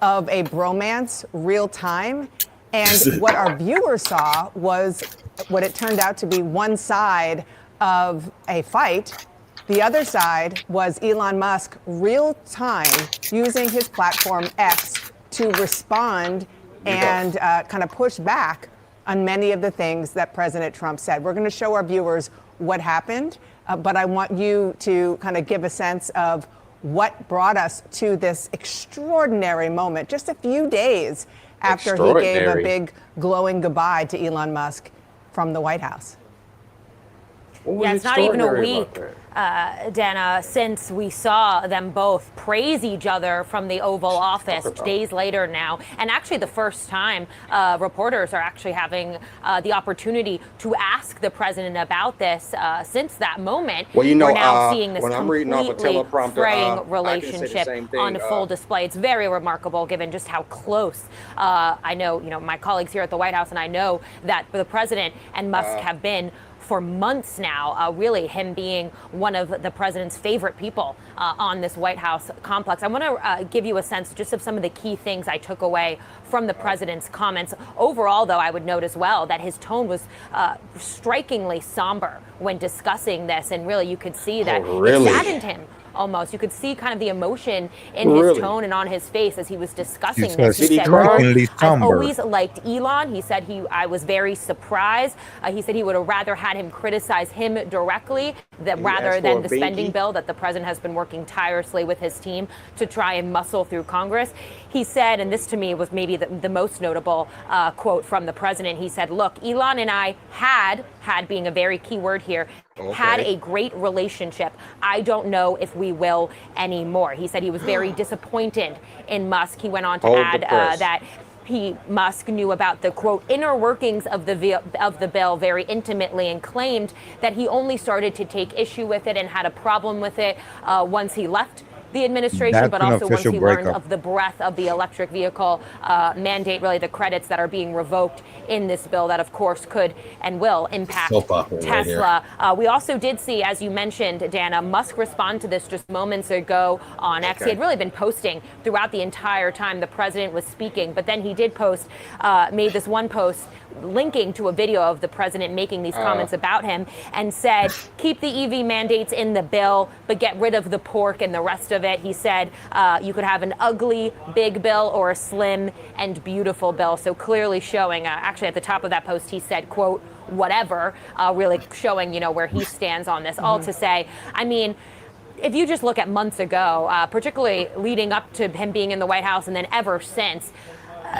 of a bromance real time. And what our viewers saw was what it turned out to be one side of a fight. The other side was Elon Musk real time using his platform X to respond and kind of push back on many of the things that President Trump said. We're going to show our viewers what happened, but I want you to kind of give a sense of what brought us to this extraordinary moment just a few days after he gave a big glowing goodbye to Elon Musk from the White House. Yeah, it's not even a week, Dana, since we saw them both praise each other from the Oval Office days later now. And actually the first time reporters are actually having the opportunity to ask the president about this since that moment. Well, you know, we're now seeing this when I'm reading off a completely teleprompter, fraying relationship on full display. It's very remarkable given just how close I know, my colleagues here at the White House, and I know that the president and Musk have been for months now, really him being one of the president's favorite people on this White House complex. I want to give you a sense just of some of the key things I took away from the president's comments. Overall, though, I would note as well that his tone was strikingly somber when discussing this, and really you could see that it saddened him. Almost. You could see kind of the emotion in his tone and on his face as he was discussing this. He said, I've always liked Elon. He said I was very surprised. He said he would have rather had him criticize him directly rather than the spending bill that the president has been working tirelessly with his team to try and muscle through Congress. He said, and this to me was maybe the most notable quote from the president, he said, look, Elon and I had being a very key word here, had a great relationship. I don't know if we will anymore. He said he was very disappointed in Musk. He went on to add that Musk knew about the, quote, inner workings of the bill very intimately, and claimed that he only started to take issue with it and had a problem with it once he left the administration, but also once he learned of the breadth of the electric vehicle mandate, really the credits that are being revoked in this bill that, of course, could and will impact Tesla. We also did see, as you mentioned, Dana, Musk respond to this just moments ago on X. He had really been posting throughout the entire time the president was speaking, but then he did post, made this one post linking to a video of the president making these comments about him, and said, keep the EV mandates in the bill, but get rid of the pork and the rest of it. He said you could have an ugly big bill or a slim and beautiful bill. So clearly showing, actually at the top of that post, he said, quote, whatever, really showing, where he stands on this. All to say, I mean, if you just look at months ago, particularly leading up to him being in the White House and then ever since,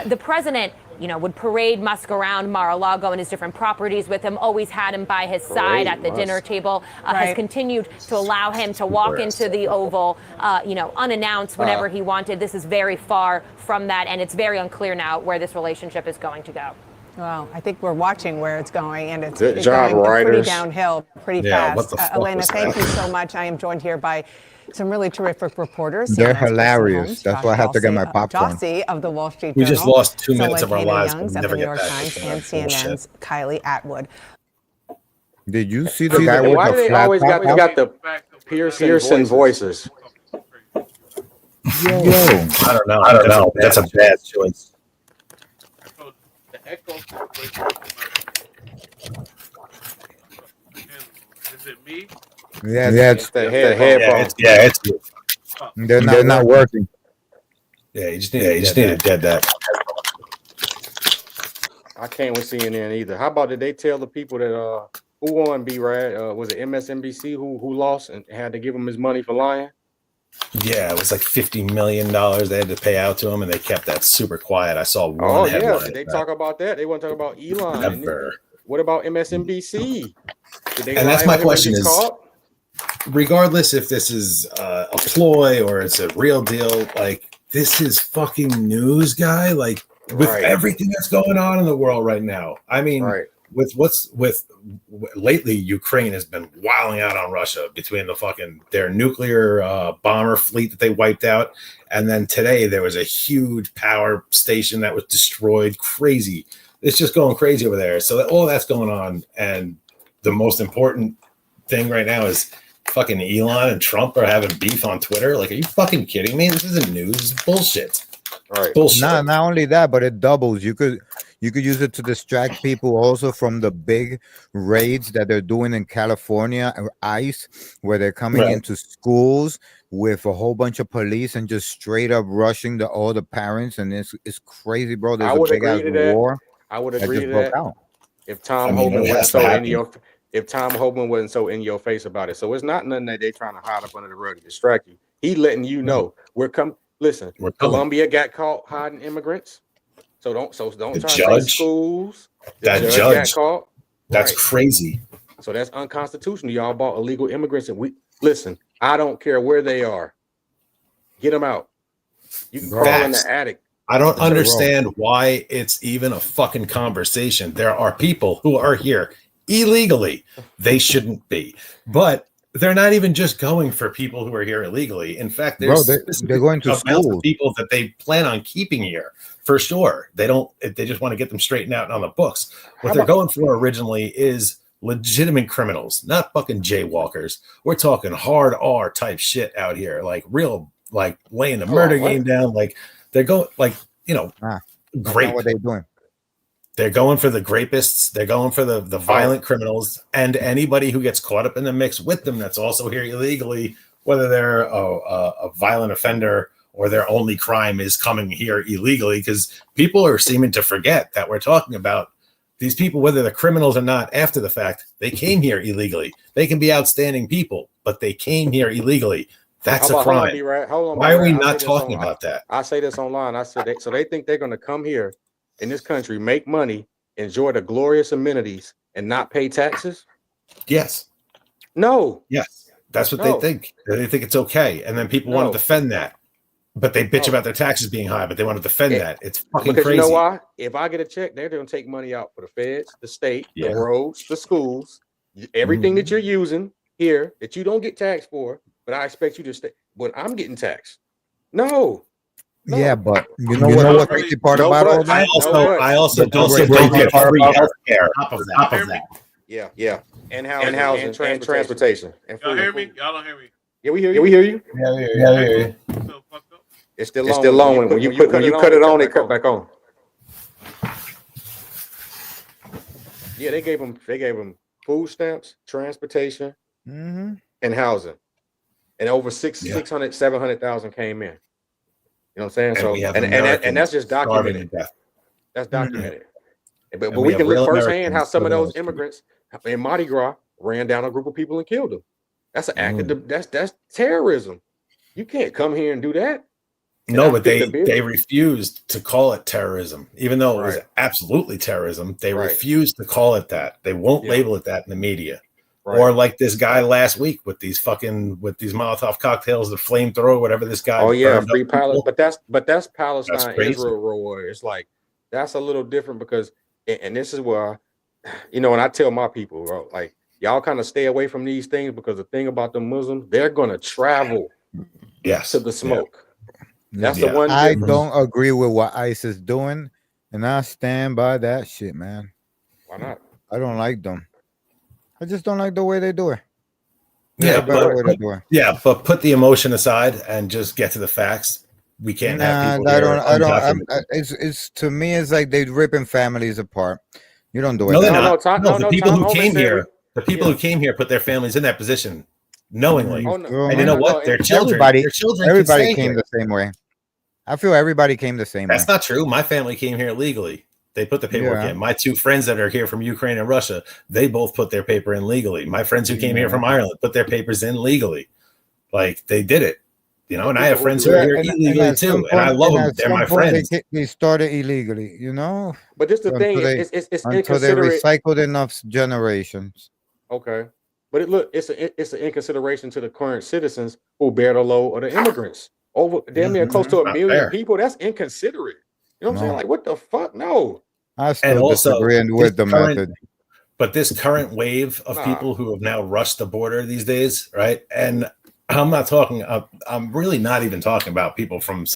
the president would parade Musk around Mar-a-Lago and his different properties with him, always had him by his side at the dinner table, has continued to allow him to walk into the Oval, unannounced whenever he wanted. This is very far from that, and it's very unclear now where this relationship is going to go. Well, I think we're watching where it's going, and it's Good job, going pretty writers. Downhill pretty fast. Elena, thank you so much. I am joined here by some really terrific reporters. They're hilarious. That's why I have to get my popcorn. Jossie of the Wall Street Journal. We just lost 2 minutes of our Soleil lives. Youngs We'll of never the New get York back. Times, and CNN's Kylie Atwood. Did you see the guy with Why do the they flat always top? got the Pearson voices? Yo, I don't know. That's a bad choice. The echo. Is it me? yeah, it's The headphones. It's they're not working. Yeah, you just need to get that. I can't with CNN either. How about did they tell the people that who won B-Rad? Was it MSNBC who lost and had to give him his money for lying? Yeah, it was like $50 million they had to pay out to him, and they kept that super quiet. I saw one headline. Did they talk about that? They want to talk about Elon. Never. What about MSNBC? And that's my question is, regardless if this is a ploy or it's a real deal, like this is fucking news, guy. Like with everything that's going on in the world right now. I mean, with lately, Ukraine has been wilding out on Russia between their nuclear bomber fleet that they wiped out, and then today there was a huge power station that was destroyed. Crazy. It's just going crazy over there. So all that's going on, and the most important thing right now is fucking Elon and Trump are having beef on Twitter. Like, are you fucking kidding me? This isn't news. This is bullshit. Right. Bullshit. Not only that, but it doubles. You could use it to distract people also from the big raids that they're doing in California, or ICE, where they're coming into schools with a whole bunch of police and just straight up rushing all the parents, and it's crazy, bro. There's a big ass war. I would agree to broke that. out. If Tom Homan wasn't so in your face about it. So it's not nothing that they trying to hide up under the rug to distract you. He letting you know listen, Colombia got caught hiding immigrants. So don't try to say schools. That judge got caught. That's crazy. So that's unconstitutional. Y'all bought illegal immigrants, and listen, I don't care where they are. Get them out. You can crawl in the attic. I don't understand why it's even a fucking conversation. There are people who are here illegally. They shouldn't be. But they're not even just going for people who are here illegally. In fact, they're going to schools. People that they plan on keeping here for sure. They just want to get them straightened out and on the books. What they're going for originally is legitimate criminals, not fucking jaywalkers. We're talking hard R type shit out here, like real, like laying the murder game down. Like they're going, like, great. What are they doing? They're going for the grapists. They're going for the violent criminals, and anybody who gets caught up in the mix with them that's also here illegally, whether they're a violent offender or their only crime is coming here illegally, because people are seeming to forget that we're talking about these people, whether they're criminals or not, after the fact, they came here illegally. They can be outstanding people, but they came here illegally. That's a crime. Why are we not talking about that? I say this online. I said, so they think they're going to come here in this country, make money, enjoy the glorious amenities, and not pay taxes? Yes. No. Yes. That's what they think. They think it's okay. And then people want to defend that. But they bitch about their taxes being high, but they want to defend that. It's fucking crazy. You know why? If I get a check, they're going to take money out for the feds, the state, the roads, the schools, everything that you're using here that you don't get taxed for, but I expect you to stay. But I'm getting taxed. No. Yeah, but you know what the crazy part about all that? I also don't get free healthcare top of that. Yeah. And housing and transportation. And y'all hear me? Y'all don't hear me? Yeah, we hear you. Yeah, we hear you. It's still long. When you cut it on, they cut back on. Yeah, they gave them food stamps, transportation, and housing, and over 600,000, 700,000 came in. You know what I'm saying? So and that's just documented. That's documented. But we can look firsthand how some of those immigrants in Mardi Gras ran down a group of people and killed them. That's an act of that's terrorism. You can't come here and do that. No, but they refused to call it terrorism, even though it was absolutely terrorism. They refused to call it that. They won't label it that in the media. Or like this guy last week with these Molotov cocktails, the flamethrower, whatever this guy. Oh yeah, free Palestine. But that's Palestine, Israel, Roy. It's like that's a little different because, and this is where, and I tell my people, bro, like y'all kind of stay away from these things because the thing about the Muslims, they're gonna travel, to the smoke. That's the one. I don't agree with what ICE is doing, and I stand by that shit, man. Why not? I don't like them. I just don't like the way they do it. But put the emotion aside and just get to the facts. We can't have people. I don't. It's to me, it's like they're ripping families apart. You don't do it. No, they're not. The people who came here, who came here, put their families in that position knowingly. And you know what? Their children. Everybody came the same way. I feel everybody came the same way. That's not true. My family came here legally. They put the paperwork in. My two friends that are here from Ukraine and Russia, they both put their paper in legally. My friends who came here from Ireland put their papers in legally. Like they did it, and I have friends who are here illegally too, and I love them. They're my friends. They started illegally, But just the thing is, it's until they recycled enough generations. Okay, but it's an inconsideration to the current citizens who bear the load of the immigrants. over damn near close to a Not million fair. people. That's inconsiderate. You know what I'm saying? No. Like, what the fuck? No. I And still also, disagree with the current, method. but this current wave of Nah. people who have now rushed the border these days, right? And I'm not talking. I'm really not even talking about people from